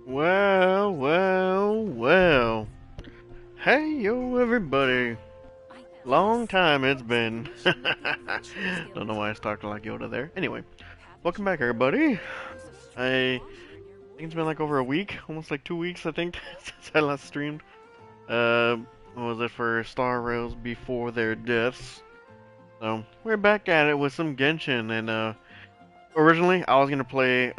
Well, well, well. Hey, yo, everybody. Long time it's been. Don't know why I was talking like Yoda there. Anyway, welcome back, everybody. I think it's been like over a week, almost like 2 weeks, I think, since I last streamed. What was it for Star Rails before their deaths? So, we're back at it with some Genshin, and, originally I was gonna play,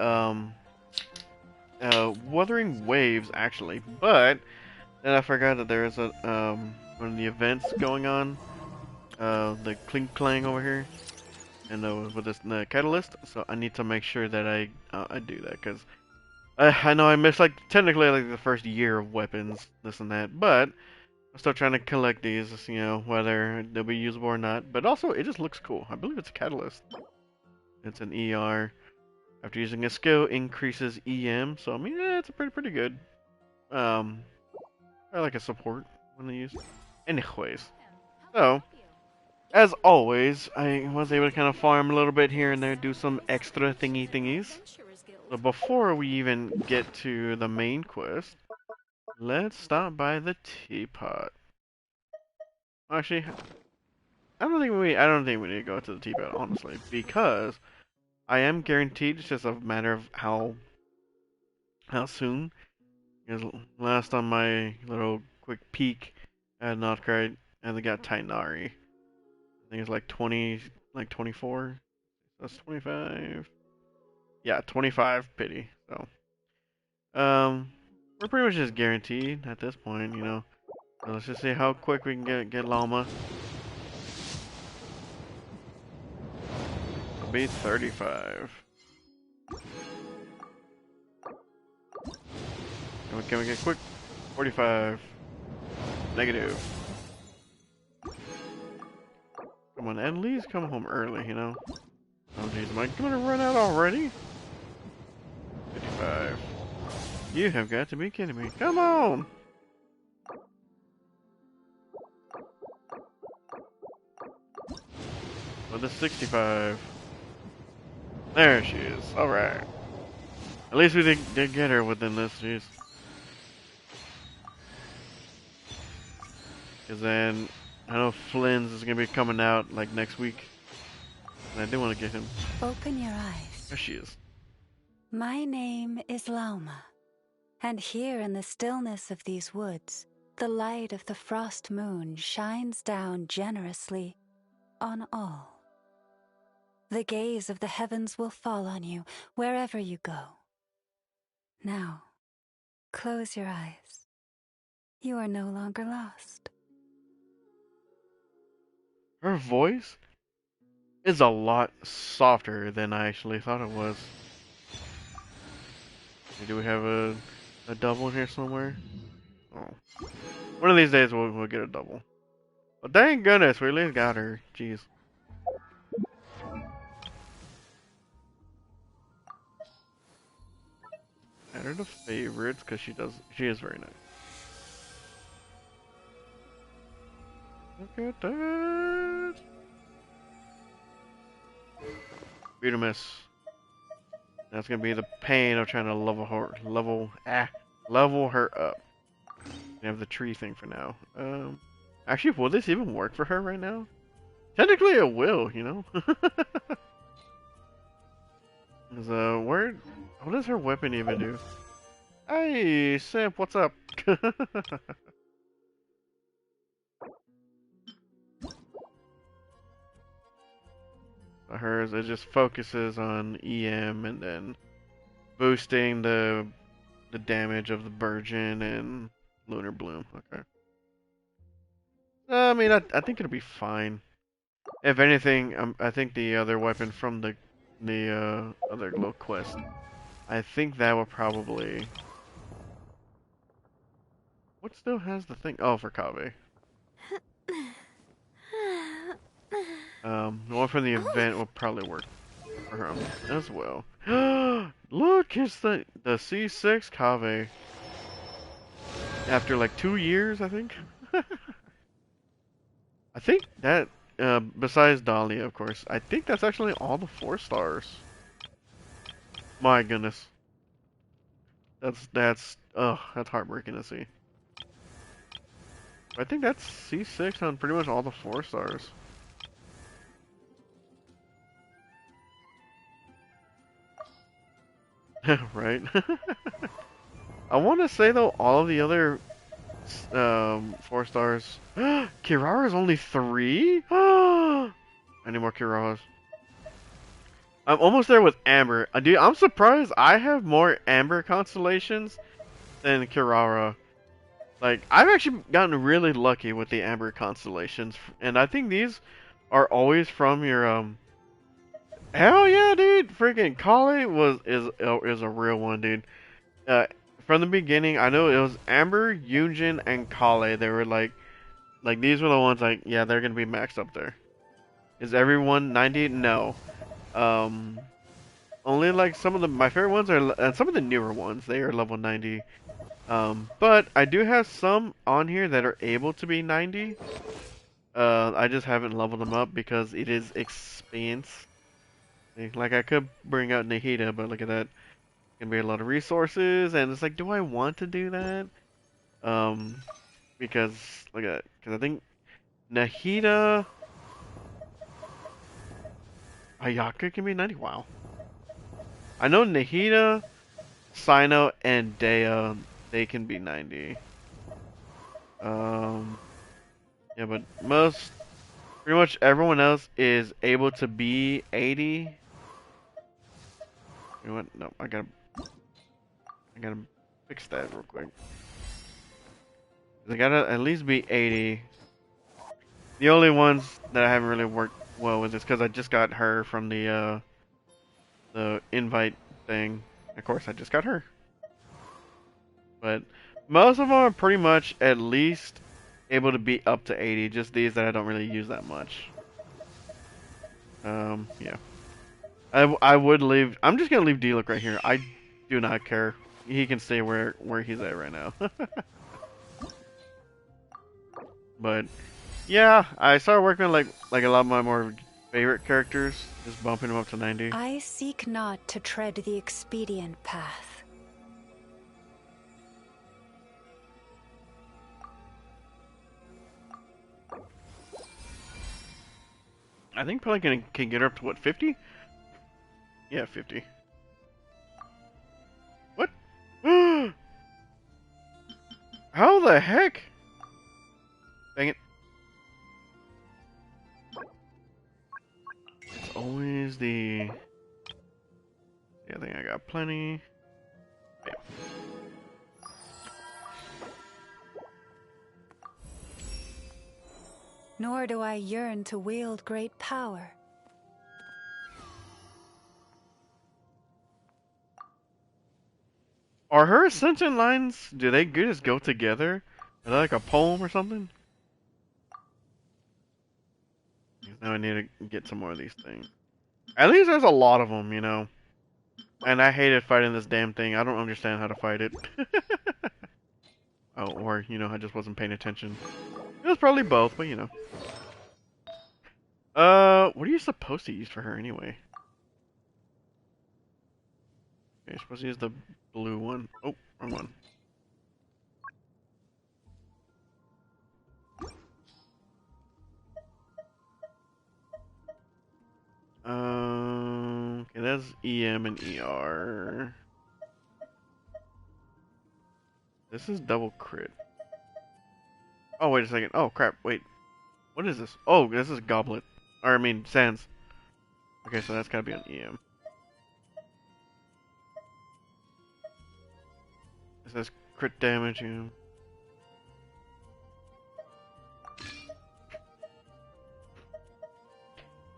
Wuthering Waves, actually, but then I forgot that there is one of the events going on, the Clink Clang over here, and with this catalyst. So I need to make sure that I do that because I know I missed like technically like the first year of weapons, this and that, but I'm still trying to collect these, whether they'll be usable or not. But also, it just looks cool. I believe it's a catalyst. It's an ER. After using a skill, increases EM. So I mean, yeah, it's pretty good. Um, I like a support when they use. Anyways, so as always, I was able to kind of farm a little bit here and there, do some extra thingies. So before we even get to the main quest, let's stop by the teapot. Actually, I don't think we need to go to the teapot, honestly, because I am guaranteed it's just a matter of how soon. Because last on my little quick peek at Nod Krai, and they got Tainari. I think it's like 20, like 24. That's 25. Yeah, 25 pity. So, we're pretty much just guaranteed at this point. So let's just see how quick we can get Llama. It'll be 35. Can we get quick? 45. Negative. Come on, at least come home early. Oh jeez, am I gonna run out already? 55. You have got to be kidding me. Come on! With the 65. There she is. Alright. At least we did get her within this, jeez. Because then, I know Flynn's is going to be coming out, like, next week. And I do want to get him. Open your eyes. There she is. My name is Lauma, and here in the stillness of these woods, the light of the frost moon shines down generously on all. The gaze of the heavens will fall on you wherever you go. Now, close your eyes. You are no longer lost. Her voice is a lot softer than I actually thought it was. Do we have a double in here somewhere? Oh. One of these days we'll get a double. But thank goodness we at least got her. Jeez. Add her to favorites because she is very nice. Look at that. Beautimus. That's gonna be the pain of trying to level her up. We have the tree thing for now. Actually, will this even work for her right now? Technically, it will. What does her weapon even do? Hey, Simp, what's up? Hers, it just focuses on EM and then boosting the damage of the Burgeon and Lunar Bloom. Okay. I mean, I think it'll be fine. If anything, I think the other weapon from the other little quest, I think that will probably. What still has the thing? Oh, for Kave. The one from the event will probably work for her as well. Look, it's the C6 Kave. After like 2 years, I think. I think that, besides Dahlia, of course, I think that's actually all the 4 stars. My goodness. that's heartbreaking to see. I think that's C6 on pretty much all the 4 stars. Right? I want to say though, all of the other 4 stars. Kirara's only 3? I need more Kiraras. I'm almost there with Amber. Dude, I'm surprised I have more Amber constellations than Kirara. Like, I've actually gotten really lucky with the Amber constellations, and I think these are always from your Hell yeah, dude! Freaking Kale is a real one, dude. Uh, from the beginning, I know it was Amber, Yunjin, and Kale. They were like these were the ones like, yeah, they're gonna be maxed up there. Is everyone 90? No. Um, only like some of my favorite ones are, and some of the newer ones, they are level 90. But I do have some on here that are able to be 90. I just haven't leveled them up because it is expense. Like I could bring out Nahida, but look at that. Gonna be a lot of resources, and it's like, do I want to do that? Um, because look at that. Because I think Nahida, Ayaka can be 90. Wow. I know Nahida, Sino, and Dea, they can be 90. Yeah, but pretty much everyone else is able to be 80. You know what? No, I gotta fix that real quick. They gotta at least be 80. The only ones that I haven't really worked well with is because I just got her from the invite thing. Of course, I just got her. But most of them are pretty much at least able to be up to 80. Just these that I don't really use that much. Yeah. I would leave. I'm just gonna leave D-Look right here. I do not care. He can stay where he's at right now. But yeah, I started working on like a lot of my more favorite characters, just bumping them up to 90. I seek not to tread the expedient path. I think probably can get her up to what, 50? Yeah, 50. What? How the heck? Dang it. It's always the... Yeah, I think I got plenty. Yeah. Nor do I yearn to wield great power. Are her ascension lines, do they just go together? Are they like a poem or something? Now I need to get some more of these things. At least there's a lot of them, you know. And I hated fighting this damn thing. I don't understand how to fight it. Oh, or, you know, I just wasn't paying attention. It was probably both, but you know. What are you supposed to use for her anyway? Okay, you're supposed to use the blue one. Oh, wrong one. Okay, that's EM and ER. This is double crit. Oh, wait a second. Oh, crap. Wait. What is this? Oh, this is Goblet. Or, I mean, Sands. Okay, so that's gotta be on EM. It says crit damage.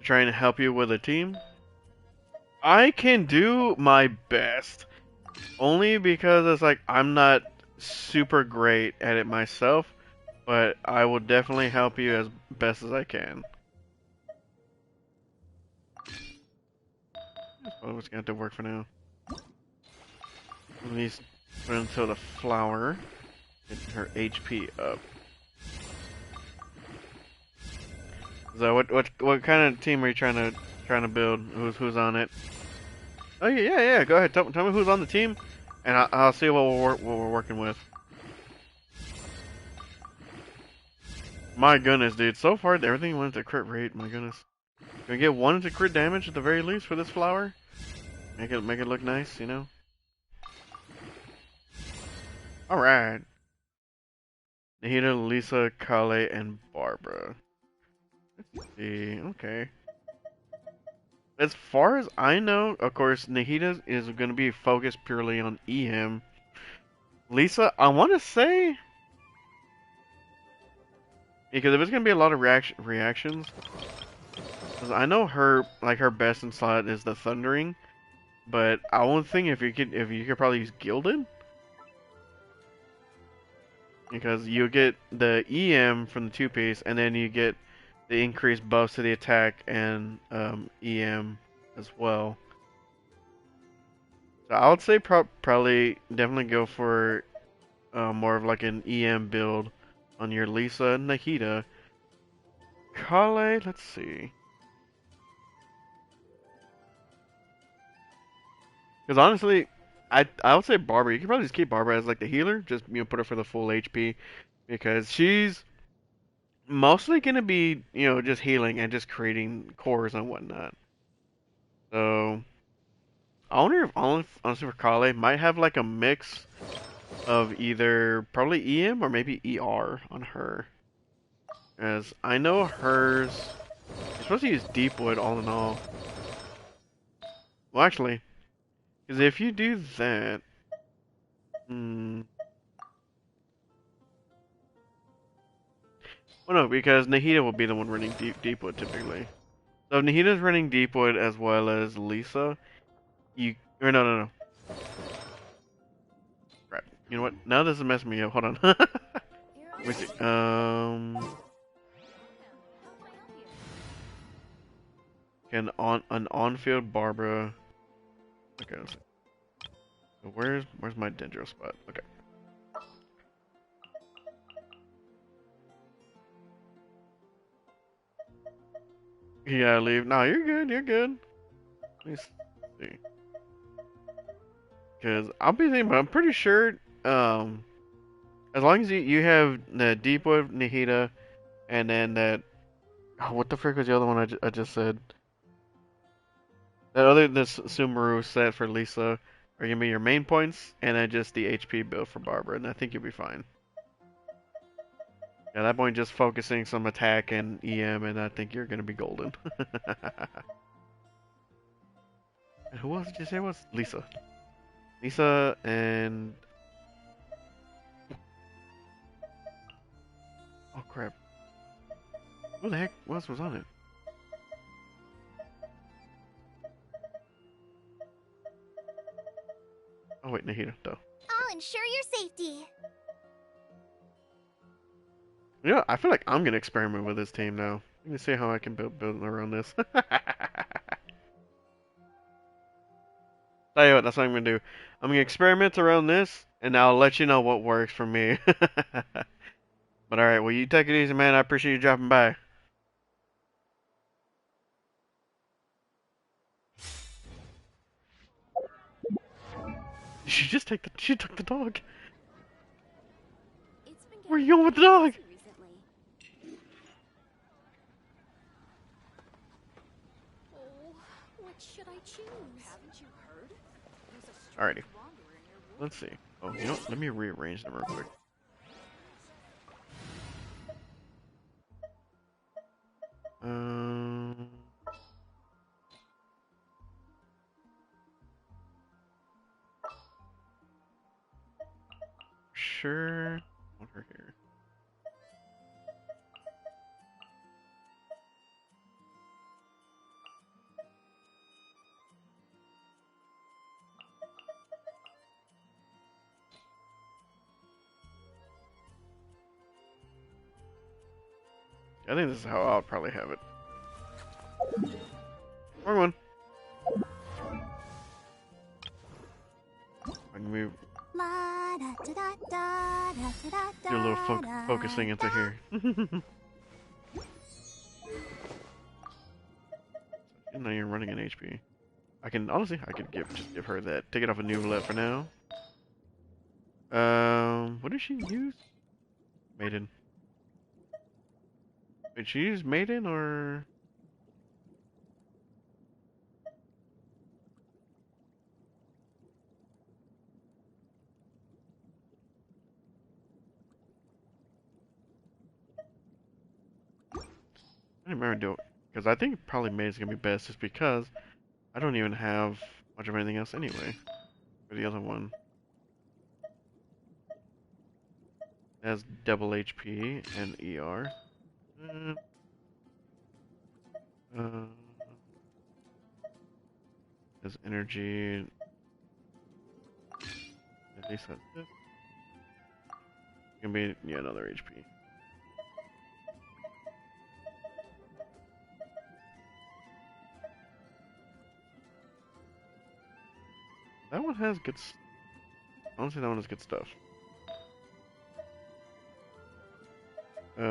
Trying to help you with a team? I can do my best. Only because it's like, I'm not super great at it myself. But I will definitely help you as best as I can. Oh, it's gonna have to work for now. At least put until the flower. Get her HP up. So what kind of team are you trying to build? Who's on it? Oh yeah. Go ahead. Tell me who's on the team. And I'll see what we're working with. My goodness, dude. So far, everything went to crit rate. My goodness. Can we get one to crit damage at the very least for this flower? Make it look nice, you know? Alright. Nahida, Lisa, Kale, and Barbara. Let's see. Okay. As far as I know, of course, Nahida is going to be focused purely on EM. Lisa, I want to say, because if it's going to be a lot of reactions, because I know her best in slot is the Thundering, but I won't think if you could probably use Gilded, because you get the EM from the 2-piece, and then you get the increased buffs to the attack and EM as well. So I would say probably definitely go for more of like an EM build on your Lisa and Nahida. Kale, let's see. Because honestly, I would say Barbara. You could probably just keep Barbara as like the healer. Just put her for the full HP because she's mostly gonna be just healing and just creating cores and whatnot. So I wonder if honestly for Kale might have like a mix of either probably EM or maybe ER on her. As I know hers, you're supposed to use Deepwood all in all. Well, actually, because if you do that, well, no, because Nahida will be the one running Deepwood typically. So if Nahida's running Deepwood as well as Lisa, or no. Right. You know what? Now this is messing me up. Hold on. Let me see. Can an on-field Barbara? Okay. Let's see. So where's my Dendro spot? Okay. Yeah, leave. No, you're good. You're good. Let me see. Because I'll be thinking, but I'm pretty sure, as long as you have the Deepwood, Nahida, and then that, oh, what the frick was the other one I just said? That other, this Sumeru set for Lisa are gonna be your main points, and then just the HP build for Barbara, and I think you'll be fine. Yeah, that point just focusing some attack and EM, and I think you're gonna be golden. And who else did you say was? Lisa. Lisa and... Oh crap. Who the heck else was on it? Oh wait, Nahida, though. I'll ensure your safety. You know, I feel like I'm gonna experiment with this team now. Let me see how I can build around this. Tell you what, that's what I'm gonna do. I'm gonna experiment around this, and I'll let you know what works for me. But alright, well you take it easy, man. I appreciate you dropping by. She just she took the dog. Where are you going with the dog? Alrighty. Let's see. Oh, you know what? Let me rearrange them real quick. Sure. Want her here. I think this is how I'll probably have it. Wrong one. I can move. Do a little focusing into here. Now you're running an HP. I could just give her that. Take it off a new let for now. What did she use? Maiden. Did she use Maiden or? I don't remember doing, because I think probably Maiden's gonna be best just because I don't even have much of anything else anyway for the other one. It has double HP and ER. Uh, uh, has energy. At least that's it. Gonna be, yeah, another HP. That one has good. Honestly, that one has good stuff. Do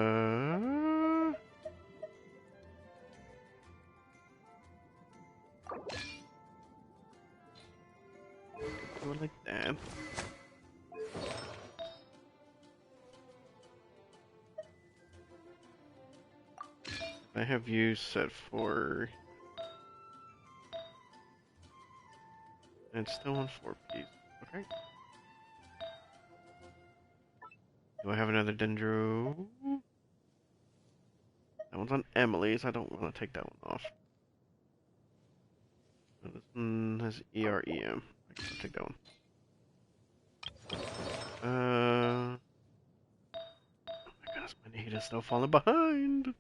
it like that. I have you set for. And still on 4 piece. Okay. Do I have another Dendro? That one's on Emily's. I don't want to take that one off. This one has EREM. I can take that one. Oh my goodness, my need is still falling behind.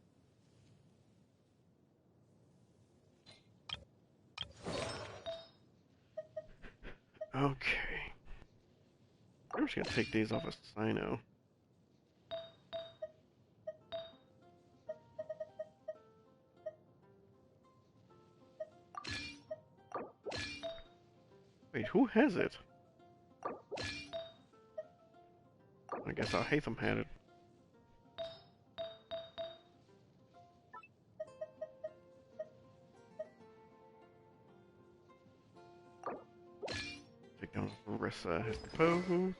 Okay. I'm just gonna take these off of Sino. Wait, who has it? I guess Hatham had it. Take down Marissa, I suppose.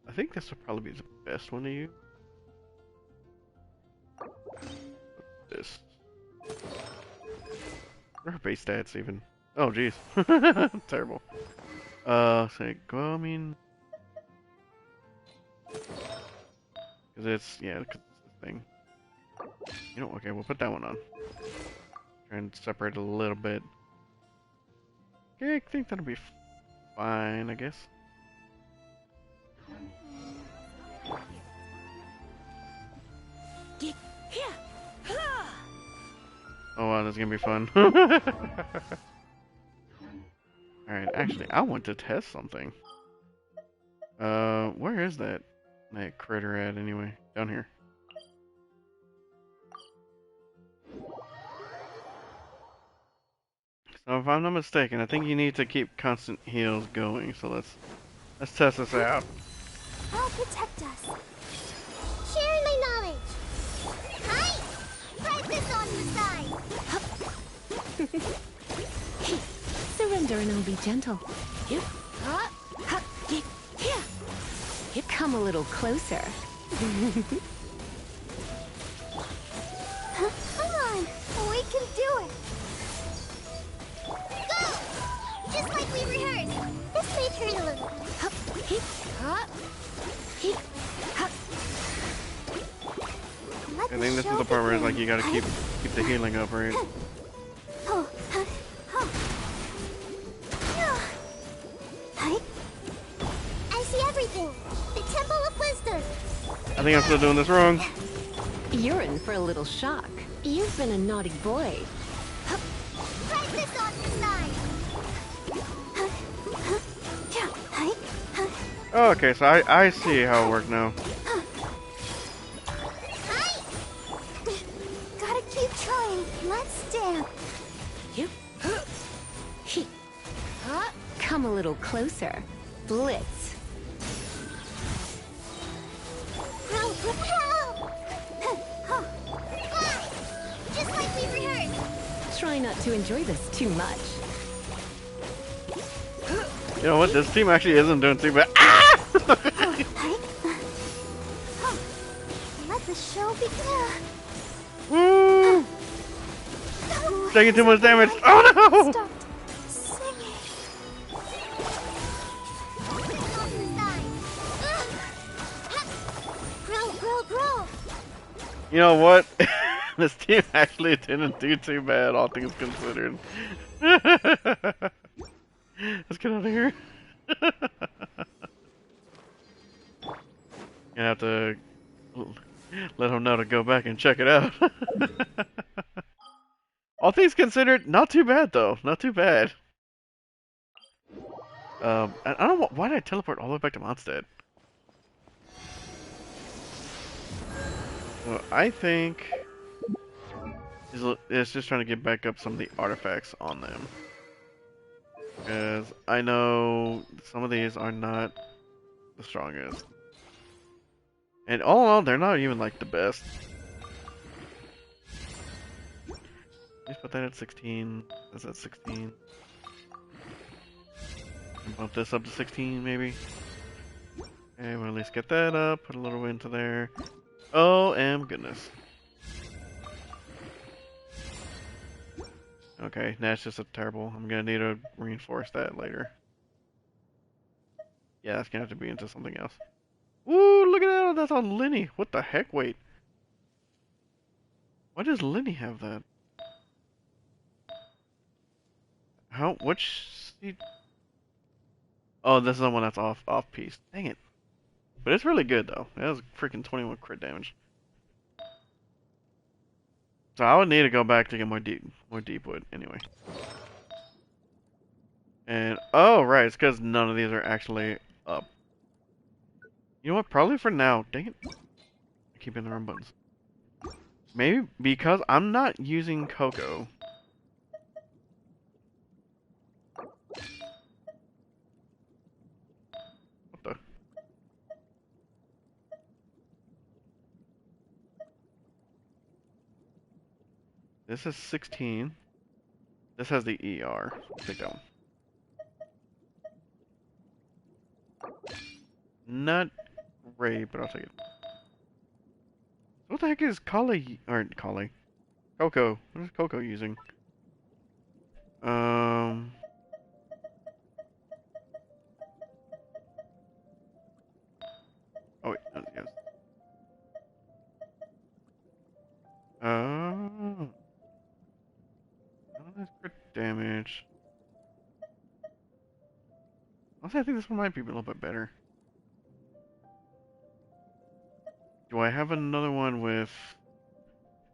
I think this will probably be the best one to use. This. What are her base stats even? Oh jeez. Terrible. Say, well, I mean, cause it's, yeah, cause it's this thing. You know, okay, we'll put that one on. Try and separate a little bit. Okay, I think that'll be fine, I guess. Oh wow, that's gonna be fun. Alright, actually, I want to test something. Where is that critter at anyway? Down here. So if I'm not mistaken, I think you need to keep constant heals going. So let's test this out. I'll protect us. Sharing my knowledge. Hi! Try this on the side. Surrender and I'll be gentle. You come a little closer. Come on, we can do it. Go! Just like we rehearsed. This may hurt a little. I think this is the part where it's like you gotta keep the healing up, right? I see everything. The Temple of Wisdom. I think I'm still doing this wrong. You're in for a little shock. You've been a naughty boy. Try this on the side. Oh, okay, so I see how it worked now. Gotta keep trying. Let's dance. Come a little closer. Blitz. Growl, growl! Fly! Just like we rehearsed! Try not to enjoy this too much. You know what? This team actually isn't doing too bad. Ah! Let the show begin. Woo! Taking too much damage. Oh no! Stopped singing. Off the side. Growl, growl, growl! You know what? This team actually didn't do too bad, all things considered. Let's get out of here. Gonna have to let him know to go back and check it out. All things considered, not too bad though. Not too bad. I don't know why did I teleport all the way back to Mondstadt. So I think it's just trying to get back up some of the artifacts on them. Because I know some of these are not the strongest. And all in all, they're not even like the best. Let's put that at 16. That's at 16. Bump this up to 16 maybe. Okay, we'll at least get that up. Put a little into there. Oh, goodness. Okay, that's just a terrible. I'm gonna need to reinforce that later. Yeah, that's gonna have to be into something else. Woo, look at that! That's on Linny. What the heck? Wait. Why does Linny have that? How? Which? Oh, this is the one that's off piece. Dang it! But it's really good though. That was freaking 21 crit damage. So I would need to go back to get more deep wood anyway. And oh right, it's because none of these are actually up. You know what? Probably for now. Dang it! I keep hitting the wrong buttons. Maybe because I'm not using Cocoa. What the? This is 16. This has the ER. Take that one. Not great, but I'll take it. What the heck is Kali? Or Kali? Coco. What is Coco using? Oh wait, yes. Oh, that's crit damage. Honestly, I think this one might be a little bit better. Do I have another one with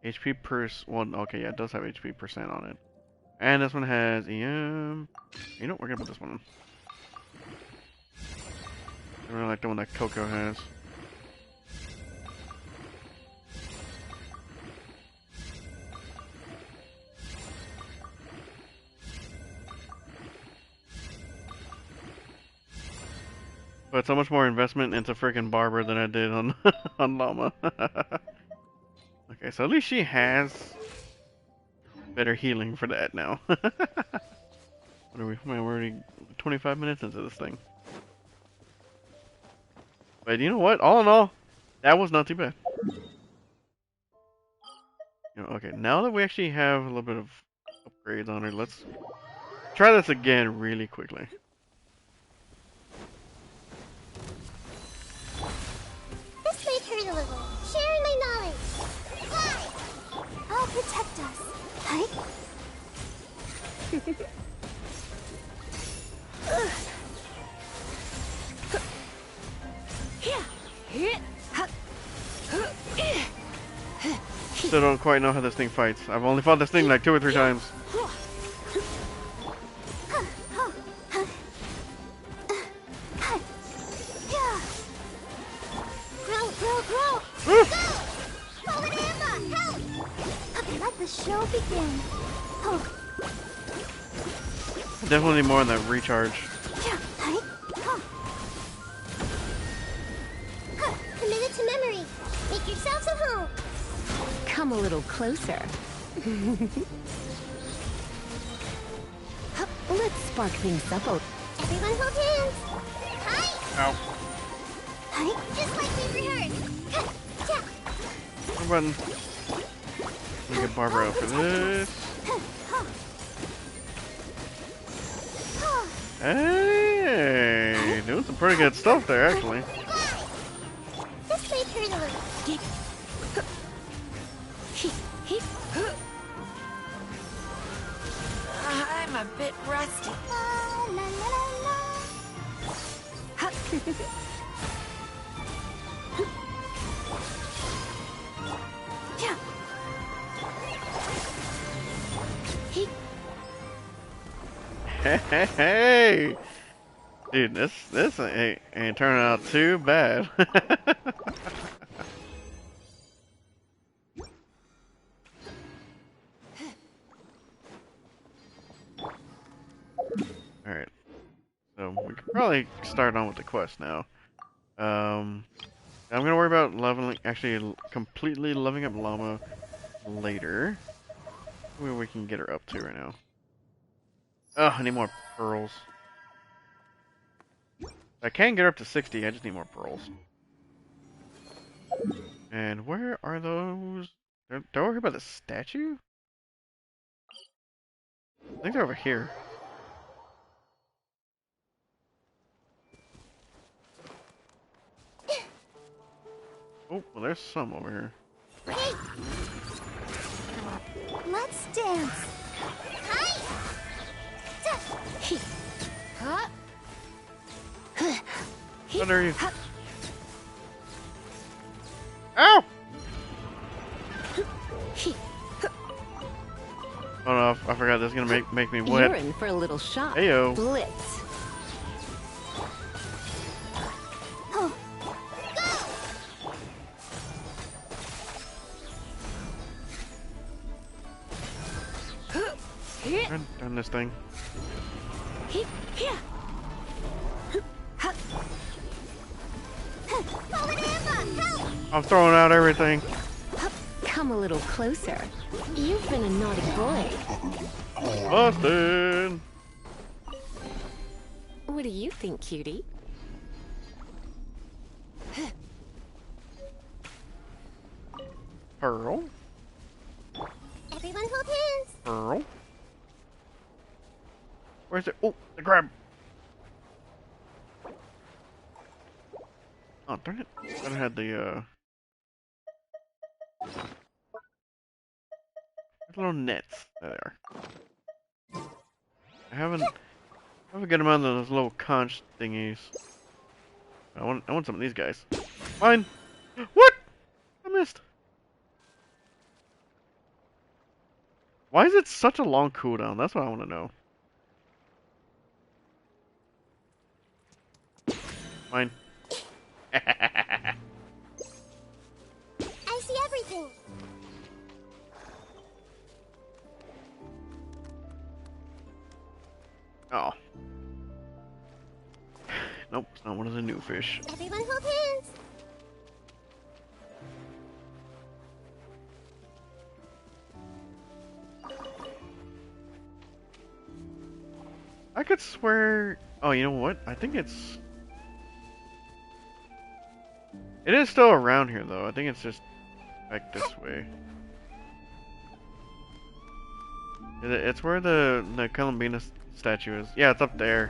HP per... Well, okay, yeah, it does have HP percent on it. And this one has EM... You know what, we're gonna put this one on. I really like the one that Coco has. But so much more investment into freaking Barber than I did on on Llama. Okay, so at least she has better healing for that now. What are we? Man, we're already 25 minutes into this thing. But you know what? All in all, that was not too bad. You know, okay, now that we actually have a little bit of upgrades on her, let's try this again really quickly. This might hurt a little. Sharing my knowledge. Fly! I'll protect us. Right? Still don't quite know how this thing fights. I've only fought this thing like 2 or 3 times. Grow, grow, grow! Go! Forward Emma, help! Let the show begin. Definitely more on the recharge. to memory. Make yourselves at home. Come a little closer. Let's spark things up a... Everyone hold hands. Hi. Ow. Hi. Just like we rehearsed. Yeah. Come on. Let me get Barbara out for this. Hey, doing some pretty good stuff there, actually. This may hurt a little. I'm a bit rusty. La, la, la, la, la. Hey, dude, this ain't turning out too bad. All right, so we could probably start on with the quest now. I'm gonna worry about leveling, actually completely leveling up Llama later. Where we can get her up to right now. Oh, I need more pearls. I can get her up to 60, I just need more pearls. And where are those? They're over here by the statue? I think they're over here. Oh, well there's some over here. Hey. Let's dance. Hi. What are you? Ow! Oh no, I forgot this is gonna make me wet. You're in for a little shock. Heyo. Blitz. Done this thing. I'm throwing out everything. Come a little closer. You've been a naughty boy. Busted! What do you think, cutie? Pearl. Everyone hold hands. Pearl. Where's it? Oh, the crab. Oh, darn it. I had the, little nets. There they are. I haven't got them on those little conch thingies. I want some of these guys. Mine! What? I missed. Why is it such a long cooldown? That's what I want to know. Mine. I see everything. Oh. Nope, it's not one of the new fish. Everyone hold hands. I could swear... Oh, you know what? I think it's... It is still around here, though. I think it's just back this way. It's where the Columbina statue is. Yeah, it's up there.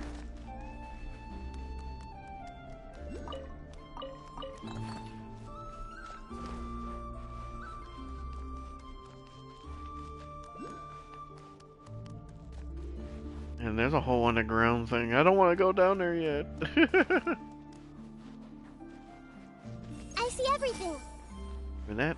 And there's a whole underground thing. I don't want to go down there yet. I see everything. And that.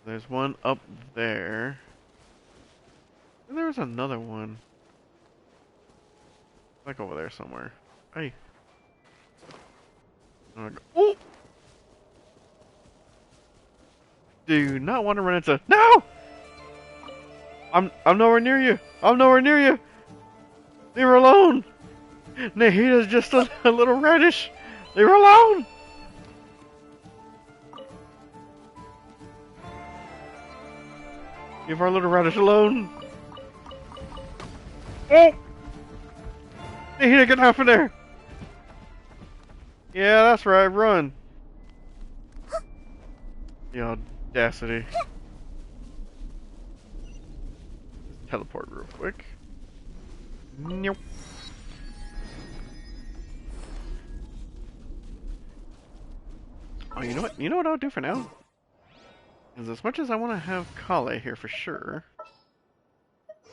There's one up there. And there's another one. Like over there somewhere. Hey. Oh! Do not want to run into. No! I'm nowhere near you. I'm nowhere near you. Leave her alone. Nahita's just a little radish. Leave her alone. Leave our little radish alone. Oh! Nahita, get off of there. Yeah, that's right. Run. The audacity. Teleport real quick. Nope. Oh, you know what? You know what I'll do for now? Is as much as I want to have Kale here for sure.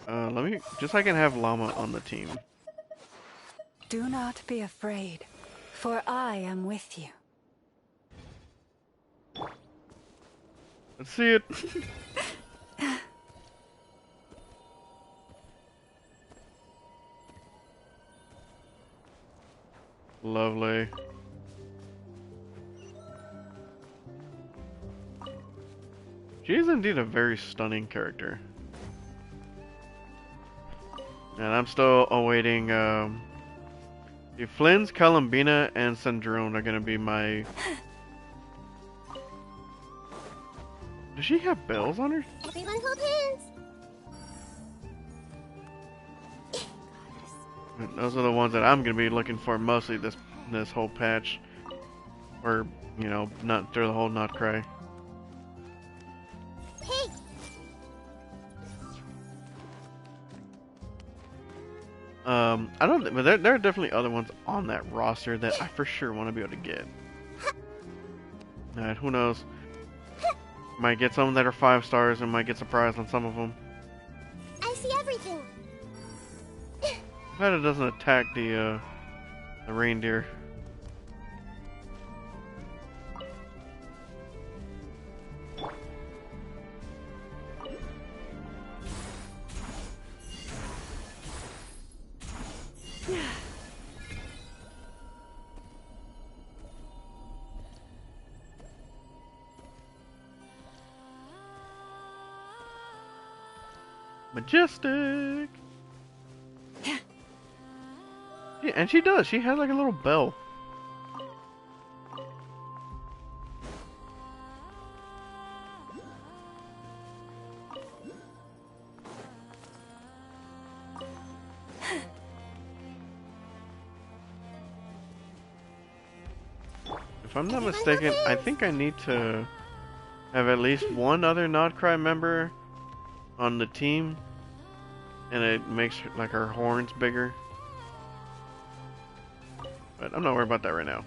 Let me just so I can have Llama on the team. Do not be afraid, for I am with you. Let's see it. Lovely. She is indeed a very stunning character. And I'm still awaiting, the Flynn's, Columbina, and Cendrone are gonna be my... Does she have bells on her? Everyone hold hands. Those are the ones that I'm gonna be looking for mostly this whole patch. Or, you know, not through the whole Nod Krai. Hey. I don't, but there are definitely other ones on that roster that I for sure want to be able to get. Alright, who knows? Might get some that are 5 stars and might get surprised on some of them. I see everything. Glad it doesn't attack the reindeer. Majestic! Yeah, and she does. She has like a little bell. If I'm not mistaken, I think I need to have at least one other Nod Krai member on the team, and it makes like her horns bigger. But I'm not worried about that right now.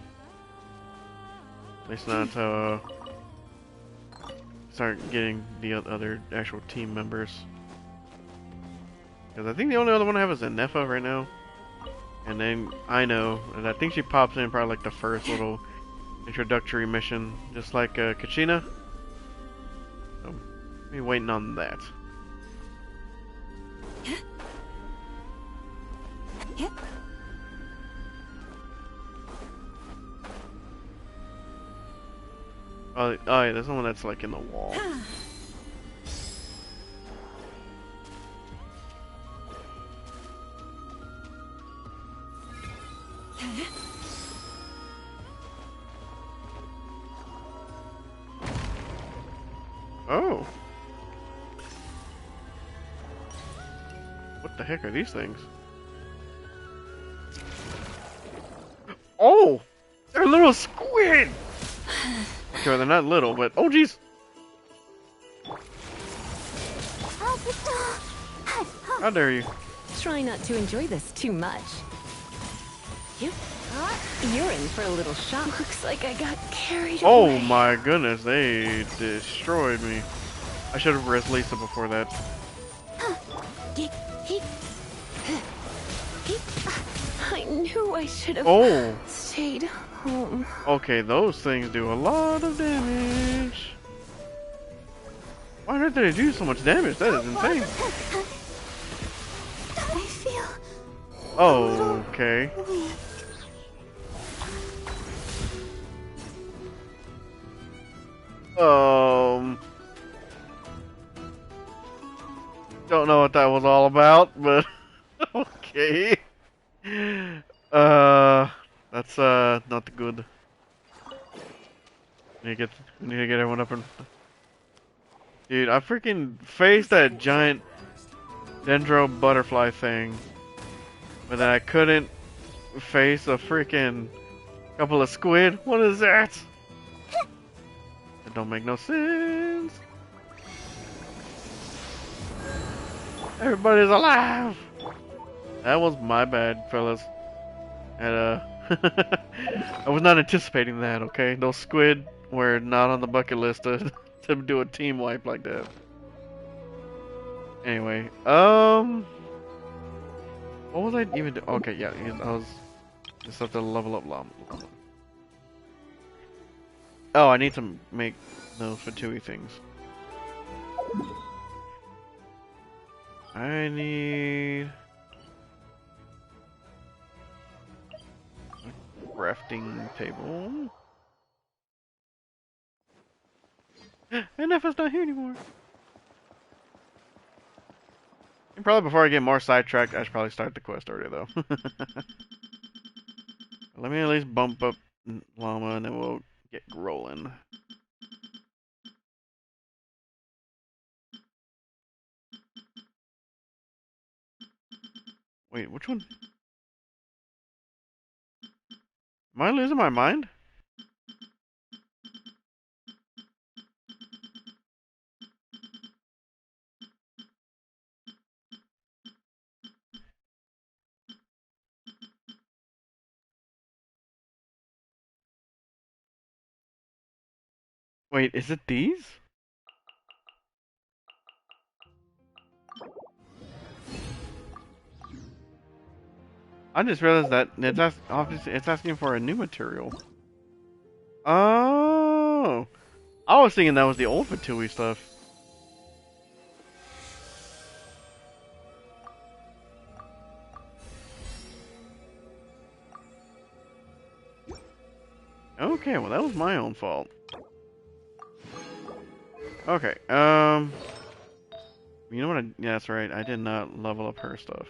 At least not until start getting the other actual team members. Because I think the only other one I have is Nefa right now. And then I know, and I think she pops in probably like the first little introductory mission, just like Kachina. So, be waiting on that. Oh yeah, there's one that's like in the wall. Oh. What the heck are these things? Oh! They're little squid! Okay, they're not little, but oh jeez! How dare you? Try not to enjoy this too much. You're in for a little shock. Looks like I got carried away. Oh my goodness, they destroyed me. I should have rezzed Lisa before that. I knew I should have stayed home. Okay, those things do a lot of damage. Why on earth did they do so much damage? That is insane. I feel. Oh, okay. Don't know what that was all about, but okay. Uh, that's not good. We need to get everyone up and. Dude, I freaking faced that giant dendro butterfly thing, but then I couldn't face a freaking couple of squid. What is that? That don't make no sense. Everybody's alive. That was my bad, fellas. And I was not anticipating that. Okay, those squid were not on the bucket list to to do a team wipe like that. Anyway, what was I even doing? Okay, yeah, I was just have to level up llama. Oh, I need to make those Fatui things. I need a crafting table. And Nefa's not here anymore. And probably before I get more sidetracked, I should probably start the quest already, though. Let me at least bump up llama, and then we'll get rolling. Wait, which one? Am I losing my mind? Wait, is it these? I just realized that obviously it's asking for a new material. Oh, I was thinking that was the old Fatui stuff. Okay, well that was my own fault. Okay, you know what? Yeah, that's right. I did not level up her stuff.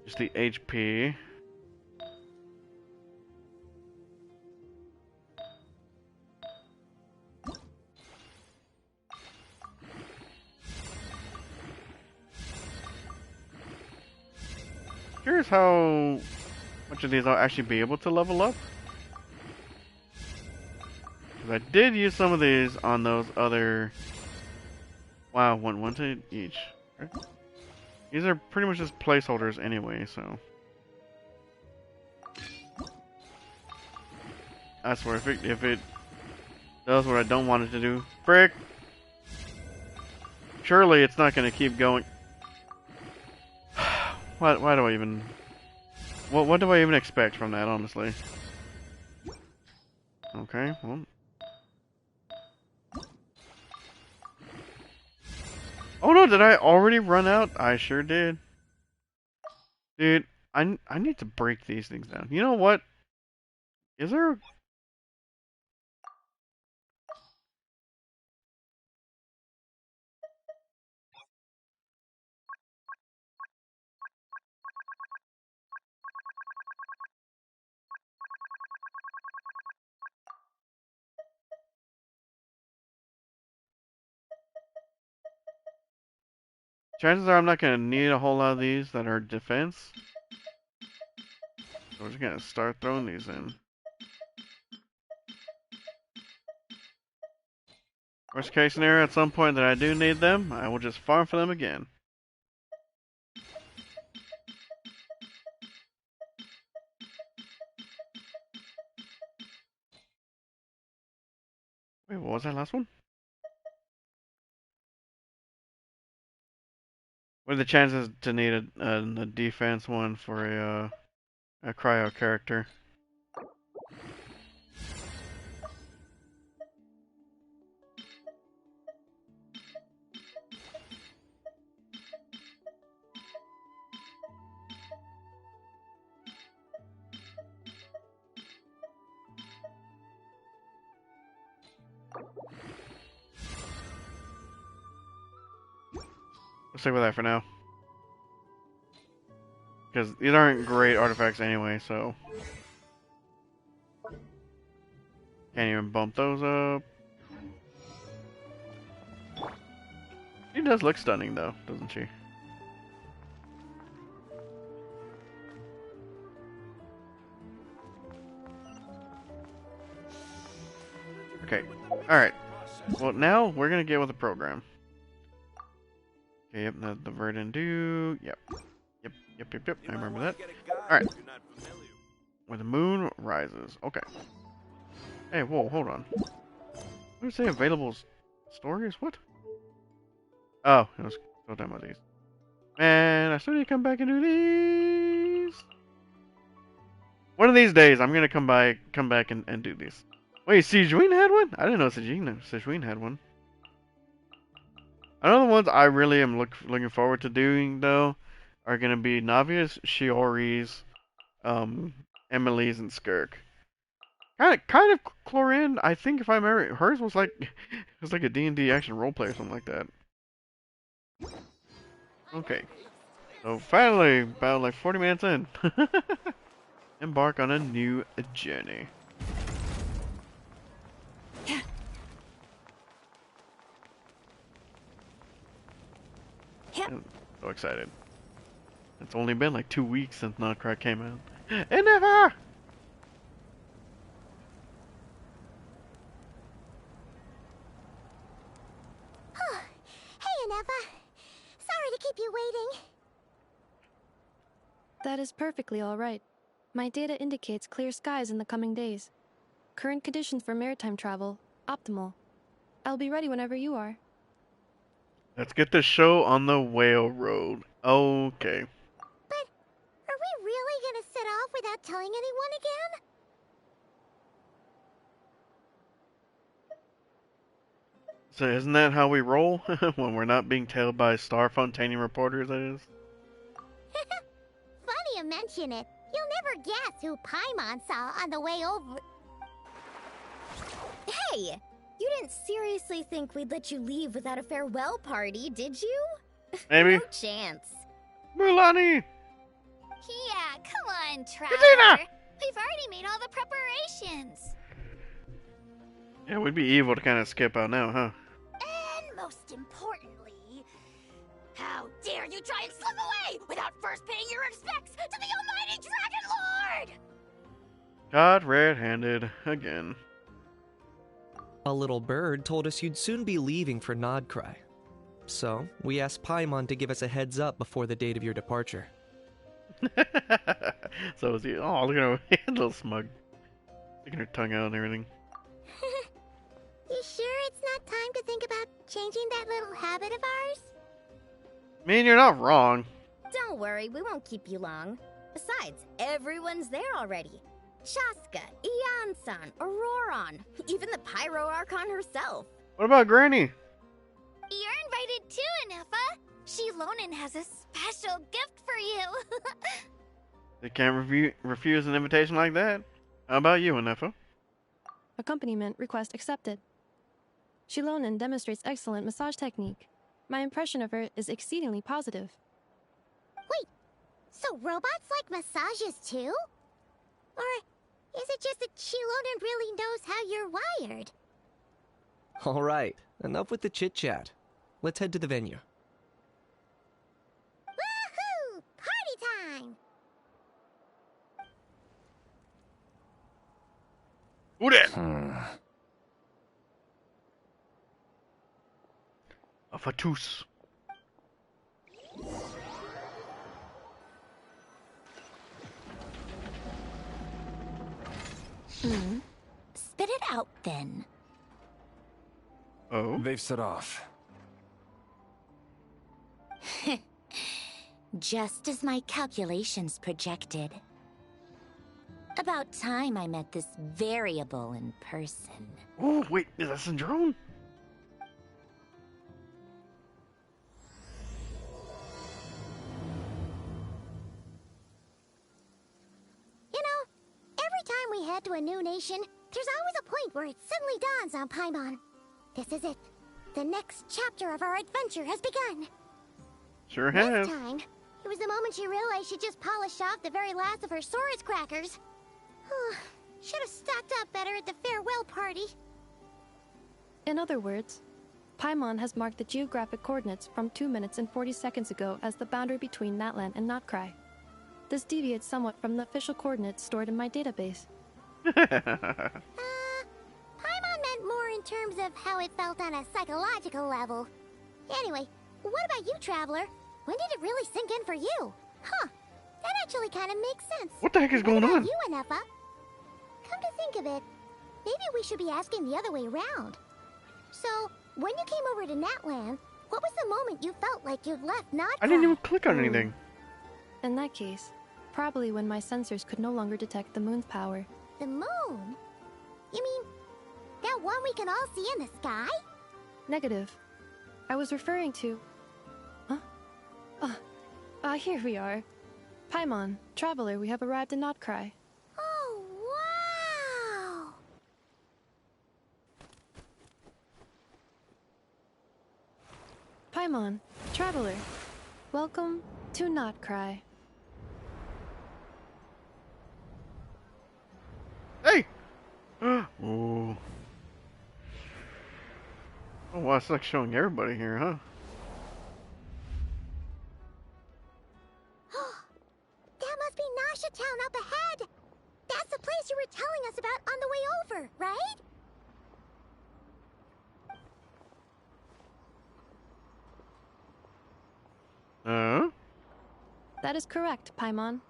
Just the HP. Curious how much of these I'll actually be able to level up. Because I did use some of these on those other. Wow, one to each. These are pretty much just placeholders anyway, so. I swear, if it does what I don't want it to do, frick! Surely it's not going to keep going. Why do I even? What do I even expect from that, honestly? Okay, well. Oh no, did I already run out? I sure did. Dude, I need to break these things down. You know what? Is there? Chances are I'm not gonna need a whole lot of these that are defense. So we're just gonna start throwing these in. Worst case scenario, at some point that I do need them, I will just farm for them again. Wait, what was that last one? What are the chances to need a defense one for a cryo character? We'll stick with that for now. Because these aren't great artifacts anyway, so. Can't even bump those up. She does look stunning though, doesn't she? Okay, alright. Well, now we're gonna get with the program. Okay, yep, the Verdant Dew. Yep. Yep. I remember that. Alright. Where the moon rises. Okay. Hey, whoa, hold on. What did it say available stories? What? Oh, it was so done with these. Man, I still need to come back and do these. One of these days, I'm gonna come back and do these. Wait, Sejuin had one? I didn't know Sejuin had one. I know the ones I really am looking forward to doing though are gonna be Navia's, Shiori's, Emily's, and Skirk. Kind of Chlorine. I think if I remember, hers was like it was like a D&D action roleplay or something like that. Okay, so finally, about like 40 minutes in, embark on a new journey. I'm so excited. It's only been like 2 weeks since Nod Krai came out. And never! Hey, Aneva. Sorry to keep you waiting. That is perfectly all right. My data indicates clear skies in the coming days. Current conditions for maritime travel, optimal. I'll be ready whenever you are. Let's get the show on the whale road. Okay. But are we really gonna set off without telling anyone again? So isn't that how we roll? When we're not being tailed by star-fontaining reporters, that is? Funny you mention it. You'll never guess who Paimon saw on the way over. Hey! You didn't seriously think we'd let you leave without a farewell party, did you? Maybe. No chance. Mulani! Yeah, come on, Trevor. Katina! We've already made all the preparations. Yeah, we'd be evil to kind of skip out now, huh? And most importantly, how dare you try and slip away without first paying your respects to the almighty Dragon Lord! Caught red-handed again. A little bird told us you'd soon be leaving for Nod Krai. So, we asked Paimon to give us a heads up before the date of your departure. So is he? Oh, look at her, a little smug. Sticking her tongue out and everything. You sure it's not time to think about changing that little habit of ours? Man, you're not wrong. Don't worry, we won't keep you long. Besides, everyone's there already. Shaska, Ian-san, Auroron, even the Pyro Archon herself. What about Granny? You're invited too, Anefa. Shilonen has a special gift for you. They can't refuse an invitation like that. How about you, Anefa? Accompaniment request accepted. Shilonen demonstrates excellent massage technique. My impression of her is exceedingly positive. Wait, so robots like massages too? Or is it just that Shilonen really knows how you're wired? Alright, enough with the chit-chat. Let's head to the venue. Woohoo! Party time! Who that? A fatus. Spit it out then. Oh? They've set off. Just as my calculations projected. About time I met this variable in person. Oh, wait, is that Syndrome? You know, every time we head to a new nation, there's always a point where it suddenly dawns on Paimon. This is it. The next chapter of our adventure has begun. Sure This has. time, it was the moment she realized she just polished off the very last of her Saurus crackers. Should have stocked up better at the farewell party. In other words, Paimon has marked the geographic coordinates from 2 minutes and 40 seconds ago as the boundary between Natlan and Nod Krai. This deviates somewhat from the official coordinates stored in my database. Paimon meant more in terms of how it felt on a psychological level. Anyway, what about you, Traveler? When did it really sink in for you? Huh, that actually kind of makes sense. What the heck is going What about on? you, Anefa? Come to think of it, maybe we should be asking the other way around. So, when you came over to Natlan, what was the moment you felt like you'd left Nod Krai? I didn't even click on anything. In that case, probably when my sensors could no longer detect the moon's power. The moon? You mean, that one we can all see in the sky? Negative. I was referring to... Huh? Here we are. Paimon, Traveler, we have arrived in Nod Krai. Oh, wow! Paimon, Traveler, welcome to Nod Krai. Hey! Ooh. Oh, wow, it's like showing everybody here, huh? That must be Nasha Town up ahead! That's the place you were telling us about on the way over, right? That is correct, Paimon.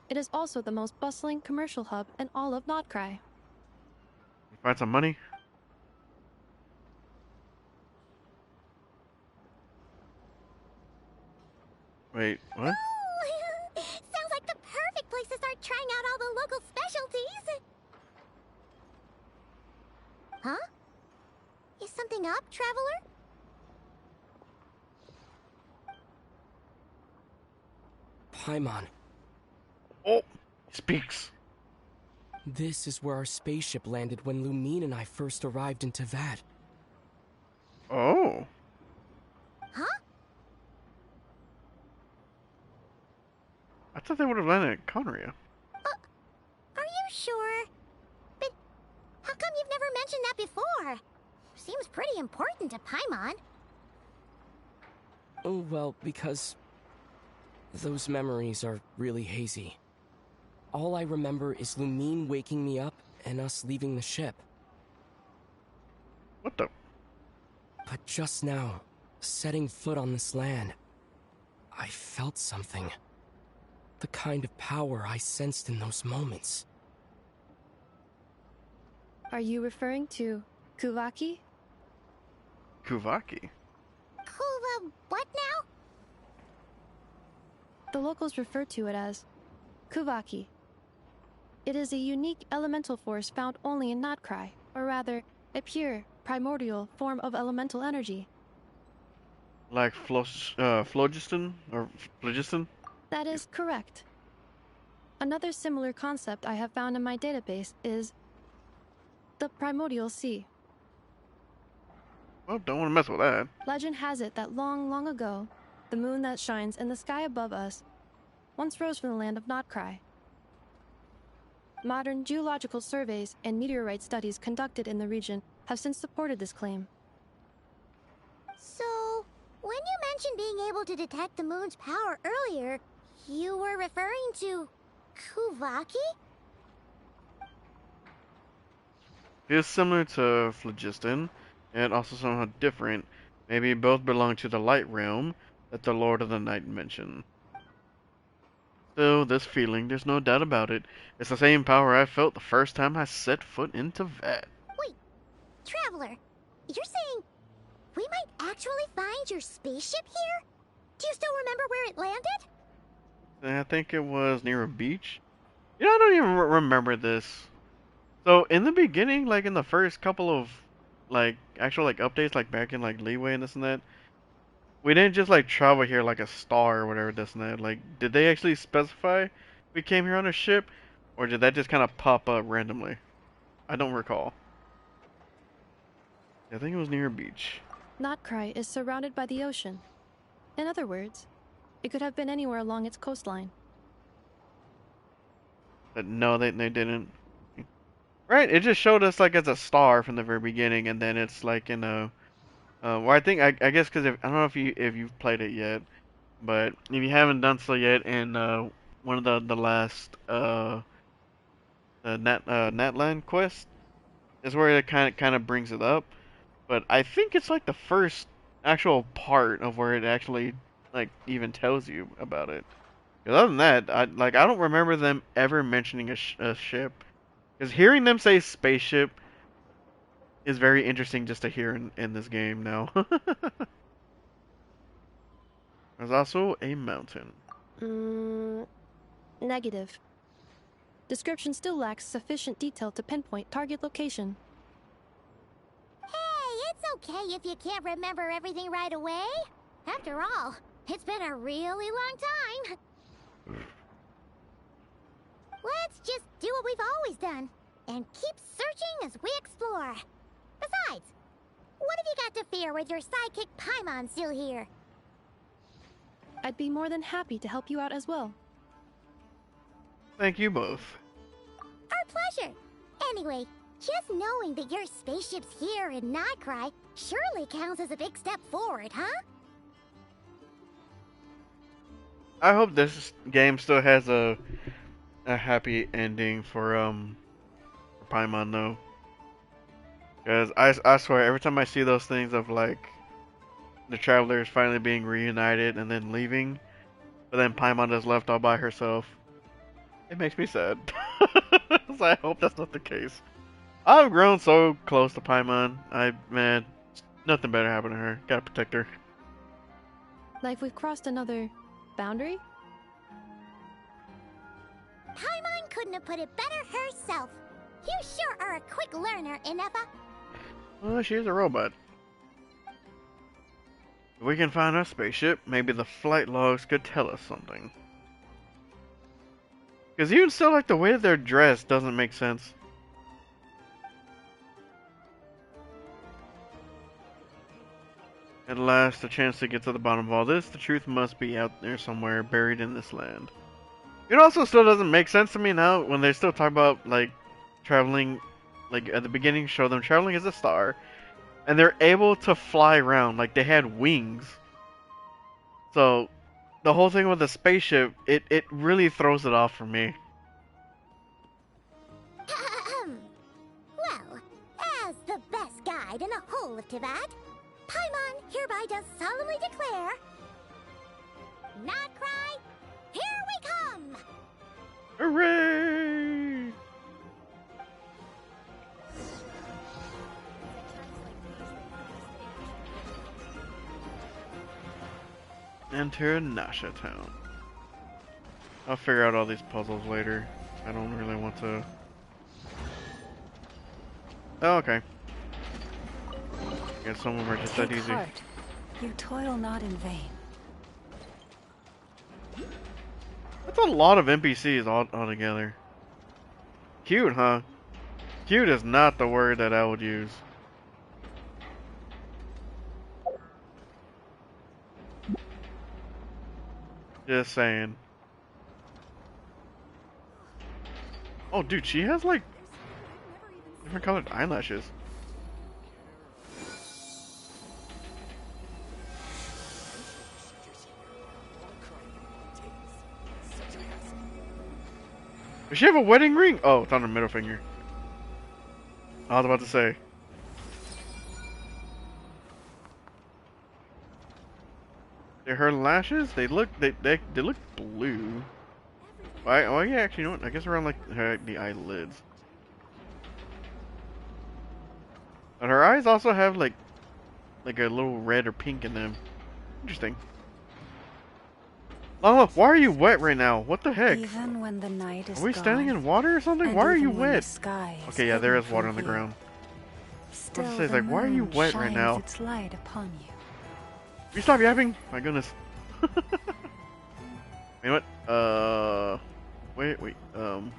It is also the most bustling commercial hub in all of Nod Krai. Find some money? Wait, what? Ooh, sounds like the perfect place to start trying out all the local specialties. Huh? Is something up, Traveler? Paimon, Oh, he speaks. this is where our spaceship landed when Lumine and I first arrived in Teyvat. Oh. Huh? I thought they would have landed at Conria. Are you sure? But how come you've never mentioned that before? Seems pretty important to Paimon. Oh, well, because those memories are really hazy. All I remember is Lumine waking me up and us leaving the ship. What the? But just now, setting foot on this land, I felt something. The kind of power I sensed in those moments. Are you referring to Kuvaki? Kuvaki? Kuva, what now? The locals refer to it as Kuvaki. It is a unique elemental force found only in Nod Krai, or rather, a pure, primordial form of elemental energy. Like phlogiston? Or phlogiston? That is correct. Another similar concept I have found in my database is the primordial sea. Well, don't want to mess with that. Legend has it that long, long ago, the moon that shines in the sky above us once rose from the land of Nod Krai. Modern geological surveys and meteorite studies conducted in the region have since supported this claim. So, when you mentioned being able to detect the moon's power earlier, you were referring to Kuvaki? It is similar to phlogiston, and also somehow different. Maybe both belong to the light realm that the Lord of the Night mentioned. Still, this feeling, there's no doubt about it. It's the same power I felt the first time I set foot into Vat. Wait, Traveler, you're saying we might actually find your spaceship here? Do you still remember where it landed? I think it was near a beach. You know, I don't even remember this. So, in the beginning, like in the first couple of, like, actual, like, updates, like, back in, like, Leeway and this and that, we didn't just, like, travel here like a star or whatever, this and that. Like, did they actually specify we came here on a ship? Or did that just kind of pop up randomly? I don't recall. I think it was near a beach. Nod Krai is surrounded by the ocean. In other words, It could have been anywhere along its coastline. But no, they didn't. Right? It just showed us like as a star from the very beginning, and then it's like in a. Well, I think I guess because I don't know if you've played it yet, but if you haven't done so yet, in one of the last Natlan quest is where it kind of brings it up. But I think it's like the first actual part of where it actually like even tells you about it. 'Cause other than that, I don't remember them ever mentioning a ship. Because hearing them say spaceship is very interesting just to hear in this game now. There's also a mountain. Negative. Description still lacks sufficient detail to pinpoint target location. Hey, it's okay if you can't remember everything right away. After all, it's been a really long time. Let's just do what we've always done and keep searching as we explore. Besides, what have you got to fear with your sidekick Paimon still here? I'd be more than happy to help you out as well. Thank you both. Our pleasure. Anyway, just knowing that your spaceship's here in Nod Krai surely counts as a big step forward, huh? I hope this game still has a happy ending for Paimon though. Because I swear, every time I see those things of like the travelers finally being reunited and then leaving, but then Paimon is left all by herself, it makes me sad. So I hope that's not the case. I've grown so close to Paimon. Man, nothing better happened to her. Gotta protect her. Like we've crossed another boundary? Paimon couldn't have put it better herself. You sure are a quick learner, Inefa. Well, she's a robot. If we can find our spaceship, maybe the flight logs could tell us something. Because even still, like, the way that they're dressed doesn't make sense. At last, a chance to get to the bottom of all this. The truth must be out there somewhere, buried in this land. It also still doesn't make sense to me now when they still talk about, like, traveling, like, at the beginning, show them traveling as a star. And they're able to fly around, like, they had wings. So, the whole thing with the spaceship, it really throws it off for me. Well, as the best guide in the whole of Tibet, Paimon hereby does solemnly declare, Nod Krai, here we come! Hooray! Enter Nasha Town. I'll figure out all these puzzles later. I don't really want to... Oh, okay. Guess some of them are just that Take easy. heart. You toil not in vain. That's a lot of NPCs all together. Cute, huh? Cute is not the word that I would use. Just saying. Oh, dude, she has like different colored eyelashes. Does she have a wedding ring? Oh, it's on her middle finger. I was about to say. Her lashes, they look blue. Oh yeah, actually, you know what? I guess around like the eyelids. But her eyes also have like a little red or pink in them. Interesting. Oh, why are you wet right now? What the heck? Even when the night is Are we standing gone, in water or something? and Why are you even when the wet? sky is Okay, yeah, there hidden is water from on the view, ground. Still, say, it's the like, why are you moon wet right shines now? its light upon you. You stop yapping? My goodness. You know what? Wait. I'm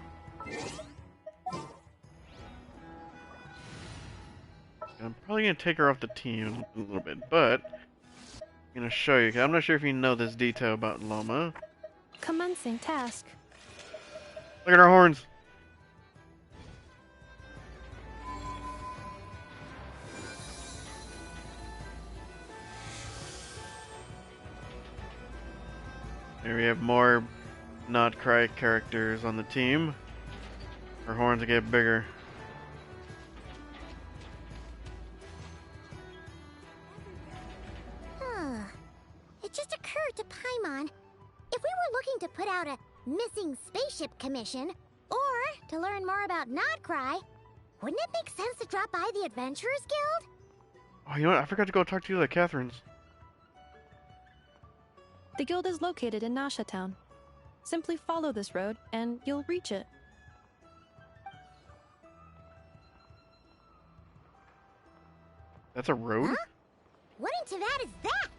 probably gonna take her off the team a little bit, but I'm gonna show you. 'Cause I'm not sure if you know this detail about Loma. Commencing task. Look at our horns. Here we have more Nod Krai characters on the team. Our horns will get bigger. It just occurred to Paimon. If we were looking to put out a missing spaceship commission, or to learn more about Nod Krai, wouldn't it make sense to drop by the Adventurers Guild? Oh, you know what? I forgot to go talk to you at Catherine's. The guild is located in Nasha Town. Simply follow this road, and you'll reach it. That's a road? Huh? What into that is that?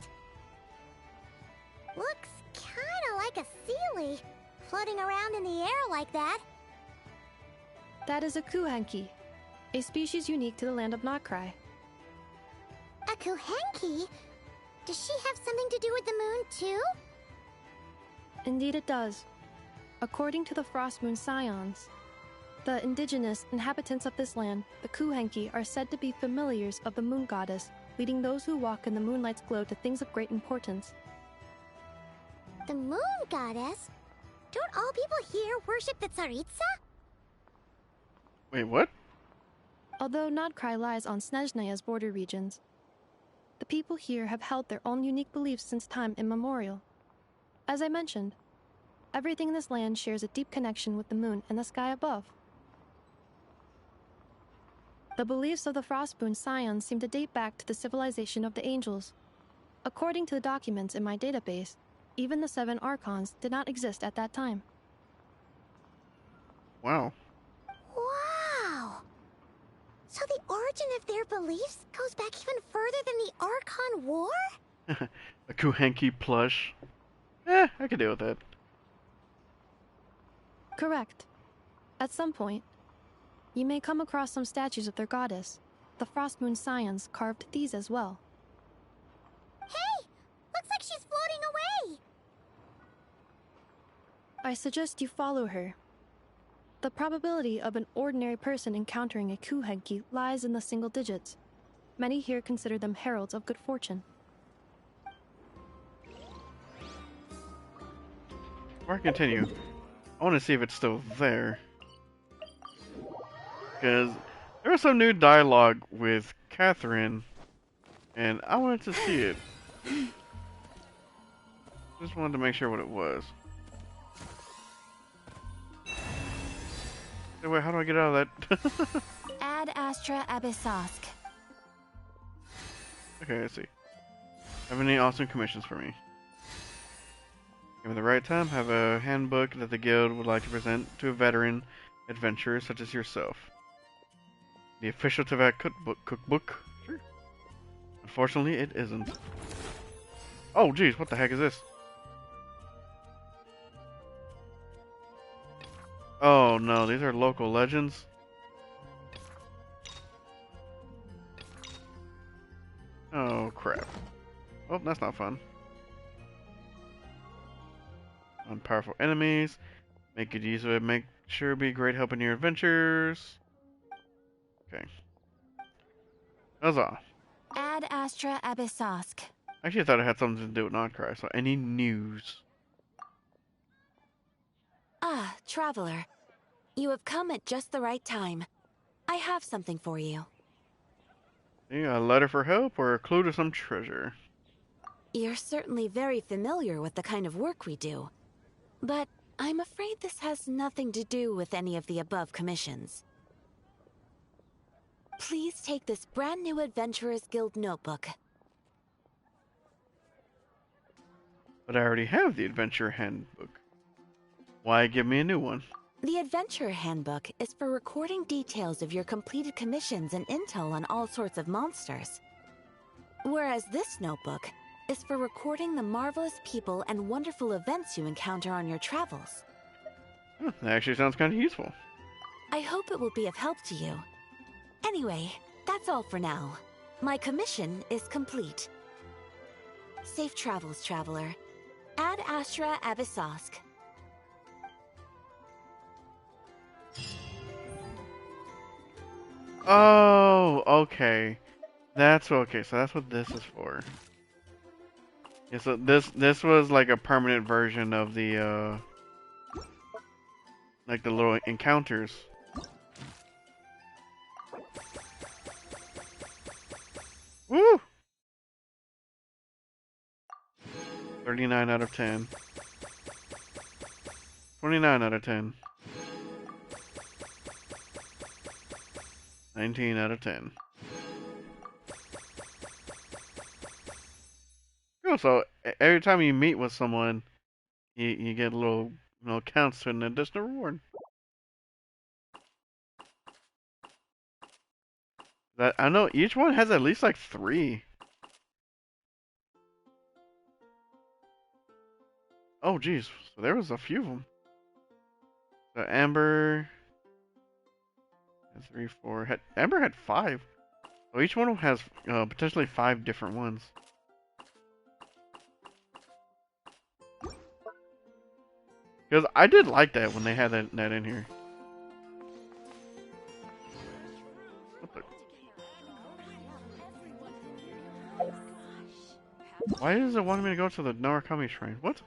Looks kinda like a Sealy, floating around in the air like that. That is a kuhenki, a species unique to the land of Nod Krai. A Kuhenki? Does she have something to do with the moon, too? Indeed it does. According to the Frost Moon Scions, the indigenous inhabitants of this land, the kuhenki, are said to be familiars of the moon goddess, leading those who walk in the moonlight's glow to things of great importance. The moon goddess? Don't all people here worship the Tsaritsa? Wait, what? Although Nod Krai lies on Snezhnaya's border regions, the people here have held their own unique beliefs since time immemorial. As I mentioned, everything in this land shares a deep connection with the moon and the sky above. The beliefs of the Frostmoon Scions seem to date back to the civilization of the angels. According to the documents in my database, even the 7 Archons did not exist at that time. Wow. Wow! So the origin of their beliefs goes back even further than the Archon War? A Kuhenki plush. I could deal with that. Correct. At some point, you may come across some statues of their goddess. The Frostmoon Scions carved these as well. Hey! Looks like she's floating away! I suggest you follow her. The probability of an ordinary person encountering a kuhenki lies in the single digits. Many here consider them heralds of good fortune. Before I continue, I want to see if it's still there. Because there was some new dialogue with Catherine, and I wanted to see it. Just wanted to make sure what it was. Hey, wait, how do I get out of that? Ad Astra Abyssosk. Okay, let's see. Have any awesome commissions for me? Given the right time, have a handbook that the guild would like to present to a veteran adventurer such as yourself. The official Teyvat cookbook? Sure. Unfortunately, it isn't. Oh, geez, what the heck is this? Oh no, these are local legends. Oh crap. Oh, that's not fun. On powerful enemies. Make it easy. Make sure to be great help in your adventures. Okay. That's all. Ad Astra Abyssosk. Actually, I thought it had something to do with Nod Krai. So, any news? Ah, traveler. You have come at just the right time. I have something for you. Yeah, a letter for help or a clue to some treasure? You're certainly very familiar with the kind of work we do. But I'm afraid this has nothing to do with any of the above commissions. Please take this brand new Adventurers Guild notebook. But I already have the adventure handbook. Why give me a new one? The Adventure Handbook is for recording details of your completed commissions and intel on all sorts of monsters. Whereas this notebook is for recording the marvelous people and wonderful events you encounter on your travels. That actually sounds kind of useful. I hope it will be of help to you. Anyway, that's all for now. My commission is complete. Safe travels, traveler. Ad Astra Abyssosk. Oh, okay. That's okay. So that's what this is for. Yeah, so this was like a permanent version of the like the little encounters. Woo! 39 out of 10. 29 out of 10. 19 out of 10. Oh, so every time you meet with someone, you get a little, counts to an additional reward. That I know each one has at least like 3. Oh, geez. So there was a few of them. The Amber had 3, 4. Amber had 5. So each one of them has potentially 5 different ones. Because I did like that when they had that in here. What the? Why does it want me to go to the Narukami Shrine? What?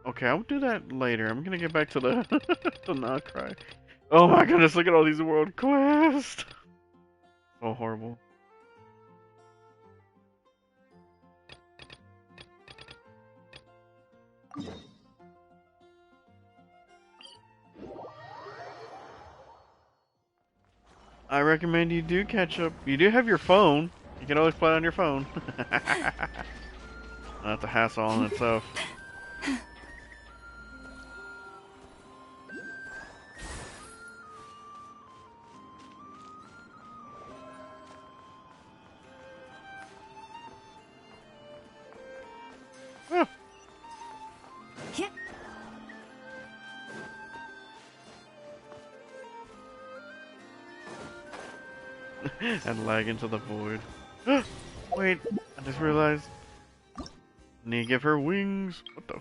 Okay, I'll do that later. I'm gonna get back to the the Nod Krai. Oh my goodness! Look at all these world quests. So horrible. I recommend you do catch up. You do have your phone. You can always play on your phone. That's a hassle in itself. And lag into the void. Wait, I just realized. I need to give her wings. What the?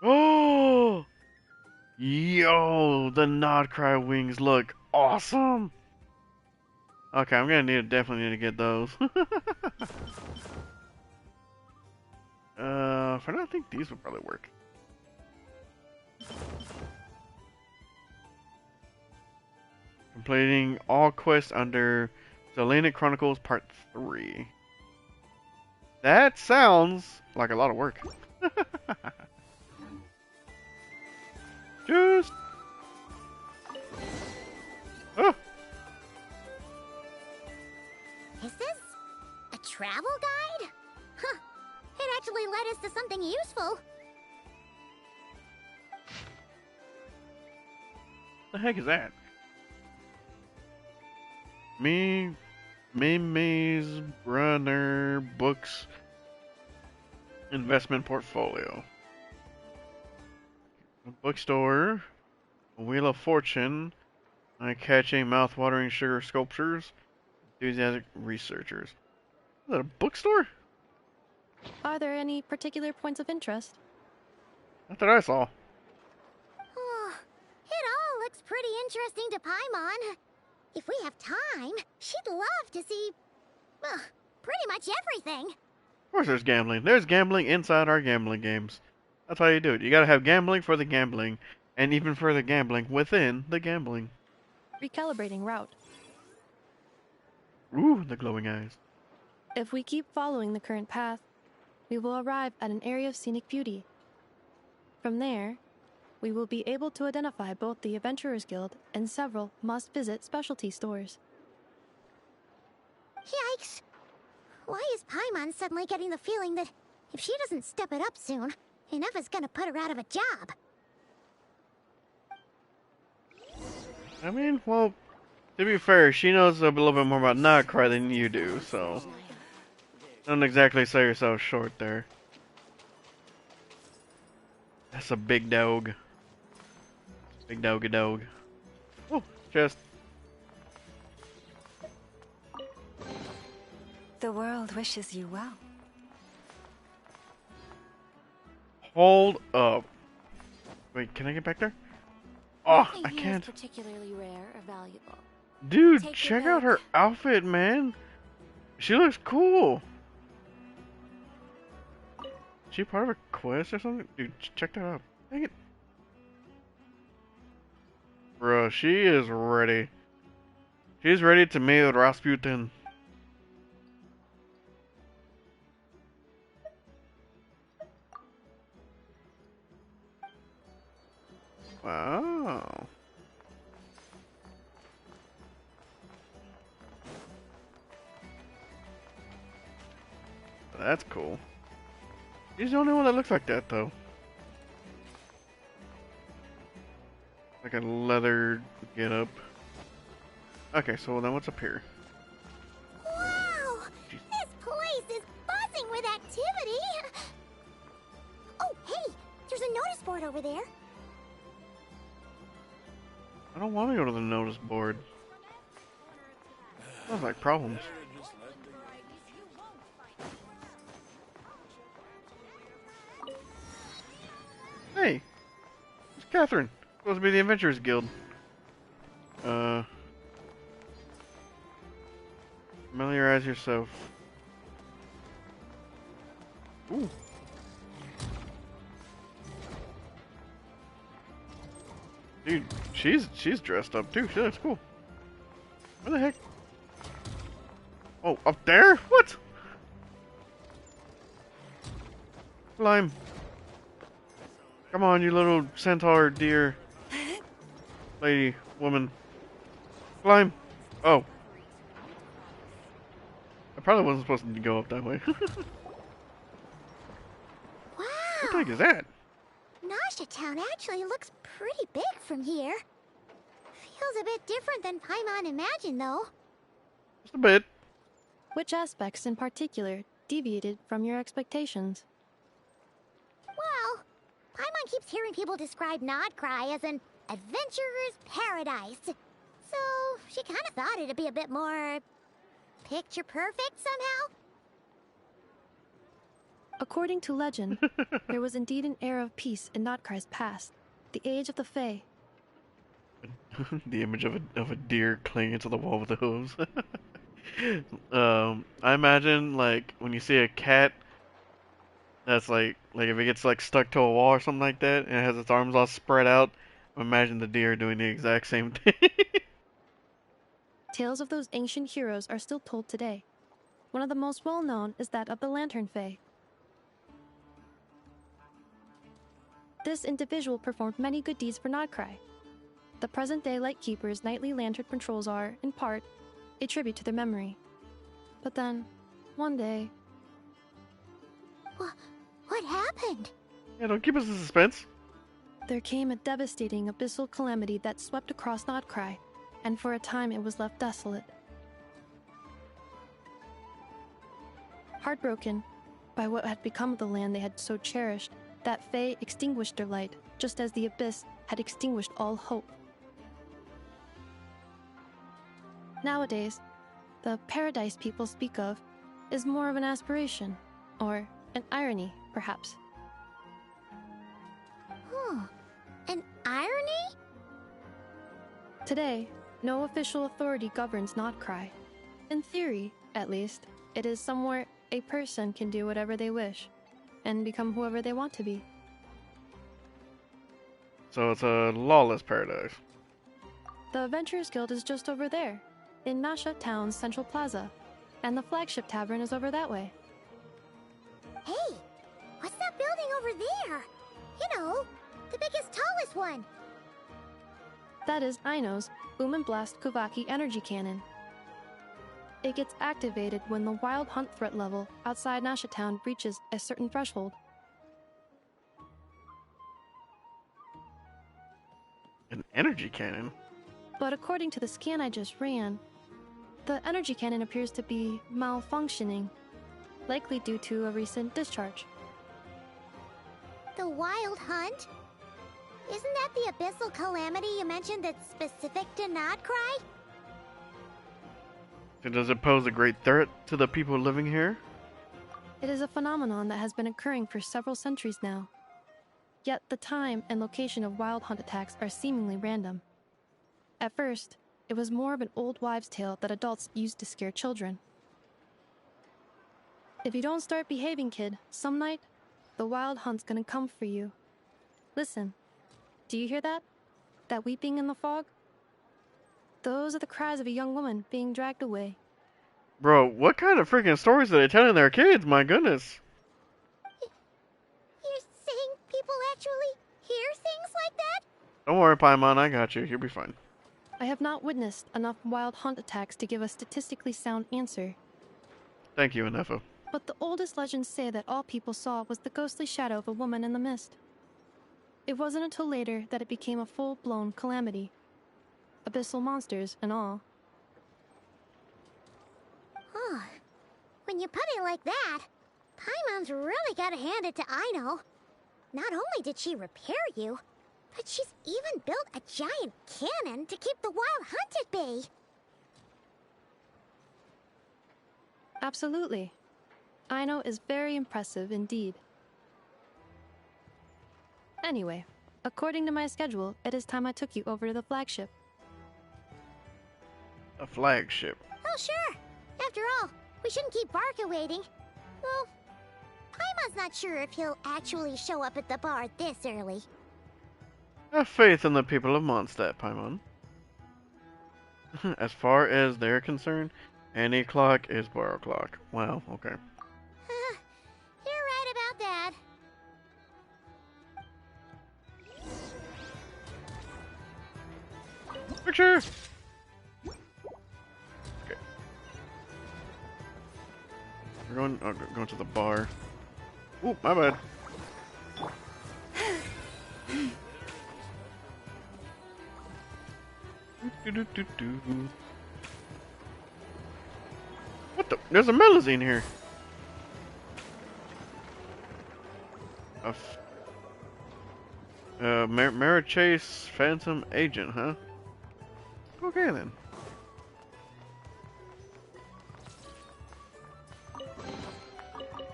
Oh! Yo, the Nod Krai wings look awesome. Okay, I'm gonna definitely need to get those. For now, I think these would probably work. Completing all quests under Selena Chronicles Part 3. That sounds like a lot of work. Just... Oh. Is this a travel guide? Huh. It actually led us to something useful. The heck is that? Maze Brunner Books Investment Portfolio. A bookstore. A Wheel of Fortune. Eye-catching, mouth-watering sugar sculptures. Enthusiastic researchers. Is that a bookstore? Are there any particular points of interest? Not that I saw. Oh, it all looks pretty interesting to Paimon. If we have time, she'd love to see, well, pretty much everything. Of course there's gambling. There's gambling inside our gambling games. That's how you do it. You gotta have gambling for the gambling, and even further gambling within the gambling. Recalibrating route. Ooh, the glowing eyes. If we keep following the current path, we will arrive at an area of scenic beauty. From there, we will be able to identify both the Adventurers Guild and several must-visit specialty stores. Yikes! Why is Paimon suddenly getting the feeling that if she doesn't step it up soon, Ineva's gonna put her out of a job? I mean, well, To be fair, she knows a little bit more about Nod Krai than you do, so don't exactly sell yourself short there. That's a big dog. Big doggy dog. Oh, chest. The world wishes you well. Hold up. Wait, can I get back there? Oh, Nothing I here is can't. particularly rare or valuable. Dude, Take check your out her pick. outfit, man. She looks cool. Is she part of a quest or something? Dude, check that out. Dang it. Bro, she is ready. She's ready to meet Rasputin. Wow. That's cool. She's the only one that looks like that, though. Like a leather get-up. Okay, so then what's up here? Wow! Jeez. This place is buzzing with activity! Oh, hey! There's a notice board over there. I don't want to go to the notice board. Sounds like problems. Hey! It's Catherine. Supposed to be the Adventurers Guild. Familiarize yourself. Ooh. Dude, she's dressed up too. She looks cool. Where the heck? Oh, up there? What? Climb. Come on, you little centaur deer. Lady, woman. Climb. Oh. I probably wasn't supposed to go up that way. Wow! What the heck is that? Nasha Town actually looks pretty big from here. Feels a bit different than Paimon imagined, though. Just a bit. Which aspects in particular deviated from your expectations? Well, Paimon keeps hearing people describe Nod Krai as an adventurer's paradise. So, she kind of thought it'd be a bit more picture perfect somehow. According to legend, there was indeed an era of peace in Nod Krai's past, the age of the Fae. The image of a deer clinging to the wall with the hooves. I imagine like when you see a cat that's like if it gets like stuck to a wall or something like that and it has its arms all spread out, imagine the deer doing the exact same thing. Tales of those ancient heroes are still told today. One of the most well-known is that of the Lantern Fae. This individual performed many good deeds for Nod Krai. The present-day Lightkeeper's nightly lantern patrols are, in part, a tribute to their memory. But then, one day... What happened? Yeah, don't keep us in suspense. there came a devastating abyssal calamity that swept across Nod Krai, and for a time it was left desolate. Heartbroken by what had become of the land they had so cherished, that Fae extinguished their light, just as the abyss had extinguished all hope. Nowadays, the paradise people speak of is more of an aspiration, or an irony, perhaps. An irony? Today, no official authority governs Nod Krai. In theory, at least, it is somewhere a person can do whatever they wish, and become whoever they want to be. So it's a lawless paradise. The Adventurers Guild is just over there, in Nasha Town's Central Plaza, and the flagship tavern is over that way. Hey, what's that building over there? You know, the biggest, tallest one. That is Aino's Boom and Blast Kuvaki energy cannon. It gets activated when the wild hunt threat level outside Nasha Town reaches a certain threshold. An energy cannon? But according to the scan I just ran, the energy cannon appears to be malfunctioning, likely due to a recent discharge. The Wild Hunt? Isn't that the abyssal calamity you mentioned that's specific to Nod Krai? So does it pose a great threat to the people living here? It is a phenomenon that has been occurring for several centuries now. Yet the time and location of Wild Hunt attacks are seemingly random. At first, it was more of an old wives' tale that adults used to scare children. If you don't start behaving, kid, some night, the Wild Hunt's gonna come for you. Listen, do you hear that? That weeping in the fog? Those are the cries of a young woman being dragged away. Bro, what kind of freaking stories are they telling their kids? My goodness. You're saying people actually hear things like that? Don't worry, Paimon, I got you. You'll be fine. I have not witnessed enough Wild Hunt attacks to give a statistically sound answer. Thank you, Inefo. But the oldest legends say that all people saw was the ghostly shadow of a woman in the mist. It wasn't until later that it became a full-blown calamity. Abyssal monsters and all. Oh, when you put it like that, Paimon's really gotta hand it to Aino. Not only did she repair you, but she's even built a giant cannon to keep the Wild Hunt at bay. Absolutely. Aino is very impressive indeed. Anyway, according to my schedule, it is time I took you over to the flagship. A flagship. Oh, sure. After all, we shouldn't keep Barca waiting. Well, Paimon's not sure if he'll actually show up at the bar this early. Have faith in the people of Mondstadt, Paimon. As far as they're concerned, any clock is bar clock. Wow, okay. You're right about that. Picture! Okay. We're going to the bar. Ooh, my bad. What the? There's a Melazine here. Marichase Phantom Agent, huh? Okay then.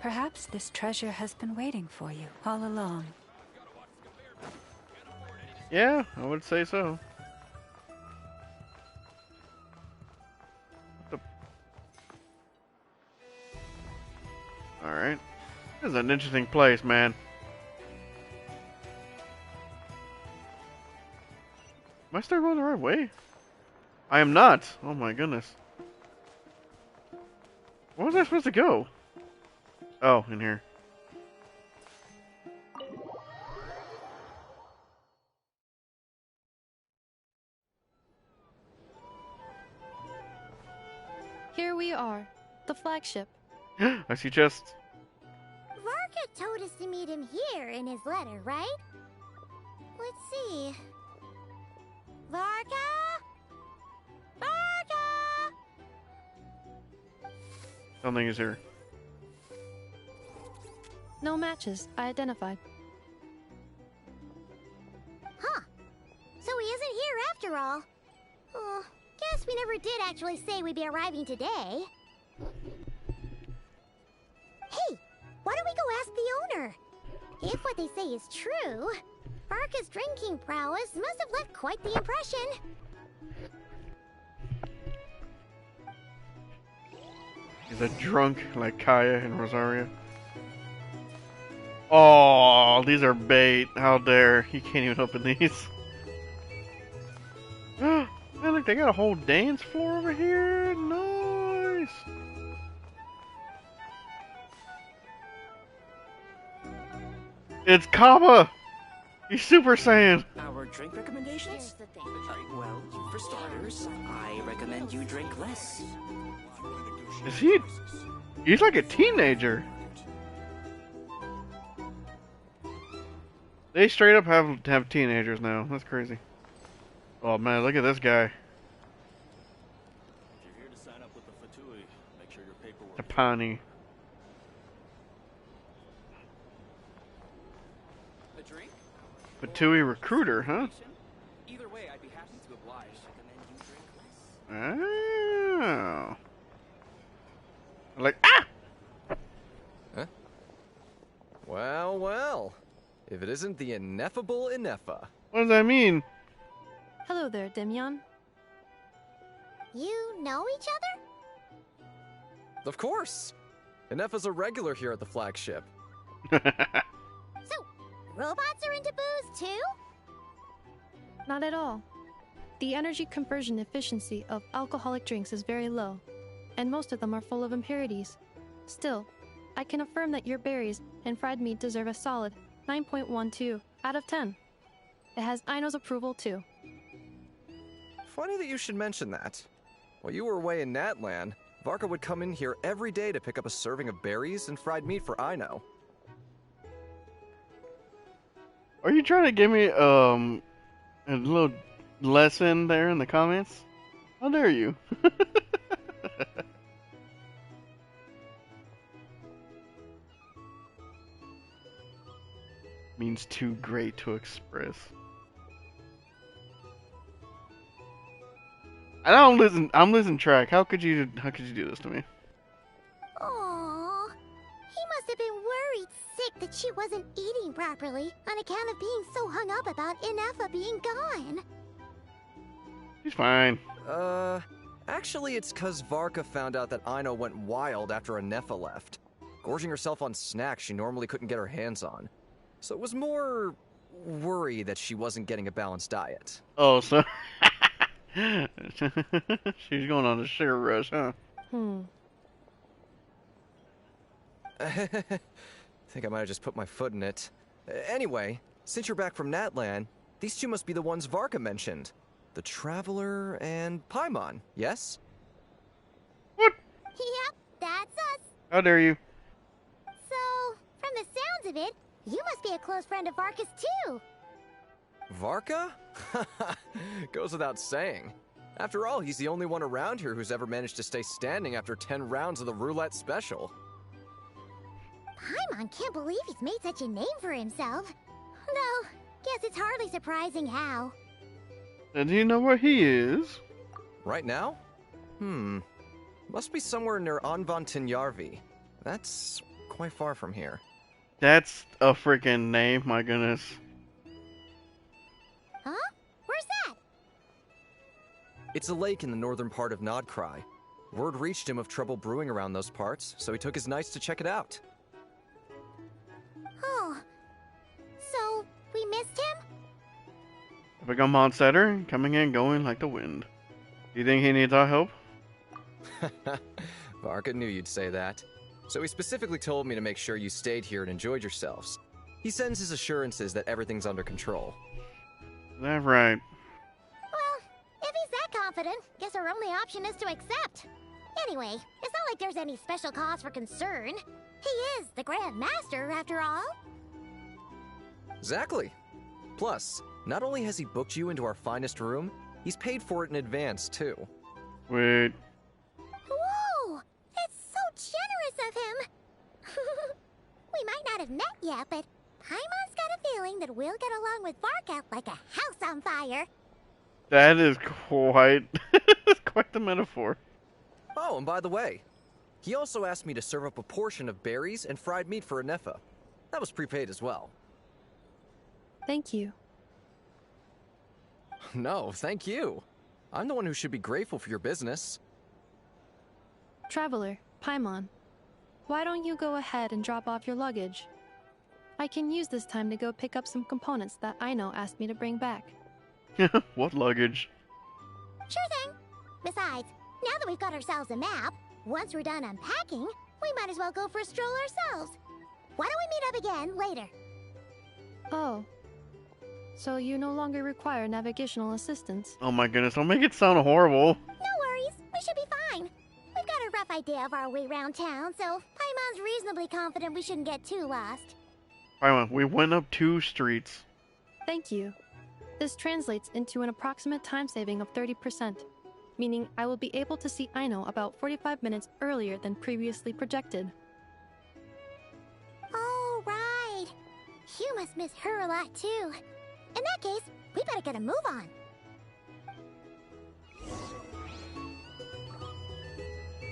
Perhaps this treasure has been waiting for you all along. Yeah, I would say so. Alright. This is an interesting place, man. Am I still going the right way? I am not! Oh my goodness. Where was I supposed to go? Oh, in here. Here we are, the flagship. I see chests. Varka told us to meet him here in his letter, right? Let's see. Varka? Varka! Something is here. No matches, I identified. Huh. So he isn't here after all. Oh, guess we never did actually say we'd be arriving today. Hey, why don't we go ask the owner? If what they say is true, Barca's drinking prowess must have left quite the impression. He's a drunk like Kaya and Rosaria. Oh, these are bait. How dare. He can't even open these. Man, look, they got a whole dance floor over here. Nice. It's Kappa. He's Super Saiyan. Our drink recommendations? Well, for starters, I recommend you drink less. Is he? He's like a teenager. They straight up have teenagers now. That's crazy. Oh man, look at this guy. If you're here to sign up with the Fatui, make sure your paperwork. The Pawnee. A drink? Fatui recruiter, huh? Either way, I'd be happy to oblige. Recommend you drink less. Oh. Like, ah! Huh? Well, well. If it isn't the ineffable Inefa. What does that mean? Hello there, Demyon. You know each other? Of course. Inefa's a regular here at the flagship. So, robots are into booze too? Not at all. The energy conversion efficiency of alcoholic drinks is very low, and most of them are full of impurities. Still, I can affirm that your berries and fried meat deserve a solid 9.12 out of 10. It has Aino's approval too. Funny that you should mention that. While you were away in Natlan, Varka would come in here every day to pick up a serving of berries and fried meat for Aino. Are you trying to give me a little lesson there in the comments? How dare you? Means too great to express. I'm losing track. How could you do this to me? Aww. He must have been worried sick that she wasn't eating properly on account of being so hung up about Inefa being gone. She's fine. Actually it's 'cause Varka found out that Aino went wild after Inefa left, gorging herself on snacks she normally couldn't get her hands on. So it was more worry that she wasn't getting a balanced diet. Oh, so she's going on a sugar rush, huh? Think I might have just put my foot in it. Anyway, since you're back from Natlan, these two must be the ones Varka mentioned. The Traveler and Paimon, yes? What? Yep, that's us. How dare you? So, from the sounds of it, you must be a close friend of Varka's too. Varka? Goes without saying. After all, he's the only one around here who's ever managed to stay standing after 10 rounds of the roulette special. Paimon can't believe he's made such a name for himself. Though, guess it's hardly surprising how. And do you know where he is? Right now? Must be somewhere near Anvantinyarvi. That's quite far from here. That's a freaking name, my goodness. Huh? Where's that? It's a lake in the northern part of Nod Krai. Word reached him of trouble brewing around those parts, so he took his knights to check it out. Oh. So, we missed him? If I come on setter, coming and going like the wind. Do you think he needs our help? Varka knew you'd say that. So he specifically told me to make sure you stayed here and enjoyed yourselves. He sends his assurances that everything's under control. Is that right? Well, if he's that confident, guess our only option is to accept. Anyway, it's not like there's any special cause for concern. He is the Grand Master, after all. Exactly. Plus, not only has he booked you into our finest room, he's paid for it in advance, too. Wait. Whoa! That's so generous of him! We might not have met yet, but Paimon's got a feeling that we'll get along with Varka like a house on fire. That is quite... quite the metaphor. Oh, and by the way, he also asked me to serve up a portion of berries and fried meat for Inefa. That was prepaid as well. Thank you. No, thank you. I'm the one who should be grateful for your business. Traveler, Paimon, why don't you go ahead and drop off your luggage? I can use this time to go pick up some components that Aino asked me to bring back. What luggage? Sure thing. Besides, now that we've got ourselves a map, once we're done unpacking, we might as well go for a stroll ourselves. Why don't we meet up again later? Oh. So you no longer require navigational assistance. Oh my goodness, don't make it sound horrible. No worries, we should be fine. We've got a rough idea of our way around town, so Paimon's reasonably confident we shouldn't get too lost. Alright, we went up 2 streets. Thank you. This translates into an approximate time saving of 30%, meaning I will be able to see Aino about 45 minutes earlier than previously projected. Oh, right. You must miss her a lot, too. In that case, we better get a move on.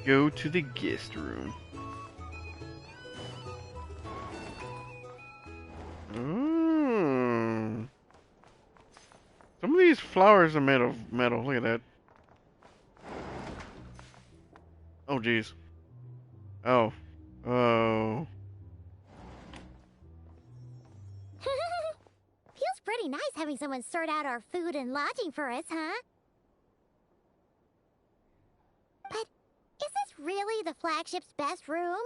Go to the guest room. Some of these flowers are made of metal. Look at that. Oh, jeez. Oh. Oh. Feels pretty nice having someone sort out our food and lodging for us, huh? But is this really the flagship's best room?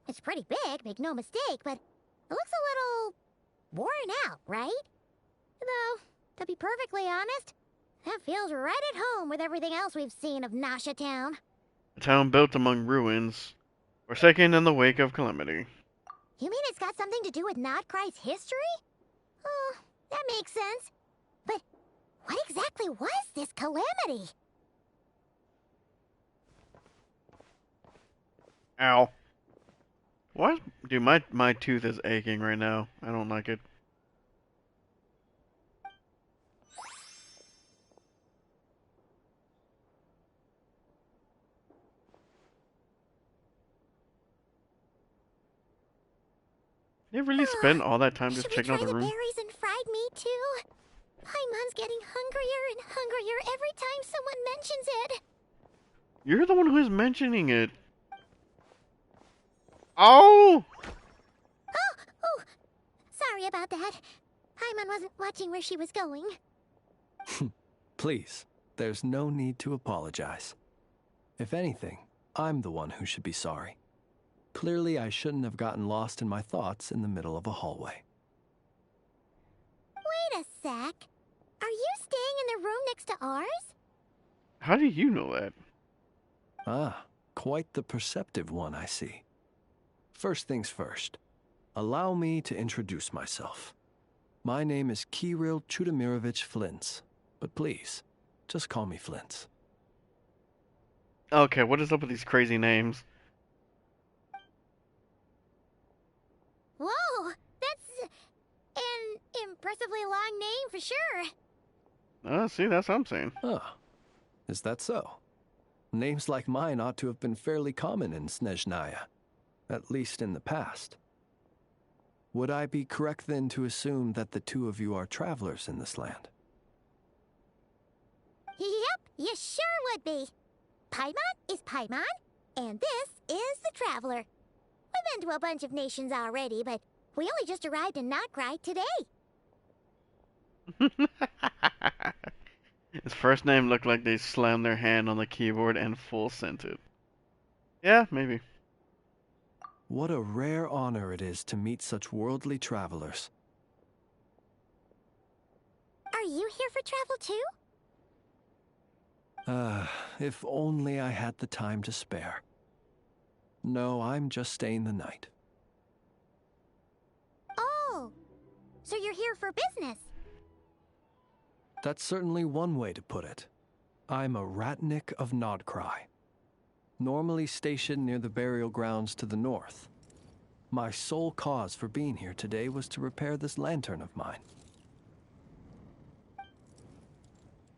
It's pretty big, make no mistake, but it looks a little worn out, right? Though, to be perfectly honest, that feels right at home with everything else we've seen of Nasha Town. A town built among ruins, forsaken in the wake of calamity. You mean it's got something to do with Nod Krai's history? Oh, that makes sense. But what exactly was this calamity? Ow. What? Dude, my tooth is aching right now. I don't like it. You really spend all that time just checking out the room? Should we try the berries and fried meat too? Paimon's getting hungrier and hungrier every time someone mentions it. You're the one who is mentioning it. Oh! Oh! Sorry about that. Paimon wasn't watching where she was going. Please, there's no need to apologize. If anything, I'm the one who should be sorry. Clearly, I shouldn't have gotten lost in my thoughts in the middle of a hallway. Wait a sec. Are you staying in the room next to ours? How do you know that? Ah, quite the perceptive one, I see. First things first, allow me to introduce myself. My name is Kirill Chudamirovich Flintz, but please, just call me Flintz. Okay, what is up with these crazy names? Whoa! That's an impressively long name for sure. See, that's what I'm saying. Ah, is that so? Names like mine ought to have been fairly common in Snezhnaya, at least in the past. Would I be correct then to assume that the two of you are travelers in this land? Yep, you sure would be. Paimon is Paimon, and this is the Traveler. We've been to a bunch of nations already, but we only just arrived in Nod Krai today. His first name looked like they slammed their hand on the keyboard and full sent it. Yeah, maybe. What a rare honor it is to meet such worldly travelers. Are you here for travel too? If only I had the time to spare. No, I'm just staying the night. Oh, so you're here for business? That's certainly one way to put it. I'm a Ratnik of Nod Krai, normally stationed near the burial grounds to the north. My sole cause for being here today was to repair this lantern of mine.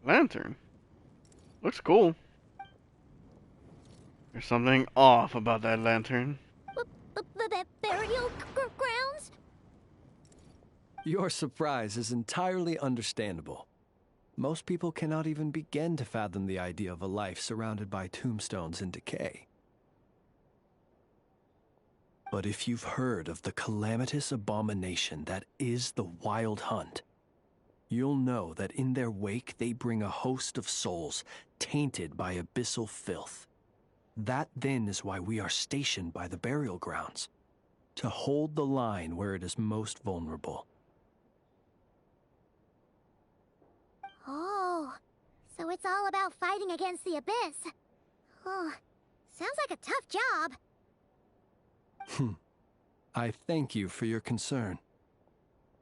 Lantern? Looks cool. There's something off about that lantern. Burial grounds? Your surprise is entirely understandable. Most people cannot even begin to fathom the idea of a life surrounded by tombstones and decay. But if you've heard of the calamitous abomination that is the Wild Hunt, you'll know that in their wake they bring a host of souls tainted by abyssal filth. That then is why we are stationed by the burial grounds, to hold the line where it is most vulnerable. Oh, so it's all about fighting against the abyss. Oh, sounds like a tough job. I thank you for your concern.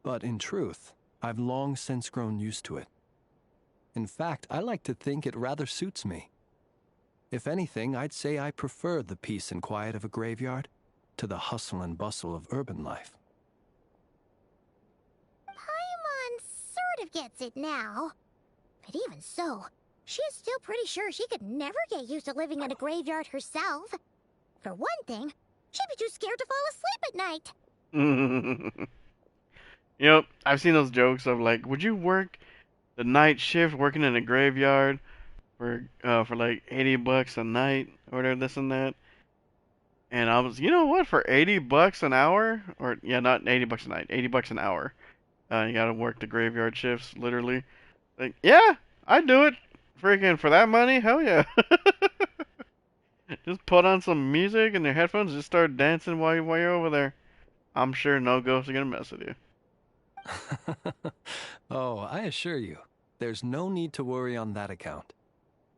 But in truth, I've long since grown used to it. In fact, I like to think it rather suits me. If anything, I'd say I prefer the peace and quiet of a graveyard to the hustle and bustle of urban life. Paimon sort of gets it now. But even so, she is still pretty sure she could never get used to living in a graveyard herself. For one thing, she'd be too scared to fall asleep at night. Yep, I've seen those jokes of like, would you work the night shift working in a graveyard for like $80 a night or whatever, this and that? And I was, you know what, for $80 an hour, or yeah, not $80 a night, $80 an hour. You gotta work the graveyard shifts, literally. Like, yeah, I'd do it. Freaking for that money, hell yeah. Just put on some music and your headphones, and just start dancing while you're over there. I'm sure no ghosts are gonna mess with you. Oh, I assure you, there's no need to worry on that account.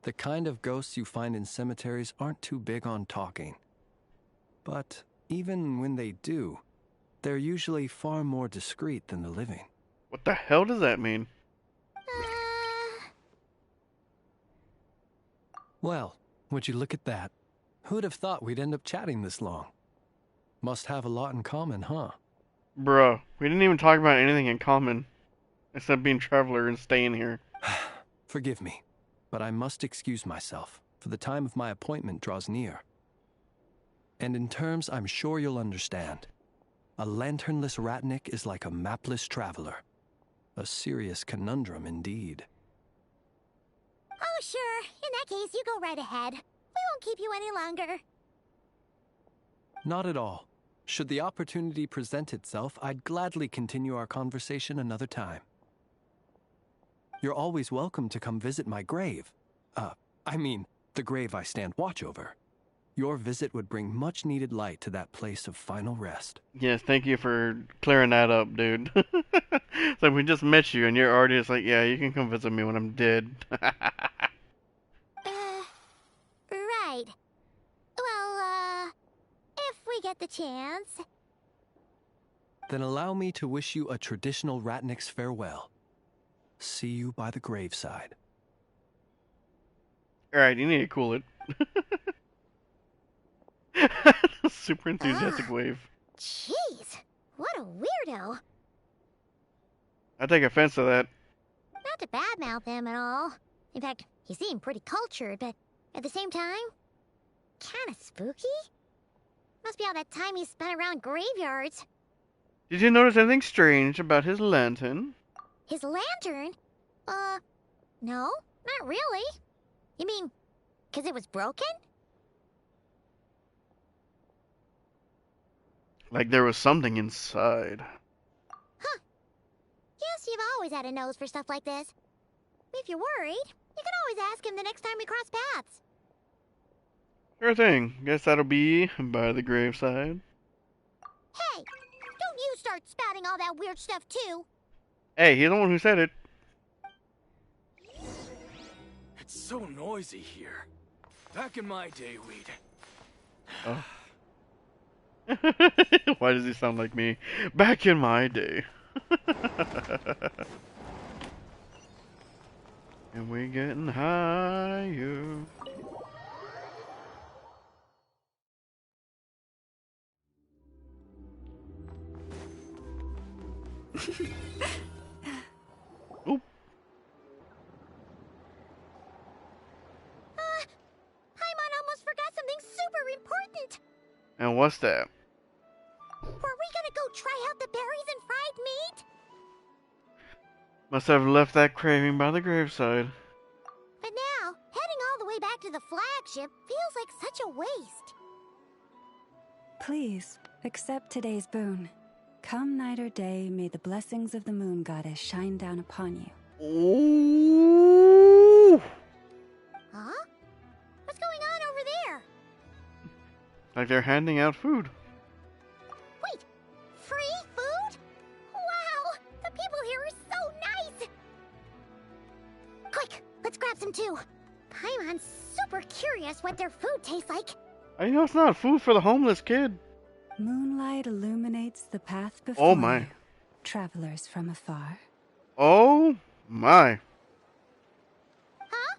The kind of ghosts you find in cemeteries aren't too big on talking. But even when they do, they're usually far more discreet than the living. What the hell does that mean? Well, would you look at that? Who'd have thought we'd end up chatting this long? Must have a lot in common, huh? Bruh, we didn't even talk about anything in common, except being traveler and staying here. Forgive me, but I must excuse myself, for the time of my appointment draws near. And in terms I'm sure you'll understand, a lanternless ratnik is like a mapless traveler. A serious conundrum indeed. Oh, sure. In that case, you go right ahead. We won't keep you any longer. Not at all. Should the opportunity present itself, I'd gladly continue our conversation another time. You're always welcome to come visit my grave. I mean, the grave I stand watch over. Your visit would bring much-needed light to that place of final rest. Yes, thank you for clearing that up, dude. So we just met you, and you're already just like, yeah, you can come visit me when I'm dead. Right. Well, if we get the chance. Then allow me to wish you a traditional ratnik's farewell. See you by the graveside. Alright, you need to cool it. Super enthusiastic wave. Jeez, what a weirdo. I take offense to that. Not to badmouth him at all. In fact, he seemed pretty cultured, but at the same time, kinda spooky. Must be all that time he spent around graveyards. Did you notice anything strange about his lantern? His lantern? No, not really. You mean, 'cause it was broken? Like there was something inside. Huh. Guess you've always had a nose for stuff like this. If you're worried, you can always ask him the next time we cross paths. Sure thing. Guess that'll be by the graveside. Hey, don't you start spouting all that weird stuff too. Hey, he's the one who said it. It's so noisy here. Back in my day, we'd... Oh. Why does he sound like me? Back in my day. And we're getting higher. Oop. Paimon almost forgot something super important. And what's that? Were we gonna go try out the berries and fried meat? Must have left that craving by the graveside. But now, heading all the way back to the flagship feels like such a waste. Please, accept today's boon. Come night or day, may the blessings of the moon goddess shine down upon you. Ooh. Huh? What's going on over there? Like they're handing out food. Wait, free food? Wow, the people here are so nice! Quick, let's grab some too. Paimon's super curious what their food tastes like. I know it's not food for the homeless kid. Moonlight illuminates the path before Oh my. you, travelers from afar. Oh my. Huh?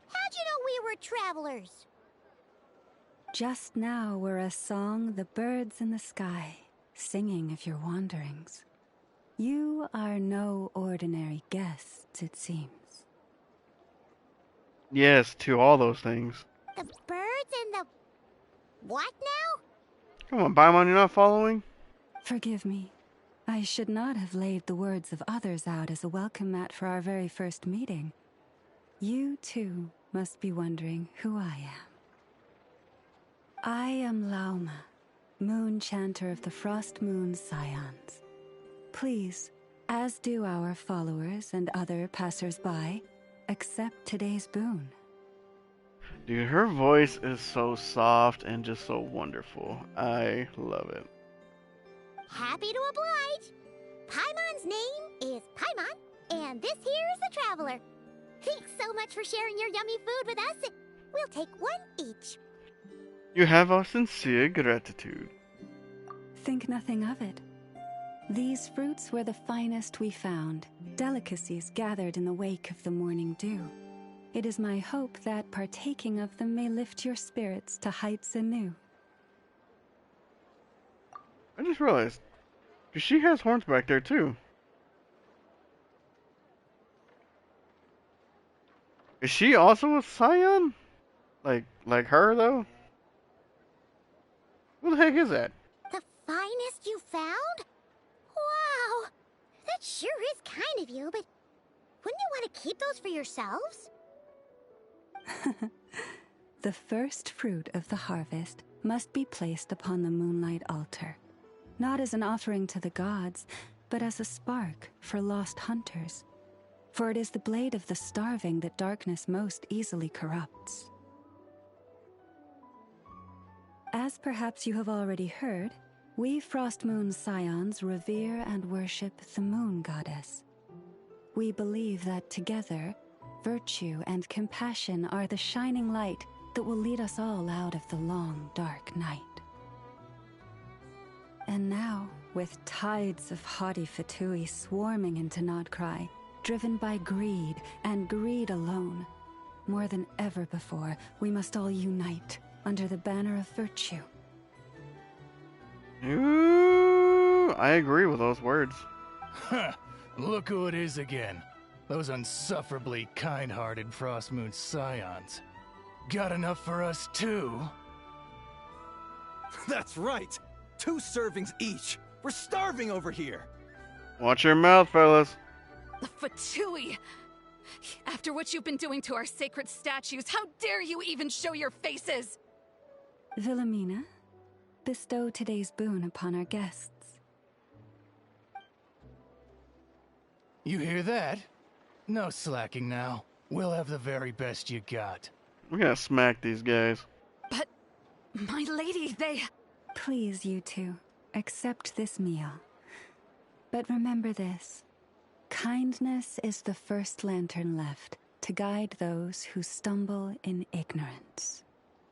How'd you know we were travelers? Just now were a song the birds in the sky, singing of your wanderings. You are no ordinary guests, it seems. Yes, to all those things. The birds and the... what now? Come on, Paimon, you're not following? Forgive me. I should not have laid the words of others out as a welcome mat for our very first meeting. You, too, must be wondering who I am. I am Lauma, moon chanter of the Frost Moon Scions. Please, as do our followers and other passers-by, accept today's boon. Dude, her voice is so soft and just so wonderful. I love it. Happy to oblige. Paimon's name is Paimon, and this here is the Traveler. Thanks so much for sharing your yummy food with us. We'll take one each. You have our sincere gratitude. Think nothing of it. These fruits were the finest we found, delicacies gathered in the wake of the morning dew. It is my hope that partaking of them may lift your spirits to heights anew. I just realized, she has horns back there too. Is she also a scion? Like her though? Who the heck is that? The finest you found? Wow! That sure is kind of you, but wouldn't you want to keep those for yourselves? The first fruit of the harvest must be placed upon the moonlight altar, not as an offering to the gods, but as a spark for lost hunters. For it is the blade of the starving that darkness most easily corrupts. As perhaps you have already heard, we Frost Moon Scions revere and worship the Moon Goddess. We believe that together, virtue and compassion are the shining light that will lead us all out of the long, dark night. And now, with tides of haughty Fatui swarming into Nod Krai, driven by greed, and greed alone, more than ever before, we must all unite under the banner of virtue. Ooh, I agree with those words. Huh, look who it is again. Those unsufferably kind-hearted Frost Moon Scions. Got enough for us too? That's right! 2 servings each! We're starving over here! Watch your mouth, fellas. The Fatui! After what you've been doing to our sacred statues, how dare you even show your faces? Wilhelmina, bestow today's boon upon our guests. You hear that? No slacking now. We'll have the very best you got. We're gonna smack these guys. But, my lady, they... Please, you two, accept this meal. But remember this. Kindness is the first lantern left to guide those who stumble in ignorance.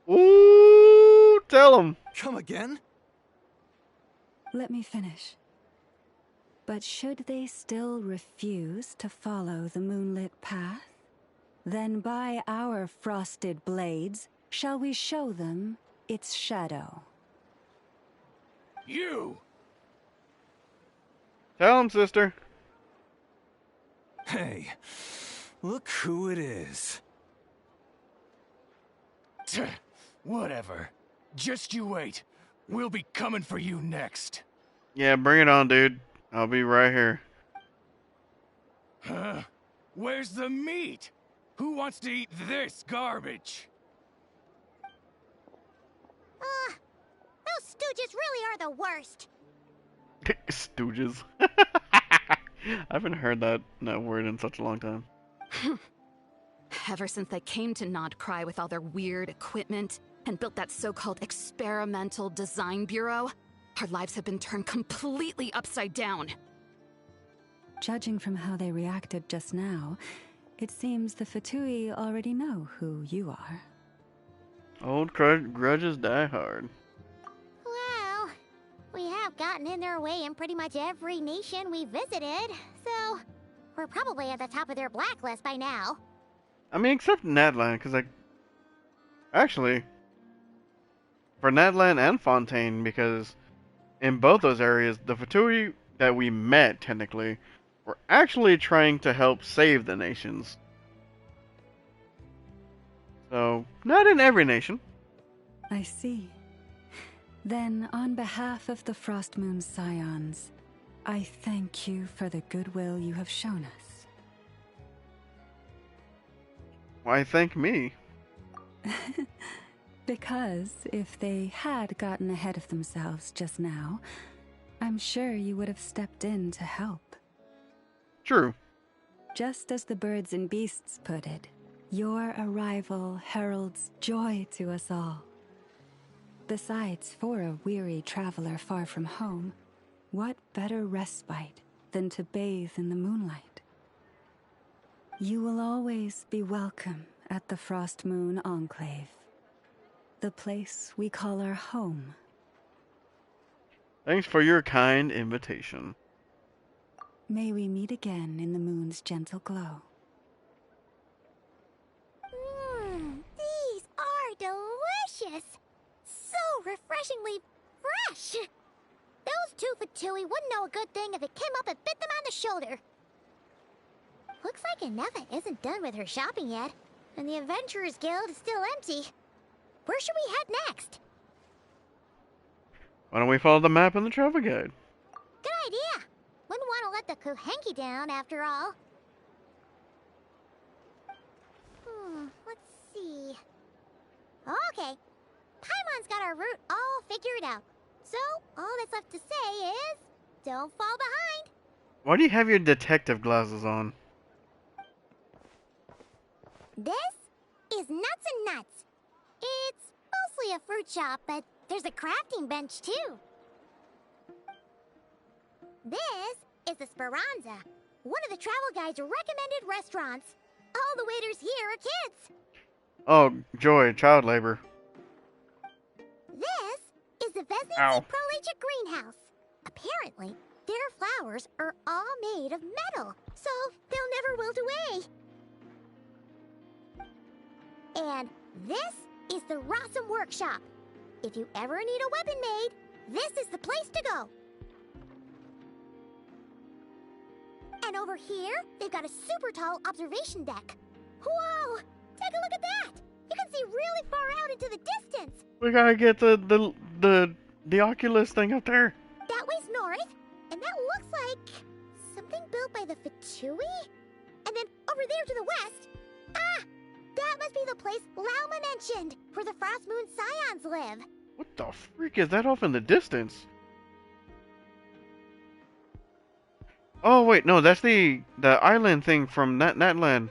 Ooh, tell them. Come again? Let me finish. But should they still refuse to follow the moonlit path, then by our frosted blades shall we show them its shadow. You! Tell them, sister. Hey, look who it is. Whatever. Just you wait. We'll be coming for you next. Yeah, bring it on, dude. I'll be right here. Huh? Where's the meat? Who wants to eat this garbage? Those stooges really are the worst. Stooges. I haven't heard that word in such a long time. Ever since they came to Nod Krai with all their weird equipment and built that so-called experimental design bureau, our lives have been turned completely upside down. Judging from how they reacted just now, it seems the Fatui already know who you are. Old grudges die hard. Well, we have gotten in their way in pretty much every nation we visited, so We're probably at the top of their blacklist by now. I mean, except Nadland, because actually, for Nadland and Fontaine, because in both those areas, the Fatui that we met, technically, were actually trying to help save the nations. So, not in every nation. I see. Then, on behalf of the Frost Moon Scions, I thank you for the goodwill you have shown us. Why thank me? Because if they had gotten ahead of themselves just now, I'm sure you would have stepped in to help. True. Just as the birds and beasts put it, your arrival heralds joy to us all. Besides, for a weary traveler far from home, what better respite than to bathe in the moonlight? You will always be welcome at the Frost Moon Enclave, the place we call our home. Thanks for your kind invitation. May we meet again in the moon's gentle glow. These are delicious! So refreshingly fresh! Those two Fatui wouldn't know a good thing if it came up and bit them on the shoulder. Looks like Inefa isn't done with her shopping yet, and the Adventurers Guild is still empty. Where should we head next? Why don't we follow the map in the travel guide? Good idea! Wouldn't want to let the Kuhenki down, after all. Let's see... Okay. Paimon's got our route all figured out. So, all that's left to say is... don't fall behind! Why do you have your detective glasses on? This is Nuts and Nuts. It's mostly a fruit shop, but there's a crafting bench, too. This is the Speranza, one of the travel guide's recommended restaurants. All the waiters here are kids. Oh, joy, child labor. This is the Vesnici Prolicha greenhouse. Apparently, their flowers are all made of metal, so they'll never wilt away. And this is the Rossum Workshop. If you ever need a weapon made, this is the place to go. And over here, they've got a super tall observation deck. Whoa! Take a look at that! You can see really far out into the distance. We gotta get the Oculus thing up there. That way's north, and that looks like something built by the Fatui? And then over there to the west, that must be the place Lauma mentioned, where the Frost Moon Scions live. What the freak is that off in the distance? Oh wait, no, that's the island thing from Natland.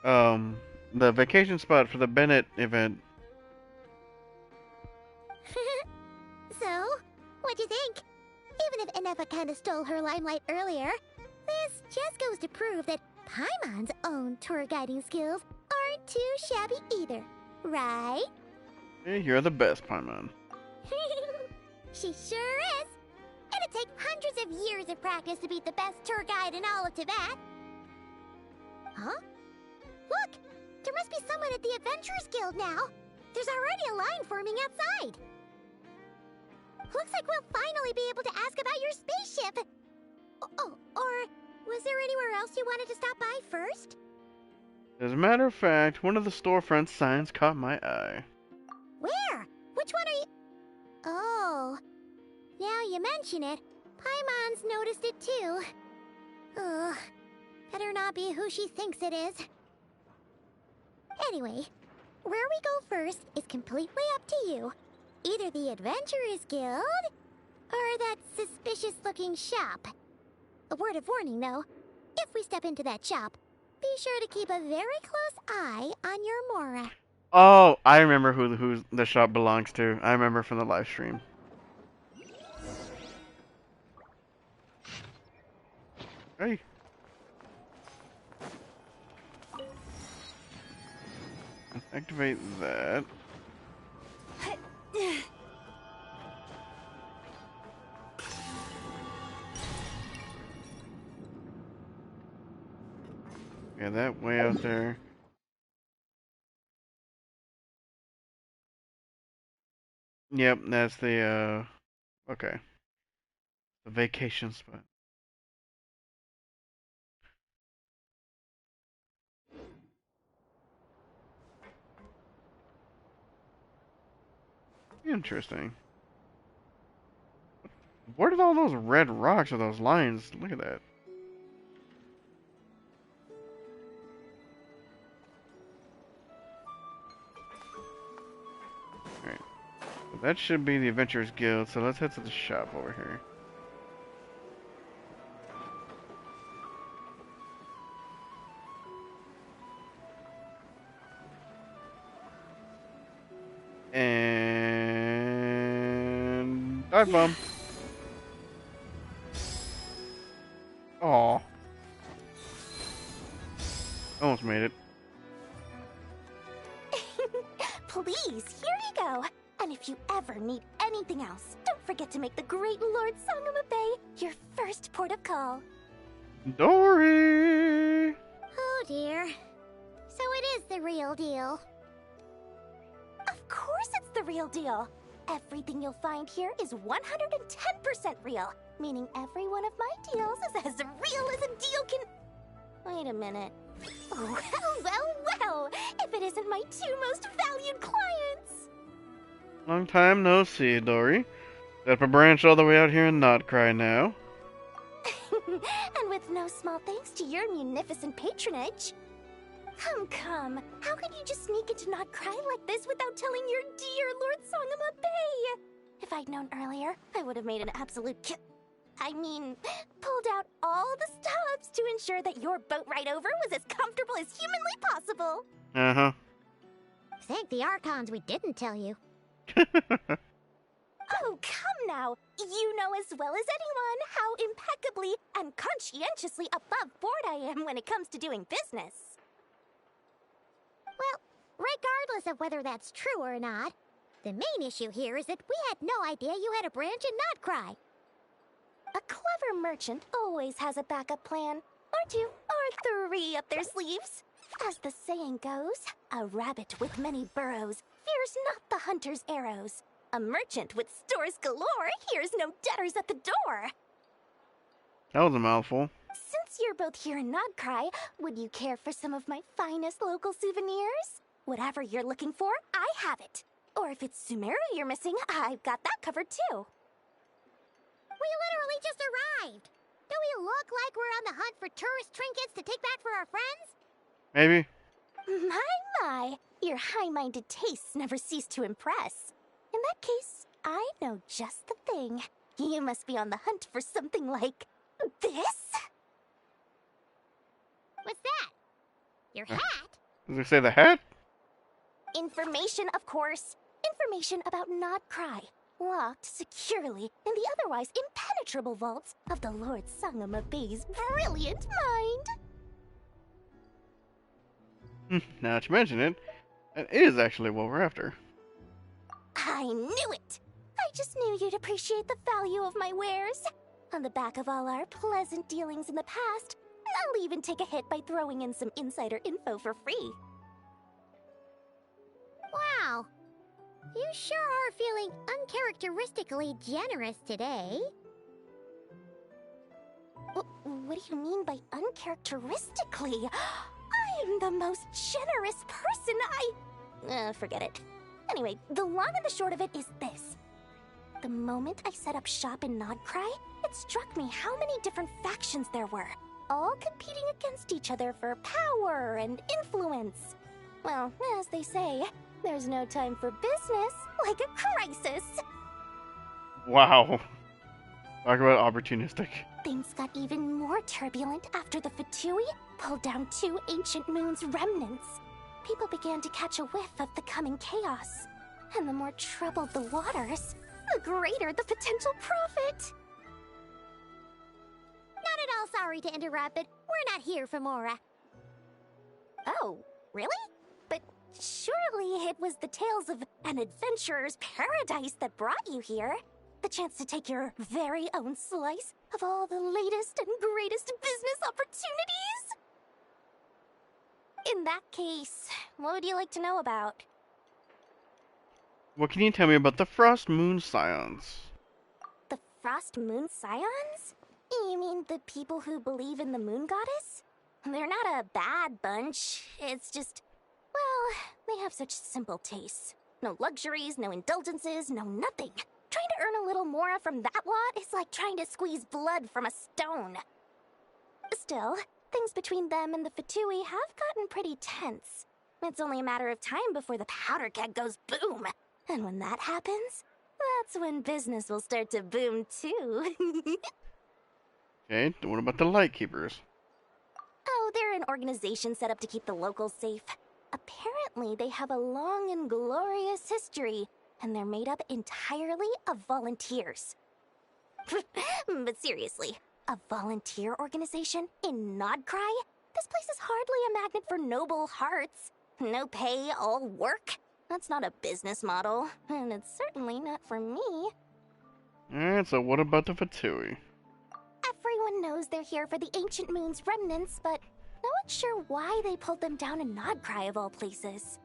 The vacation spot for the Bennett event. So, what'd you think? Even if Inefa kinda stole her limelight earlier, this just goes to prove that Paimon's own tour guiding skills aren't too shabby either, right? Hey, you're the best, Paimon. She sure is! It'd take hundreds of years of practice to beat the best tour guide in all of Tibet. Huh? Look! There must be someone at the Adventurers Guild now! There's already a line forming outside! Looks like we'll finally be able to ask about your spaceship! Oh, or was there anywhere else you wanted to stop by first? As a matter of fact, one of the storefront signs caught my eye. Where? Which one are you... Oh... Now you mention it, Paimon's noticed it too. Ugh, better not be who she thinks it is. Anyway, where we go first is completely up to you. Either the Adventurers Guild, or that suspicious-looking shop. A word of warning, though. If we step into that shop, be sure to keep a very close eye on your Mora. Oh, I remember who the shop belongs to. I remember from the live stream. Hey. Activate that. Okay, that way out there. Yep, that's the, okay. The vacation spot. Interesting. Where did all those red rocks or those lines? Look at that. Alright. So that should be the Adventurers Guild, so let's head to the shop over here. And dive bomb. Aw. Almost made it. Please, here you go. And if you ever need anything else, don't forget to make the great Lord Sangama Bay your first port of call. Dory! Oh dear. So it is the real deal. Of course it's the real deal. Everything you'll find here is 110% real, meaning every one of my deals is as real as a deal can... Wait a minute. Well, if it isn't my two most valued clients. Long time no see, Dory. Set up a branch all the way out here in Nod Krai now. And with no small thanks to your munificent patronage. Come. How could you just sneak into Nod Krai like this without telling your dear Lord Sangama Bay? If I'd known earlier, I would have made an absolute pulled out all the stops to ensure that your boat ride over was as comfortable as humanly possible. Uh-huh. Thank the Archons we didn't tell you. Oh, come now. You know as well as anyone how impeccably and conscientiously above board I am when it comes to doing business. Well, regardless of whether that's true or not, the main issue here is that we had no idea you had a branch in Nod Krai. A clever merchant always has a backup plan, or two, or three up their sleeves. As the saying goes, a rabbit with many burrows fears not the hunter's arrows. A merchant with stores galore hears no debtors at the door. That was a mouthful. Since you're both here in Nod Krai, would you care for some of my finest local souvenirs? Whatever you're looking for, I have it. Or if it's Sumeru you're missing, I've got that covered too. We literally just arrived. Do we look like we're on the hunt for tourist trinkets to take back for our friends? Maybe. My. Your high-minded tastes never cease to impress. In that case, I know just the thing. You must be on the hunt for something like this? What's that? Your hat? Does it say the hat? Information, of course. Information about Nod Krai. Locked securely in the otherwise impenetrable vaults of the Lord Sangama Bay's brilliant mind. Now that you mention it, that is actually what we're after. I knew it! I just knew you'd appreciate the value of my wares. On the back of all our pleasant dealings in the past, I'll even take a hit by throwing in some insider info for free. Wow. You sure are feeling uncharacteristically generous today. What do you mean by uncharacteristically? I am the most generous person forget it. Anyway, the long and the short of it is this. The moment I set up shop in Nod Krai, it struck me how many different factions there were, all competing against each other for power and influence. Well, as they say, there's no time for business like a crisis. Wow. Talk about opportunistic. Things got even more turbulent after the Fatui pulled down 2 ancient moon's remnants. People began to catch a whiff of the coming chaos. And the more troubled the waters, the greater the potential profit. Not at all sorry to interrupt, but we're not here for Mora. Oh, really? But surely it was the tales of an adventurer's paradise that brought you here. The chance to take your very own slice of all the latest and greatest business opportunities? In that case, what would you like to know about? What can you tell me about the Frost Moon Scions? The Frost Moon Scions? You mean the people who believe in the moon goddess? They're not a bad bunch. It's just, well, they have such simple tastes. No luxuries, no indulgences, no nothing. Trying to earn a little more from that lot is like trying to squeeze blood from a stone. Still, things between them and the Fatui have gotten pretty tense. It's only a matter of time before the powder keg goes boom. And when that happens, that's when business will start to boom too. Okay, what about the Lightkeepers? Oh, they're an organization set up to keep the locals safe. Apparently, they have a long and glorious history, and they're made up entirely of volunteers. But seriously, a volunteer organization in Nod Krai? This place is hardly a magnet for noble hearts. No pay, all work. That's not a business model, and it's certainly not for me. Alright, so what about the Fatui? Everyone knows they're here for the Ancient Moon's remnants, but no one's sure why they pulled them down in Nod Krai of all places.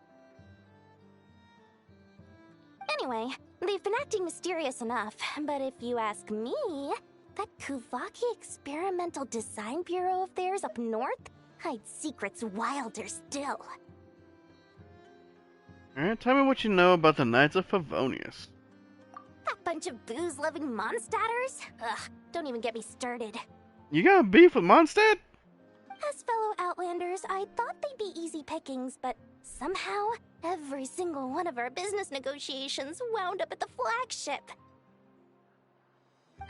Anyway, they've been acting mysterious enough, but if you ask me, that Kuvaki Experimental Design Bureau of theirs up north hides secrets wilder still. Alright, tell me what you know about the Knights of Favonius. That bunch of booze-loving monstatters? Ugh, don't even get me started. You got beef with Mondstadt? As fellow Outlanders, I thought they'd be easy pickings, but somehow, every single one of our business negotiations wound up at the flagship.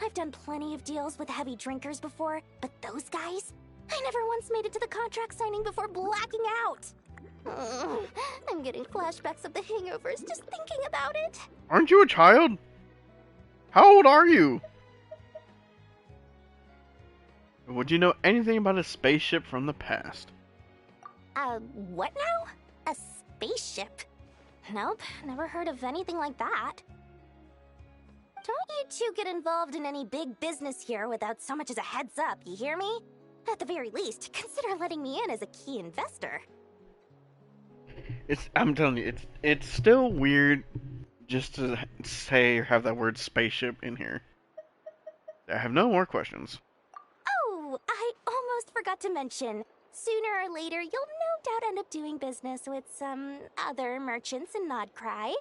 I've done plenty of deals with heavy drinkers before, but those guys? I never once made it to the contract signing before blacking out. I'm getting flashbacks of the hangovers just thinking about it. Aren't you a child? How old are you? Would you know anything about a spaceship from the past? What now? A spaceship? Nope, never heard of anything like that. Don't you two get involved in any big business here without so much as a heads up, you hear me? At the very least, consider letting me in as a key investor. I'm telling you, it's still weird just to say or have that word spaceship in here. I have no more questions. Oh, I almost forgot to mention. Sooner or later, you'll no doubt end up doing business with some other merchants in Nod Krai.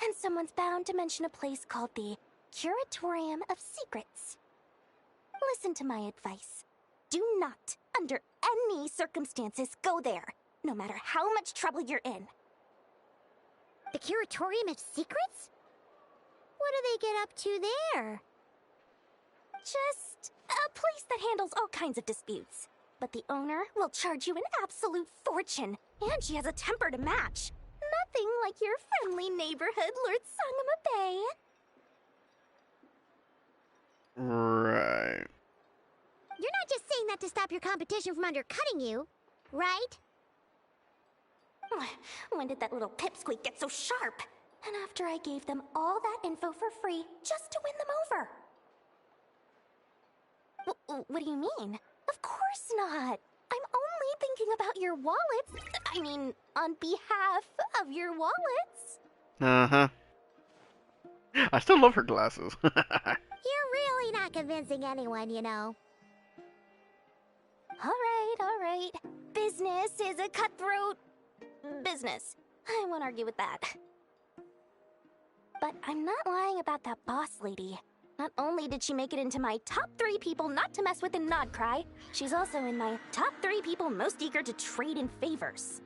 And someone's bound to mention a place called the Curatorium of Secrets. Listen to my advice. Do not, under any circumstances, go there, no matter how much trouble you're in. The Curatorium of Secrets? What do they get up to there? Just a place that handles all kinds of disputes. But the owner will charge you an absolute fortune, and she has a temper to match. Nothing like your friendly neighborhood, Lord Sangama Bay. Right. You're not just saying that to stop your competition from undercutting you, right? When did that little pipsqueak get so sharp? And after I gave them all that info for free just to win them over. What do you mean? Of course not. I'm only thinking about your wallets. I mean, on behalf of your wallets. Uh-huh. I still love her glasses. You're really not convincing anyone, you know. All right. Business is a cutthroat business. I won't argue with that. But I'm not lying about that boss lady. Not only did she make it into my top 3 people not to mess with in Nod Krai, she's also in my top 3 people most eager to trade in favors.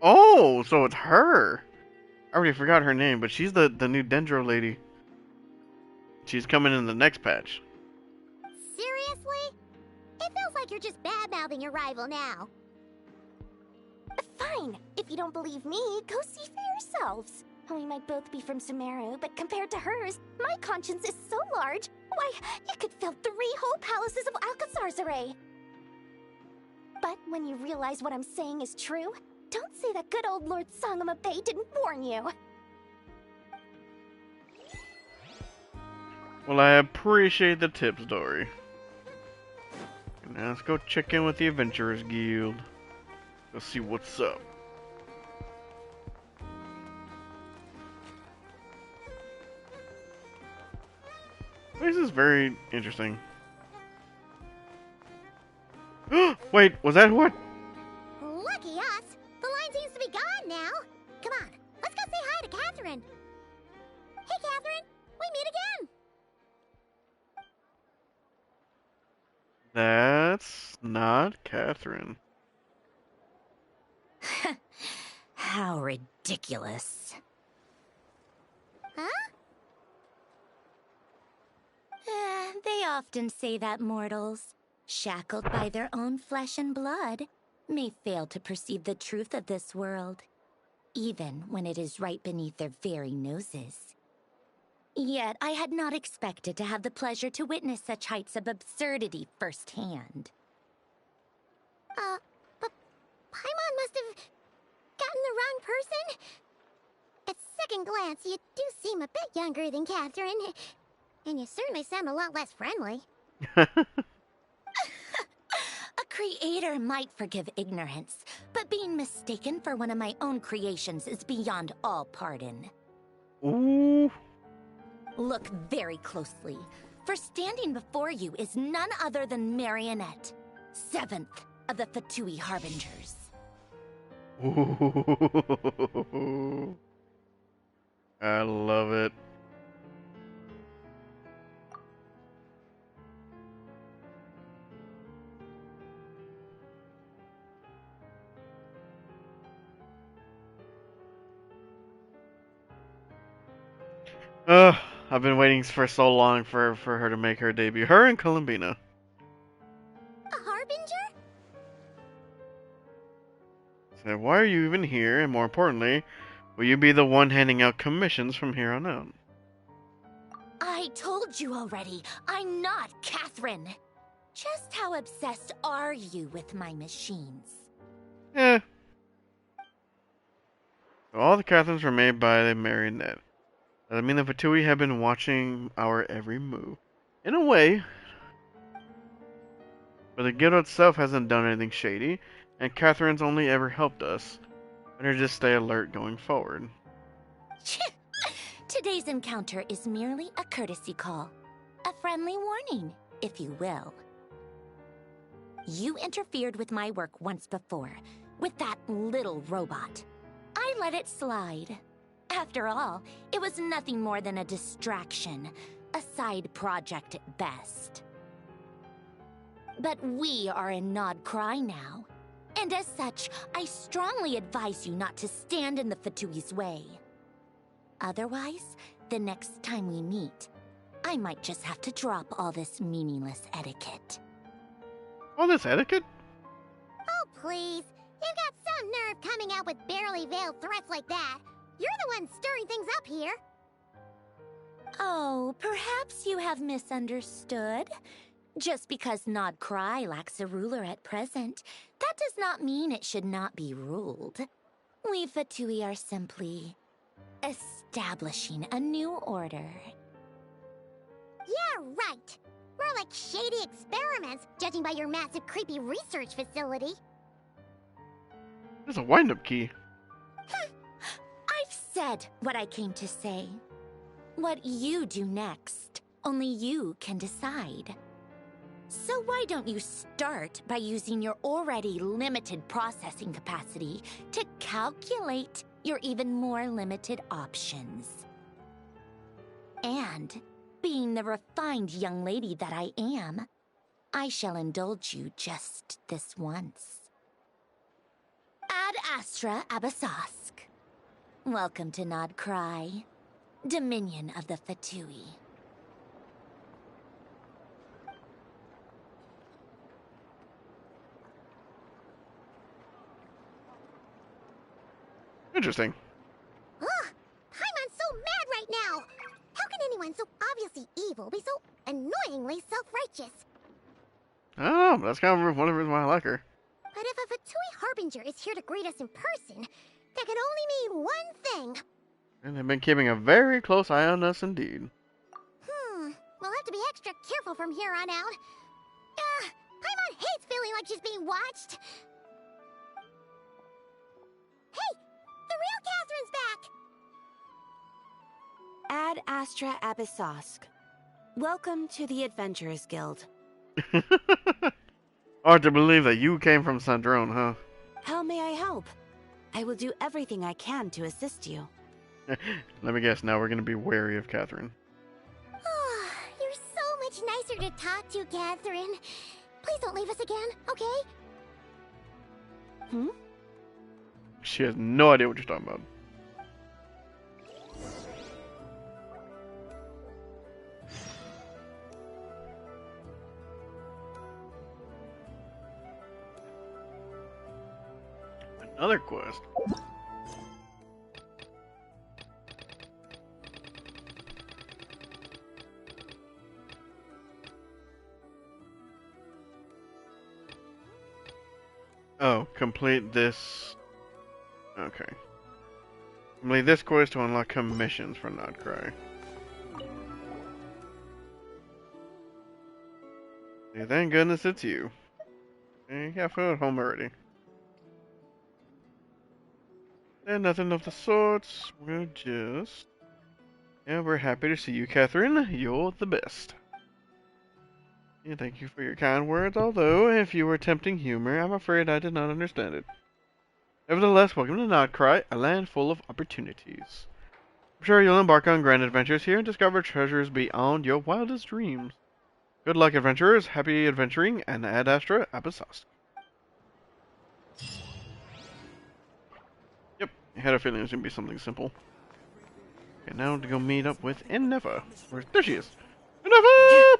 Oh, so it's her. I already forgot her name, but she's the new Dendro lady. She's coming in the next patch. Seriously? It feels like you're just bad-mouthing your rival now. Fine. If you don't believe me, go see for yourselves. We might both be from Sumeru, but compared to hers, my conscience is so large, why, you could fill 3 whole palaces of Alcazar's array. But when you realize what I'm saying is true, don't say that good old Lord Sangama Bay didn't warn you. Well, I appreciate the tip, Dory. Now let's go check in with the Adventurers Guild. Let's see what's up. This is very interesting. Wait, was that what? Lucky us. The line seems to be gone now. Come on, let's go say hi to Catherine. Hey, Catherine, we meet again. That's not Catherine. How ridiculous. Huh? They often say that mortals, shackled by their own flesh and blood, may fail to perceive the truth of this world, even when it is right beneath their very noses. Yet I had not expected to have the pleasure to witness such heights of absurdity firsthand. But Paimon must have gotten the wrong person. At second glance, you do seem a bit younger than Catherine. And you certainly sound a lot less friendly. A creator might forgive ignorance, but being mistaken for one of my own creations is beyond all pardon. Ooh. Look very closely, for standing before you is none other than Marionette, 7th of the Fatui Harbingers. Ooh. I love it. I've been waiting for so long for her to make her debut. Her and Columbina. A harbinger? So why are you even here? And more importantly, will you be the one handing out commissions from here on out? I told you already, I'm not Catherine. Just how obsessed are you with my machines? Eh. All the Catherines were made by the Marionette. Does that mean the Fatui have been watching our every move? In a way. But the guild itself hasn't done anything shady, and Catherine's only ever helped us. Better just stay alert going forward. Today's encounter is merely a courtesy call. A friendly warning, if you will. You interfered with my work once before, with that little robot. I let it slide. After all, it was nothing more than a distraction, a side project at best. But we are in Nod Krai now, and as such, I strongly advise you not to stand in the Fatui's way. Otherwise, the next time we meet, I might just have to drop all this meaningless etiquette. All this etiquette? Oh, please. You've got some nerve coming out with barely veiled threats like that. You're the one stirring things up here. Oh, perhaps you have misunderstood. Just because Nod Krai lacks a ruler at present, that does not mean it should not be ruled. We Fatui are simply establishing a new order. Yeah, right. More like shady experiments, judging by your massive, creepy research facility. There's a wind-up key. I've said what I came to say. What you do next, only you can decide. So why don't you start by using your already limited processing capacity to calculate your even more limited options? And, being the refined young lady that I am, I shall indulge you just this once. Ad Astra Abasask. Welcome to Nod Krai, Dominion of the Fatui. Interesting. Ugh! Paimon's so mad right now! How can anyone so obviously evil be so annoyingly self-righteous? Oh, that's kind of one of the reasons why I like her. But if a Fatui Harbinger is here to greet us in person, that can only mean one thing. And they've been keeping a very close eye on us indeed. We'll have to be extra careful from here on out. Paimon hates feeling like she's being watched. Ad Astra Abyssosk. Welcome to the Adventurers Guild. Hard to believe that you came from Sandrone, huh? How may I help? I will do everything I can to assist you. Let me guess, now we're gonna be wary of Catherine. You're so much nicer to talk to, Catherine. Please don't leave us again, okay? Hmm? She has no idea what you're talking about. Another quest. Oh, complete this. Okay. Complete this quest to unlock commissions for Nod Krai. Hey, thank goodness it's you. Hey, yeah, food at home already. And nothing of the sorts. We're just... Yeah, we're happy to see you, Catherine. You're the best. Yeah, thank you for your kind words, although, if you were tempting humor, I'm afraid I did not understand it. Nevertheless, welcome to Nod Krai, a land full of opportunities. I'm sure you'll embark on grand adventures here and discover treasures beyond your wildest dreams. Good luck, adventurers. Happy adventuring, and Ad Astra Abyssosk. Yep, I had a feeling it was going to be something simple. Okay, now to go meet up with Ennefa. There she is. Ennefa!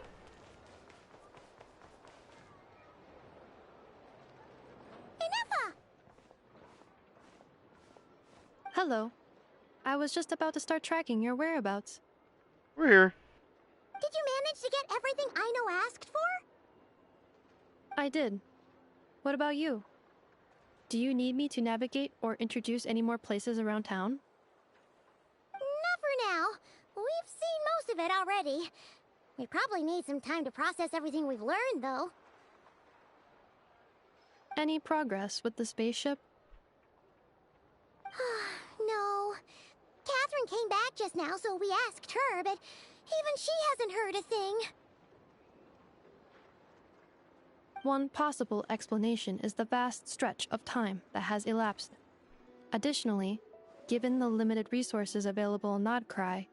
Hello. I was just about to start tracking your whereabouts. We're here. Did you manage to get everything Aino asked for? I did. What about you? Do you need me to navigate or introduce any more places around town? Not for now. We've seen most of it already. We probably need some time to process everything we've learned, though. Any progress with the spaceship? No. Catherine came back just now, so we asked her, but even she hasn't heard a thing. One possible explanation is the vast stretch of time that has elapsed. Additionally, given the limited resources available in Nod Krai,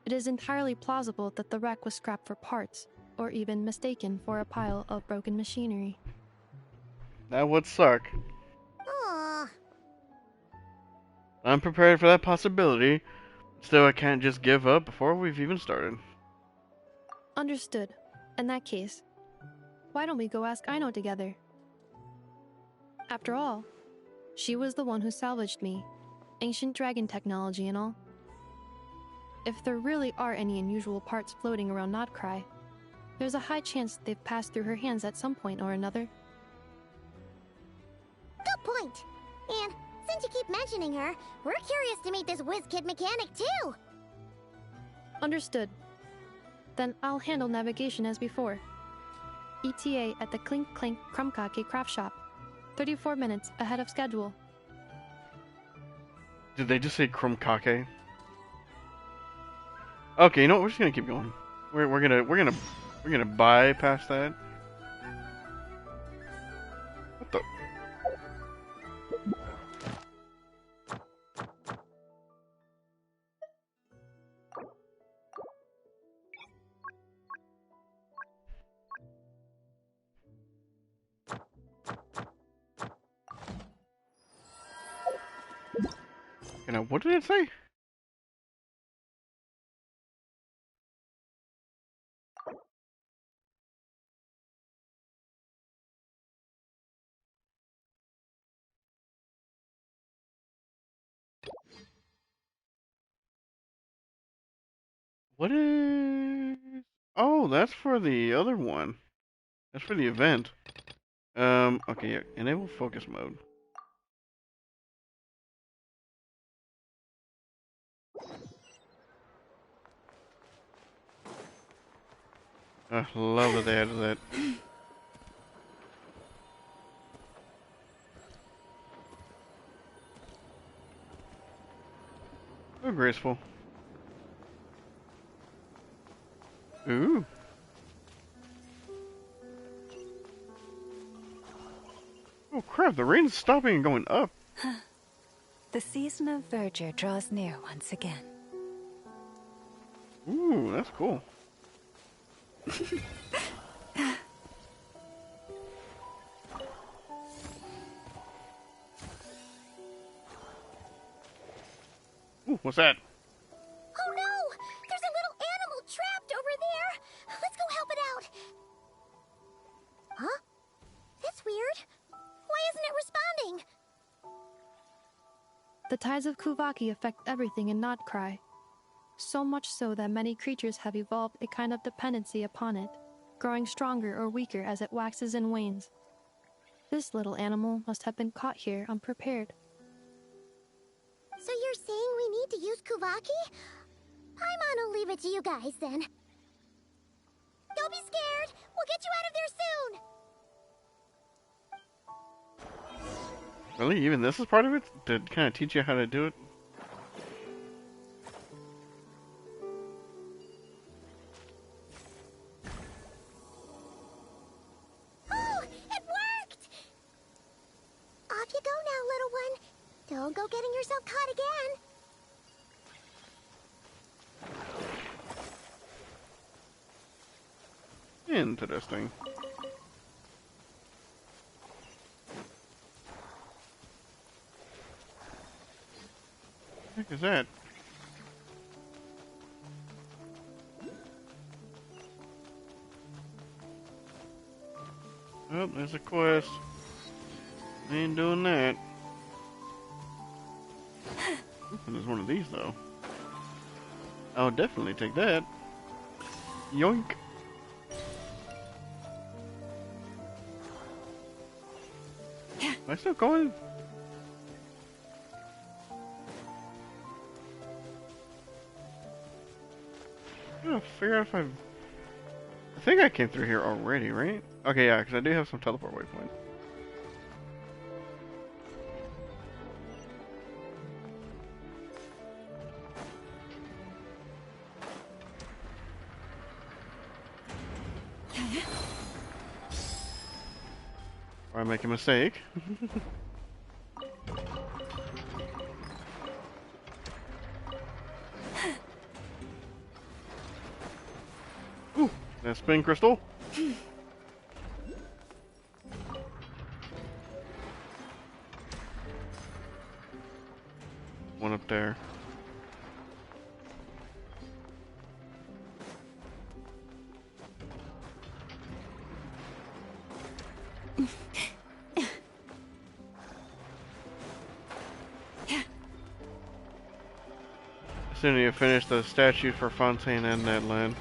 it is entirely plausible that the wreck was scrapped for parts, or even mistaken for a pile of broken machinery. That would suck. Aww. I'm prepared for that possibility. Still, I can't just give up before we've even started. Understood. In that case, why don't we go ask Aino together? After all, she was the one who salvaged me, ancient dragon technology and all. If there really are any unusual parts floating around Nod Krai, there's a high chance they've passed through her hands at some point or another. Good point. And since you keep mentioning her, we're curious to meet this whiz-kid mechanic too. Understood. Then I'll handle navigation as before. ETA at the Clink Clank Krumkake craft shop. 34 minutes ahead of schedule. Did they just say Krumkake? Okay, you know what? We're just gonna keep going. We're gonna bypass that. What the? You know, what did it say? What is... Oh, that's for the other one. That's for the event. Okay, yeah. Enable focus mode. I love that they added that. So graceful. Ooh. Oh crap, the rain's stopping and going up. The season of verdure draws near once again. Ooh, that's cool. Ooh, what's that? Oh no! There's a little animal trapped over there! Let's go help it out! Huh? That's weird. Why isn't it responding? The tides of Kuvaki affect everything in Nod Krai. So much so that many creatures have evolved a kind of dependency upon it, growing stronger or weaker as it waxes and wanes. This little animal must have been caught here unprepared. So you're saying we need to use Kuvaki? Paimon will leave it to you guys then. Don't be scared! We'll get you out of there soon! Really? Even this is part of it? To kind of teach you how to do it? Oh! It worked! Off you go now, little one. Don't go getting yourself caught again. Interesting. What the heck is that? Oh, there's a quest. Ain't doing that. And there's one of these though. I'll definitely take that. Yoink. Am I still going? I'm gonna figure out if I think I came through here already, right? Okay, yeah, because I do have some teleport waypoints. Or I make a mistake. Ooh, that spin crystal. One up there. As soon as you finish the statue for Fontaine and Ned Land.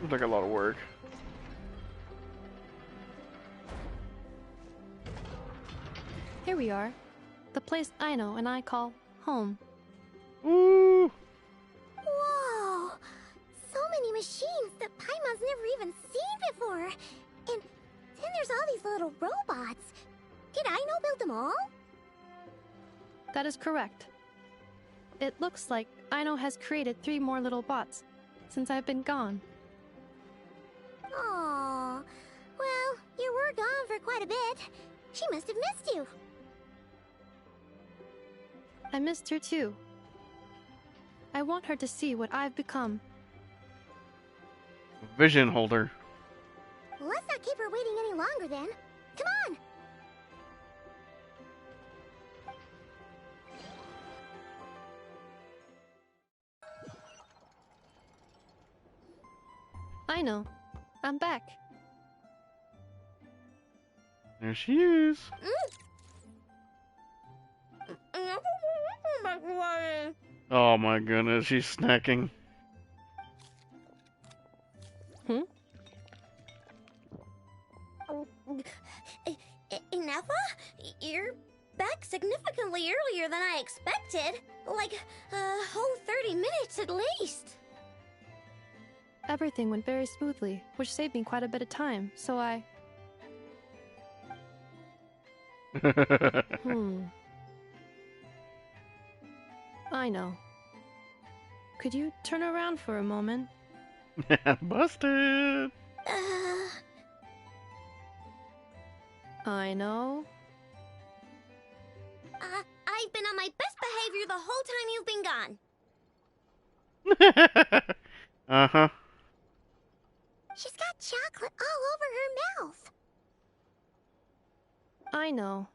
Looks like a lot of work. Here we are. The place Aino and I call home. Ooh! Whoa! So many machines that Paimon's never even seen before. And then there's all these little robots. Did Aino build them all? That is correct. It looks like Aino has created 3 more little bots since I've been gone. Aww. Well, you were gone for quite a bit. She must have missed you. I missed her too. I want her to see what I've become. Vision holder. Well, let's not keep her waiting any longer then. Come on! Aino, I'm back. There she is. Oh my goodness, she's snacking. Ineffa? You're back significantly earlier than I expected. Like, a whole 30 minutes at least. Everything went very smoothly, which saved me quite a bit of time, so I... I know. Could you turn around for a moment? Busted! I know. I've been on my best behavior the whole time you've been gone. Uh-huh. She's got chocolate all over her mouth. I know.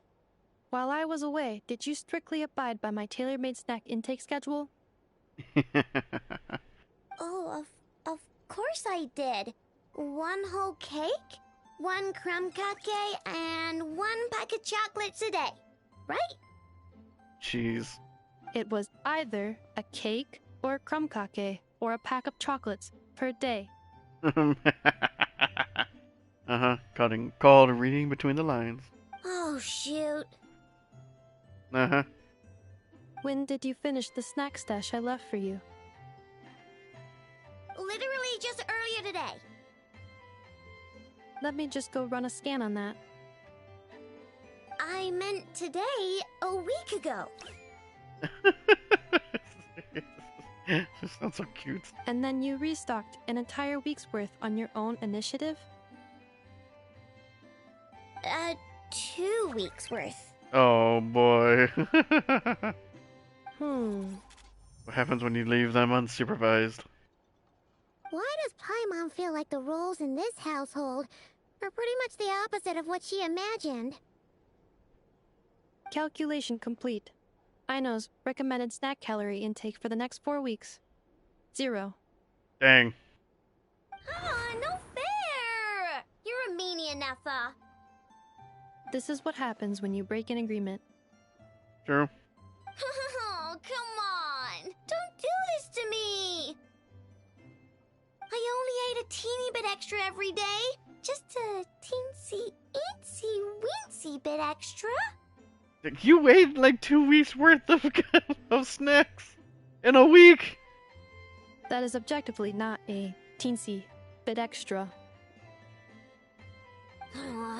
While I was away, did you strictly abide by my tailor-made snack intake schedule? Oh, of course I did. 1 whole cake, 1 crumb cake, and 1 pack of chocolates a day, right? Jeez. It was either a cake or a crumb cake or a pack of chocolates per day. Uh-huh. Called reading between the lines. Oh, shoot. Uh-huh. When did you finish the snack stash I left for you? Literally just earlier today. Let me just go run a scan on that. I meant today, a week ago. This sounds so cute. And then you restocked an entire week's worth on your own initiative? 2 weeks worth. Oh boy. What happens when you leave them unsupervised? Why does Paimon feel like the roles in this household are pretty much the opposite of what she imagined? Calculation complete. Aino's recommended snack calorie intake for the next 4 weeks. 0. Dang. No fair! You're a meanie, Nefa. This is what happens when you break an agreement. True. Oh, come on! Don't do this to me! I only ate a teeny bit extra every day. Just a teensy-eensy-weensy bit extra. You ate like 2 weeks worth of snacks in a week. That is objectively not a teensy bit extra.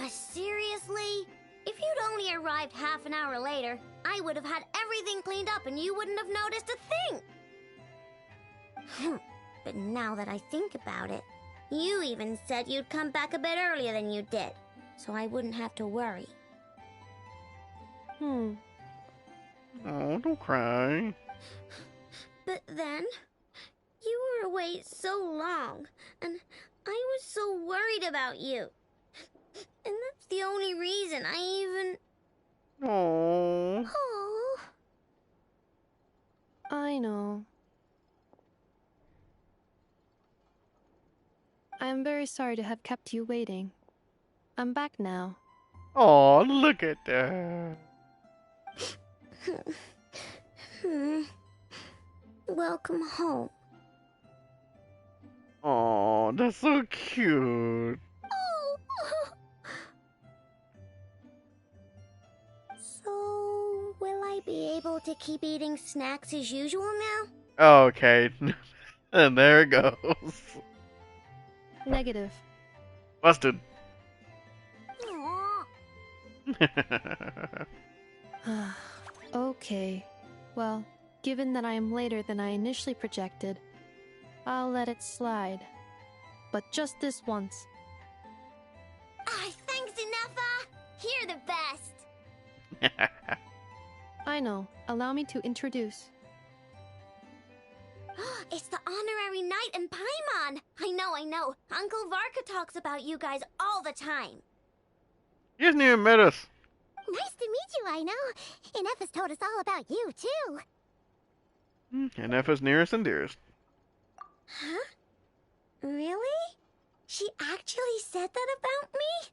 Seriously? If you'd only arrived half an hour later, I would have had everything cleaned up and you wouldn't have noticed a thing. But now that I think about it, you even said you'd come back a bit earlier than you did, so I wouldn't have to worry. Oh, don't cry. But then, you were away so long, and I was so worried about you. And that's the only reason I even... Oh. I know. I am very sorry to have kept you waiting. I'm back now. Oh, look at that. Welcome home. Oh, that's so cute. So, will I be able to keep eating snacks as usual now? Okay. And there it goes. Negative. Busted. Okay. Well, given that I am later than I initially projected, I'll let it slide. But just this once. Thanks, Inefa! You're the best! I know. Allow me to introduce. It's the honorary knight and Paimon! I know. Uncle Varka talks about you guys all the time. He hasn't even met us. Nice to meet you, I know. Inefa's told us all about you, too. And Effa's nearest and dearest. Huh? Really? She actually said that about me?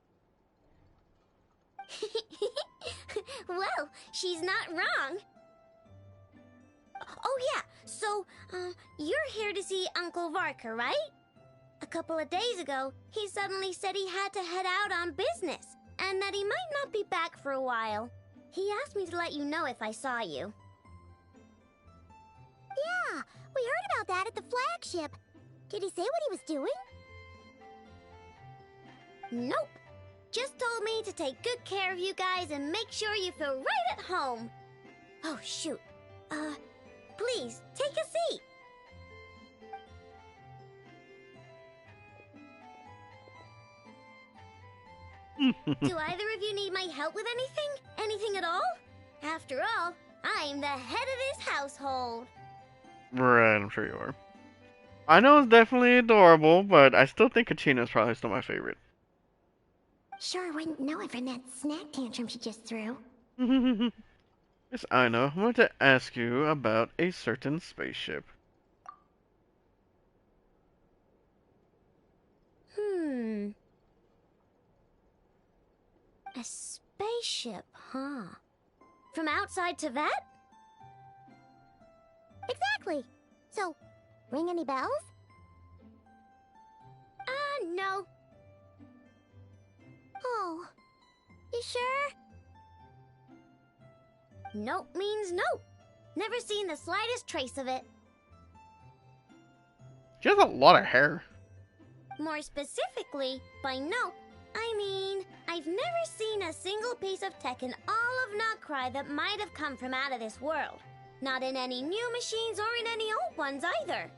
Well, she's not wrong. Oh yeah, so, you're here to see Uncle Varka, right? A couple of days ago, he suddenly said he had to head out on business, and that he might not be back for a while. He asked me to let you know if I saw you. Yeah, we heard about that at the flagship. Did he say what he was doing? Nope. Just told me to take good care of you guys and make sure you feel right at home. Oh, shoot. Please, take a seat. Do either of you need my help with anything? Anything at all? After all, I'm the head of this household. Right, I'm sure you are. I know it's definitely adorable, but I still think Kachina's probably still my favorite. Sure wouldn't know it from that snack tantrum she just threw. Yes, I know. I want to ask you about a certain spaceship. A spaceship, huh? From outside to that? Exactly. So, ring any bells? No. Oh, you sure? Nope means nope. Never seen the slightest trace of it. She has a lot of hair. More specifically, by nope, I mean, I've never seen a single piece of tech in all of Nod Krai that might have come from out of this world. Not in any new machines or in any old ones either.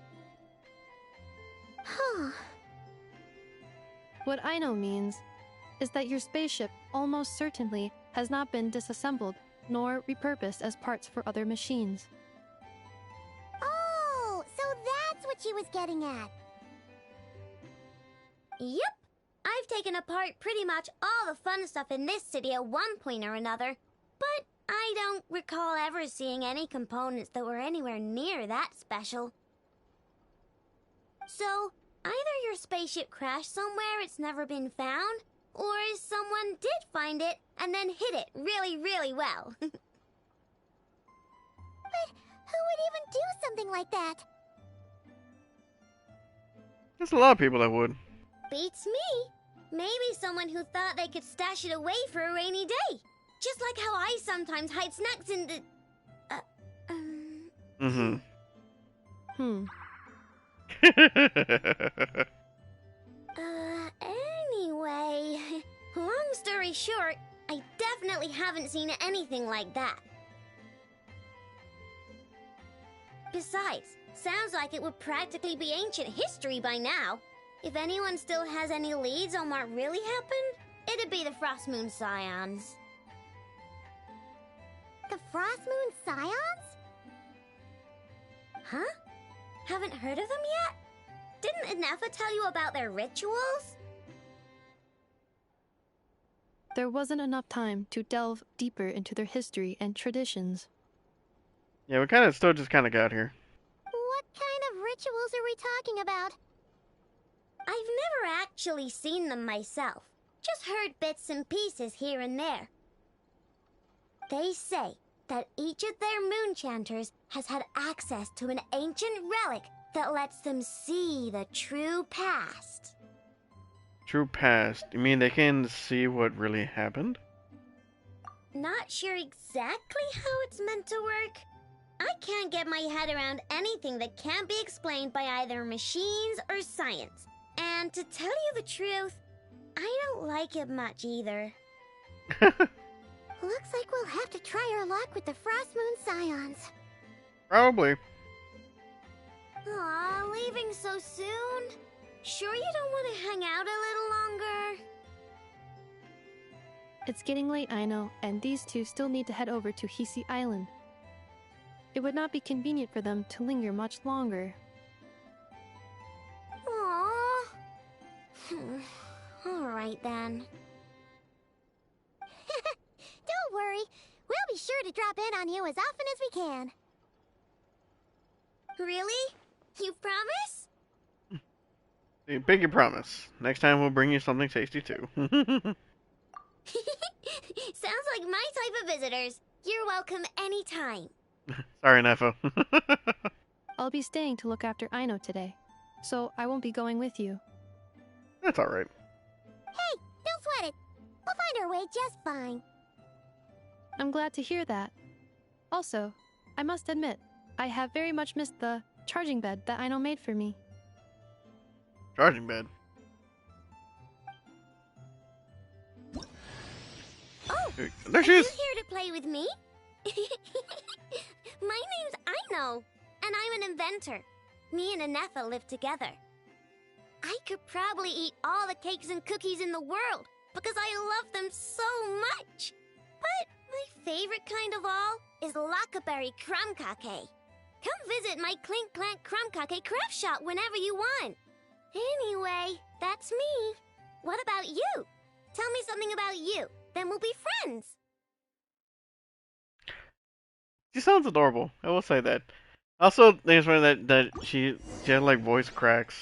Huh. What I know means is that your spaceship almost certainly has not been disassembled nor repurposed as parts for other machines. Oh, so that's what she was getting at. Yep. I've taken apart pretty much all the fun stuff in this city at one point or another, but I don't recall ever seeing any components that were anywhere near that special. So, either your spaceship crashed somewhere it's never been found, or someone did find it and then hid it really, really well. But who would even do something like that? There's a lot of people that would. Beats me. Maybe someone who thought they could stash it away for a rainy day. Just like how I sometimes hide snacks in the... Anyway, long story short, I definitely haven't seen anything like that. Besides, sounds like it would practically be ancient history by now. If anyone still has any leads on what really happened, it'd be the Frost Moon Scions. The Frost Moon Scions? Huh? Haven't heard of them yet? Didn't Inefa tell you about their rituals? There wasn't enough time to delve deeper into their history and traditions. Yeah, we kind of still just kind of got here. What kind of rituals are we talking about? I've never actually seen them myself. Just heard bits and pieces here and there. They say that each of their moon chanters has had access to an ancient relic that lets them see the true past. True past. You mean they can see what really happened? Not sure exactly how it's meant to work. I can't get my head around anything that can't be explained by either machines or science. And to tell you the truth, I don't like it much either. Looks like we'll have to try our luck with the Frost Moon Scions. Probably. Aw, leaving so soon? Sure you don't want to hang out a little longer? It's getting late, I know, and these two still need to head over to Hisi Island. It would not be convenient for them to linger much longer. Aww. Alright then. Don't worry. We'll be sure to drop in on you as often as we can. Really? You promise? Pinky promise. Next time we'll bring you something tasty too. Sounds like my type of visitors. You're welcome anytime. Sorry, Nefo. I'll be staying to look after Aino today, so I won't be going with you. That's alright. Hey, don't sweat it. We'll find our way just fine. I'm glad to hear that. Also, I must admit, I have very much missed the charging bed that Aino made for me. Charging bed? Oh, there she is. Are you here to play with me? My name's Aino, and I'm an inventor. Me and Anefa live together. I could probably eat all the cakes and cookies in the world, because I love them so much. But my favorite kind of all is Lockaberry Crumcake. Come visit my Clink Clank Crumcake craft shop whenever you want. Anyway, that's me. What about you? Tell me something about you, then we'll be friends. She sounds adorable. I will say that. Also, I just remember that she had like voice cracks.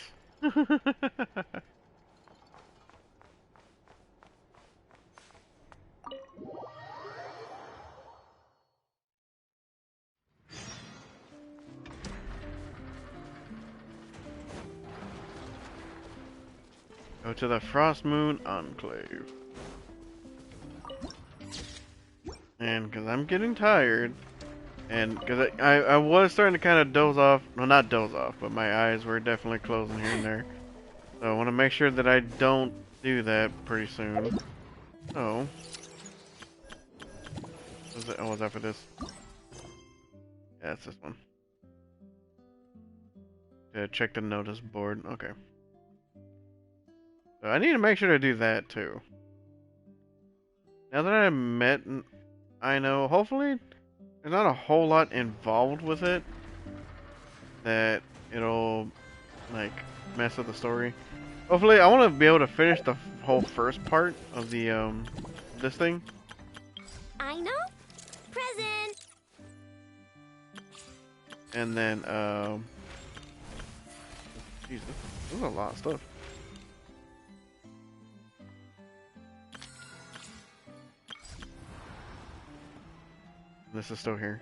Go to the Frost Moon Enclave. And because I'm getting tired, and because I was starting to kind of doze off, well, not doze off, but my eyes were definitely closing here and there. So I want to make sure that I don't do that pretty soon. So, was that for this? Yeah, it's this one. Check the notice board. Okay. So I need to make sure to do that too. Now that I met Ino, hopefully there's not a whole lot involved with it that it'll like mess with the story. Hopefully, I want to be able to finish the whole first part of the this thing. I know. Present. And then Jesus, there's a lot of stuff. This is still here.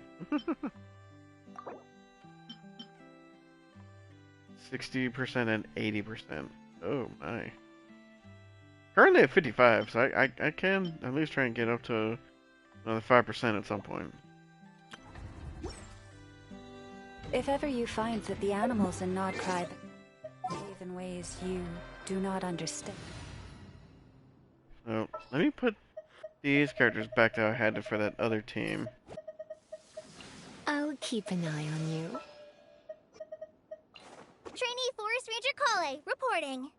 60% and 80%. Oh my. Currently at 55, so I can at least try and get up to another 5% at some point. If ever you find that the animals in Nod Krai behave in ways you do not understand. So let me put these characters back that I had for that other team. I'll keep an eye on you. Trainee Forest Ranger Kale, reporting.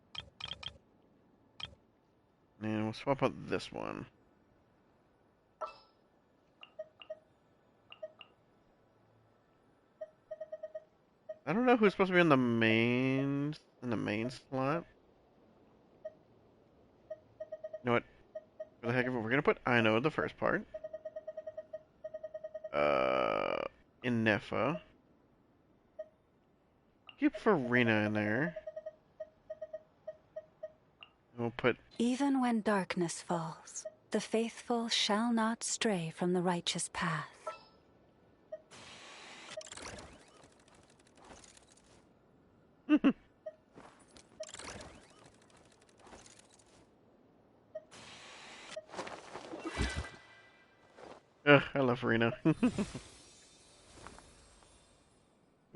And we'll swap out this one. I don't know who's supposed to be in the main slot. You know what? For the heck of it, we're gonna put Ino in the first part. Inefa. Keep Farina in there. We'll put. Even when darkness falls, the faithful shall not stray from the righteous path. Ugh, I love Farina.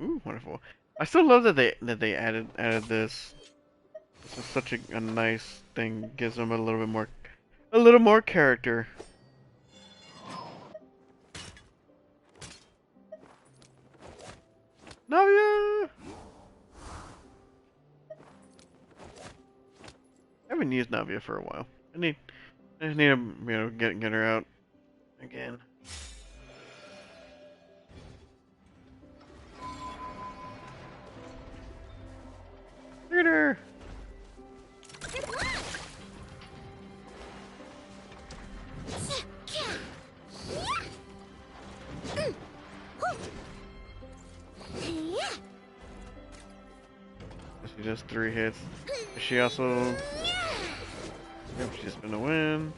Ooh, wonderful. I still love that they added this. This is such a nice thing. Gives them a little more character. Navia! I haven't used Navia for a while. I just need to get her out again. Look at her! She does 3 hits. Is she also... Yep, she's gonna win.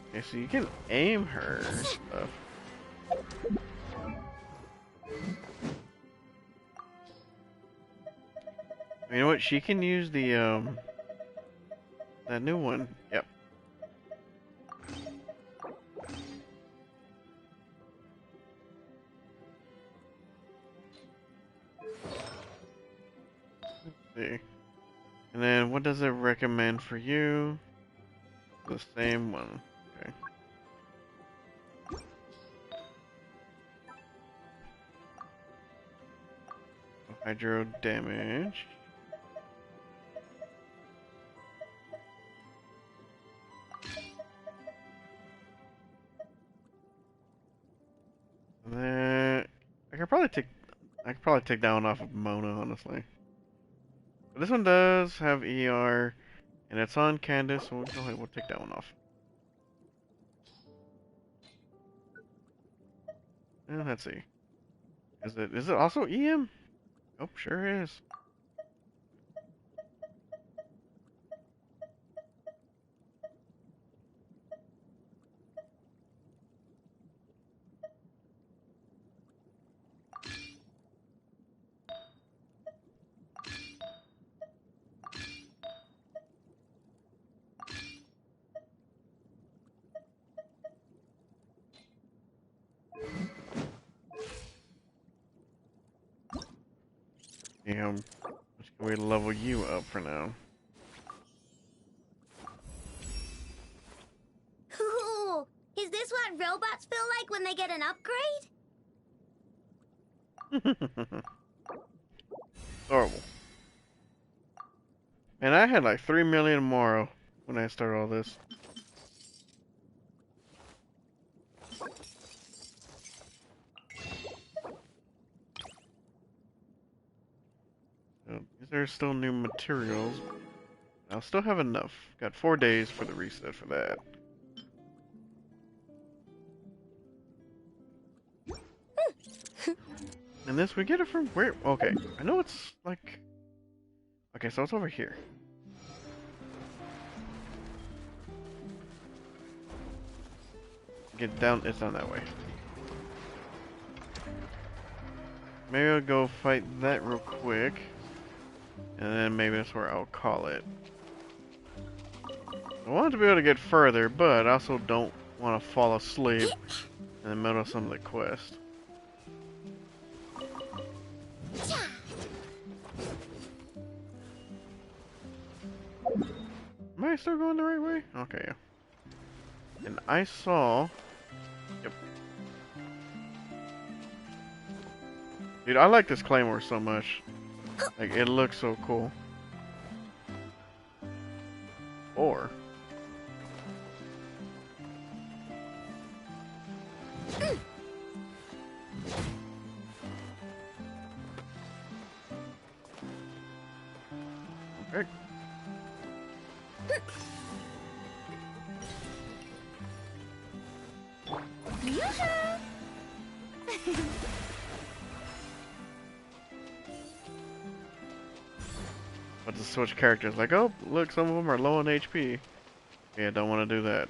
Okay, so you can aim her and stuff. You know what? She can use the that new one. Yep. Let's see. And then what does it recommend for you? The same one. Okay. Hydro damage. could probably take that one off of Mona, honestly. But this one does have ER, and it's on Candace, so we'll take that one off. And let's see. Is it also EM? Oh, sure is. We level you up for now. Ooh, is this what robots feel like when they get an upgrade? Horrible. And I had like 3 million more when I started all this. Is there still new materials? I'll still have enough. Got 4 days for the reset for that. And this, we get it from where? Okay, I know it's like... Okay, so it's over here. Get down, it's down that way. Maybe I'll go fight that real quick. And then maybe that's where I'll call it. I want to be able to get further, but I also don't want to fall asleep in the middle of some of the quest. Am I still going the right way? Okay, yeah. And I saw... Yep. Dude, I like this claymore so much. Like, it looks so cool. Or... Okay. But to switch characters, like, oh, look, some of them are low on HP. Yeah, don't want to do that.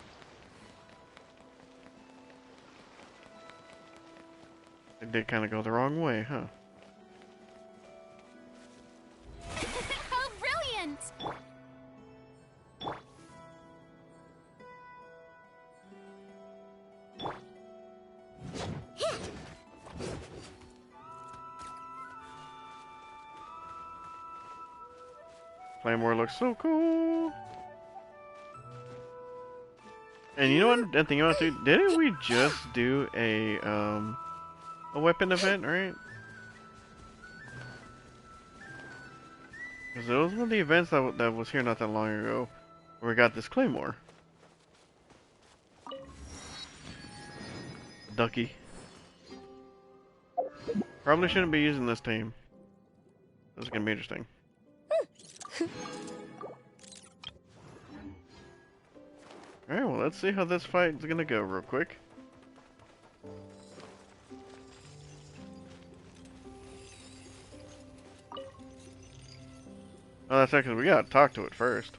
It did kind of go the wrong way, huh? How brilliant! Claymore looks so cool. And you know what? Another thing you want to do? Didn't we just do a weapon event, right? Because it was one of the events that was here not that long ago, where we got this claymore. Ducky. Probably shouldn't be using this team. This is gonna be interesting. Alright, well, let's see how this fight is gonna go real quick. Oh, that's actually, we gotta talk to it first.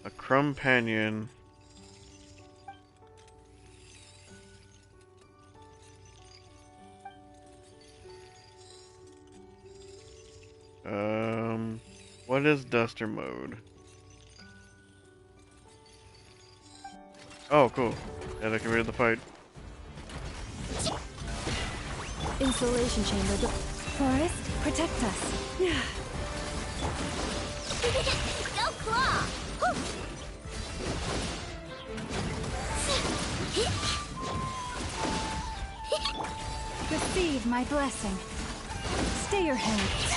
A Crumpanion. What is Duster mode? Oh, cool. Yeah, that can read the fight. Insulation chamber. Forest, protect us. Go claw! Receive my blessing. Stay your hand.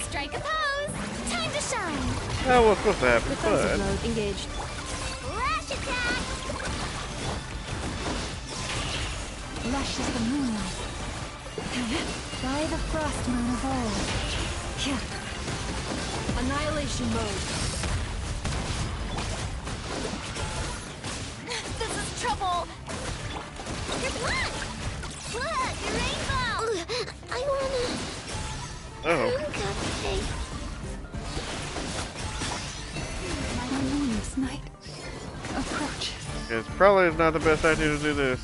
Strike a pose! Time to shine! That was supposed to happen, Defensive but mode engaged. Rush attack! Lush is the moonlight. By the frost moon of old. Annihilation mode. This is trouble! Your blood! Look, your rainbow! I wanna... oh, Okay. My moonless night approaches. it's probably not the best idea to do this.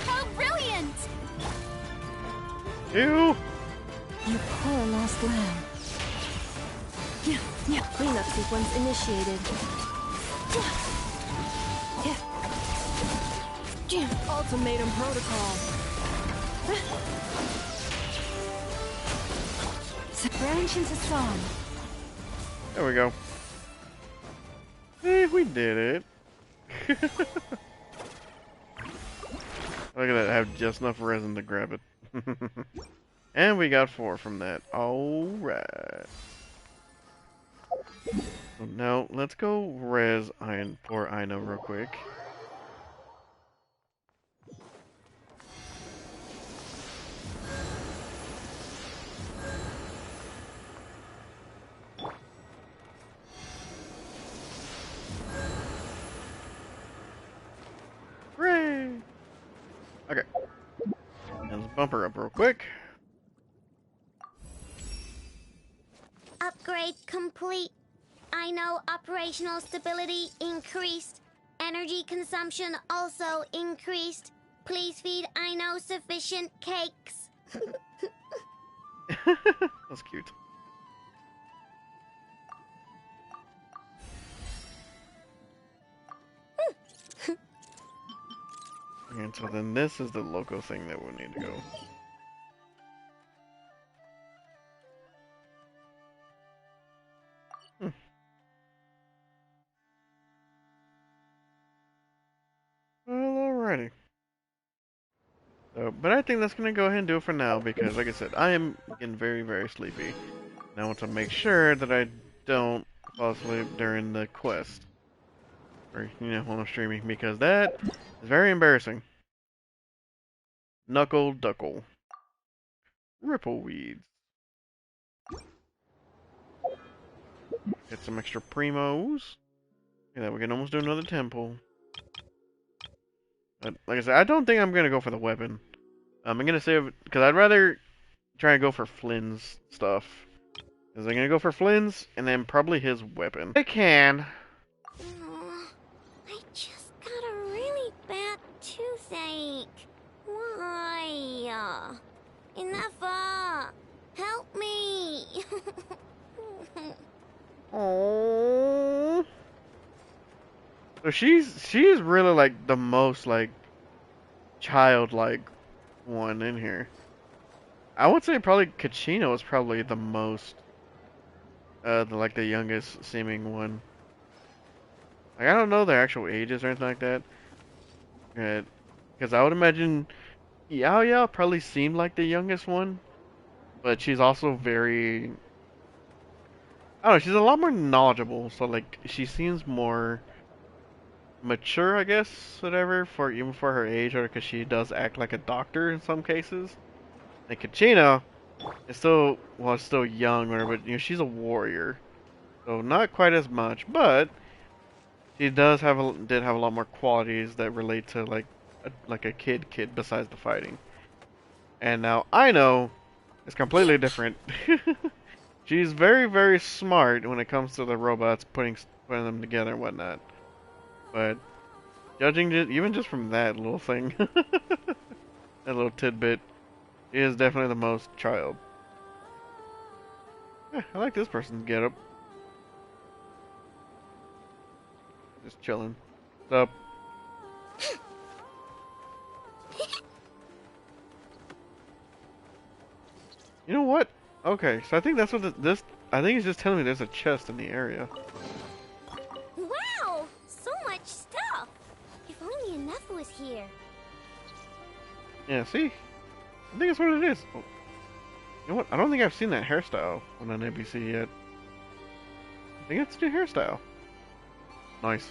How brilliant! Ew! You poor lost lamb. Cleanup sequence initiated. Ultimatum protocol. Branch into song. There we go. Eh, we did it. Look at that, I have just enough resin to grab it. And we got 4 from that. Alright. So now, let's go res poor Ino real quick. Hooray! Okay. And let's bump her up real quick. Upgrade complete. I know operational stability increased. Energy consumption also increased. Please feed I know sufficient cakes. That's cute. And so then this is the loco thing that we need to go. Well, alrighty. So, but I think that's gonna go ahead and do it for now because, like I said, I am getting very, very sleepy. And I want to make sure that I don't fall asleep during the quest. Or, you know, when I'm streaming, because that is very embarrassing. Knuckle Duckle. Ripple Weeds. Get some extra primos. Yeah, we can almost do another temple. But, like I said, I don't think I'm gonna go for the weapon. I'm gonna save, because I'd rather try and go for Flynn's stuff. Because I'm gonna go for Flynn's, and then probably his weapon. I can. I just got a really bad toothache. Why? Enough. Help me. Oh. So she's really like the most like childlike one in here. I would say probably Kachino is probably the most the youngest seeming one. Like I don't know their actual ages or anything like that. Because I would imagine Yao Yao probably seemed like the youngest one, but she's also very, I don't know, she's a lot more knowledgeable, so like she seems more mature, I guess, whatever, for even for her age, or because she does act like a doctor in some cases. And Kachina is still, well, still young, or but you know, she's a warrior, so not quite as much, but she does have did have a lot more qualities that relate to like a kid besides the fighting. And now I know it's completely different. She's very, very smart when it comes to the robots, putting them together and whatnot. But judging even just from that little thing, that little tidbit, she is definitely the most child. Yeah, I like this person's getup. Just chilling. What's up? You know what? Okay, so I think that's what this. I think he's just telling me there's a chest in the area. Wow! So much stuff! If only enough was here. Yeah, see? I think that's what it is. Oh, you know what? I don't think I've seen that hairstyle on an NPC yet. I think it's a new hairstyle. Nice.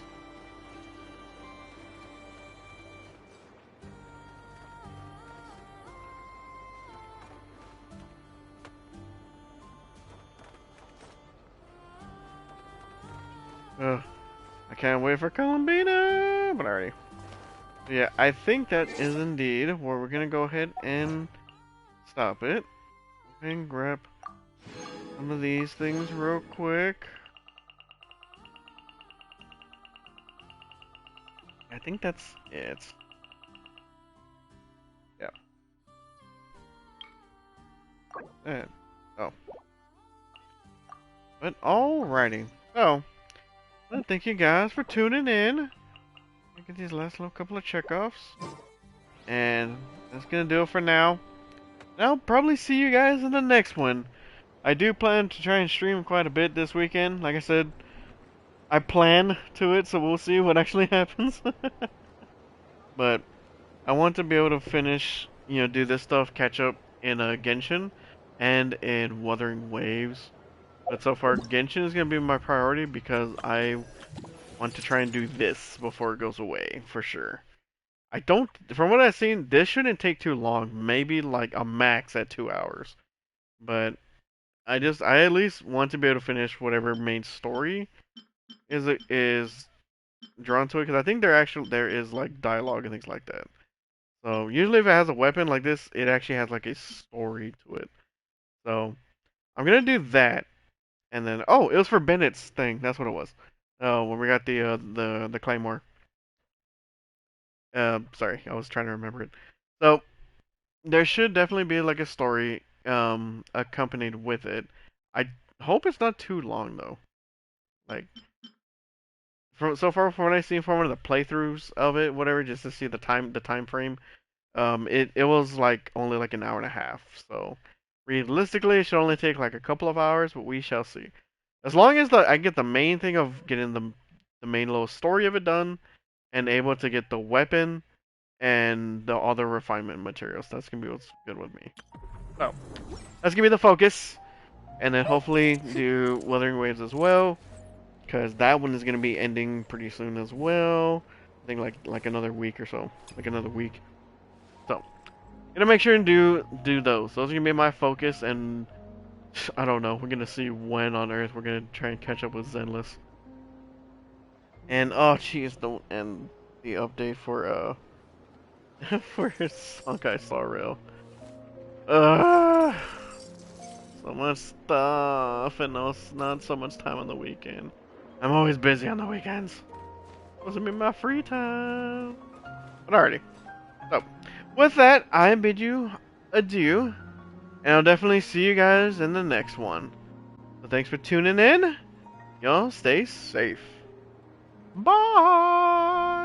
Ugh. I can't wait for Columbina! But alrighty. Yeah, I think that is indeed where we're gonna go ahead and stop it. And grab some of these things real quick. I think that's it. Yeah. Oh. But alrighty. So, well, thank you guys for tuning in. Look at these last little couple of checkoffs. And that's gonna do it for now. I'll probably see you guys in the next one. I do plan to try and stream quite a bit this weekend. Like I said, I plan to it, so we'll see what actually happens. But I want to be able to finish, do this stuff, catch up in Genshin and in Wuthering Waves. But so far, Genshin is going to be my priority because I want to try and do this before it goes away, for sure. From what I've seen, this shouldn't take too long. Maybe like a max at 2 hours. But I at least want to be able to finish whatever main story is drawn to it, because I think there is like dialogue and things like that. So usually if it has a weapon like this, it actually has like a story to it. So I'm gonna do that, and then it was for Bennett's thing. That's what it was. When we got the claymore. Sorry, I was trying to remember it. So there should definitely be like a story accompanied with it. I hope it's not too long though. Like so far from what I've seen from one of the playthroughs of it, whatever, just to see the time frame. It was like only like an hour and a half. So realistically, it should only take like a couple of hours, but we shall see. As long as I get the main thing of getting the main little story of it done, and able to get the weapon and the other refinement materials, that's gonna be what's good with me. So that's gonna be the focus, and then hopefully do Wuthering Waves as well, because that one is gonna be ending pretty soon as well. I think like another week or so, like another week. So gonna make sure and do those. Those are gonna be my focus, and I don't know. We're gonna see when on Earth we're gonna try and catch up with Zenless. And jeez, the update for for Sonkai Star Rail. So much stuff, and not so much time on the weekend. I'm always busy on the weekends. Doesn't mean my free time. But alrighty. So, with that, I bid you adieu, and I'll definitely see you guys in the next one. So thanks for tuning in. Y'all stay safe. Bye!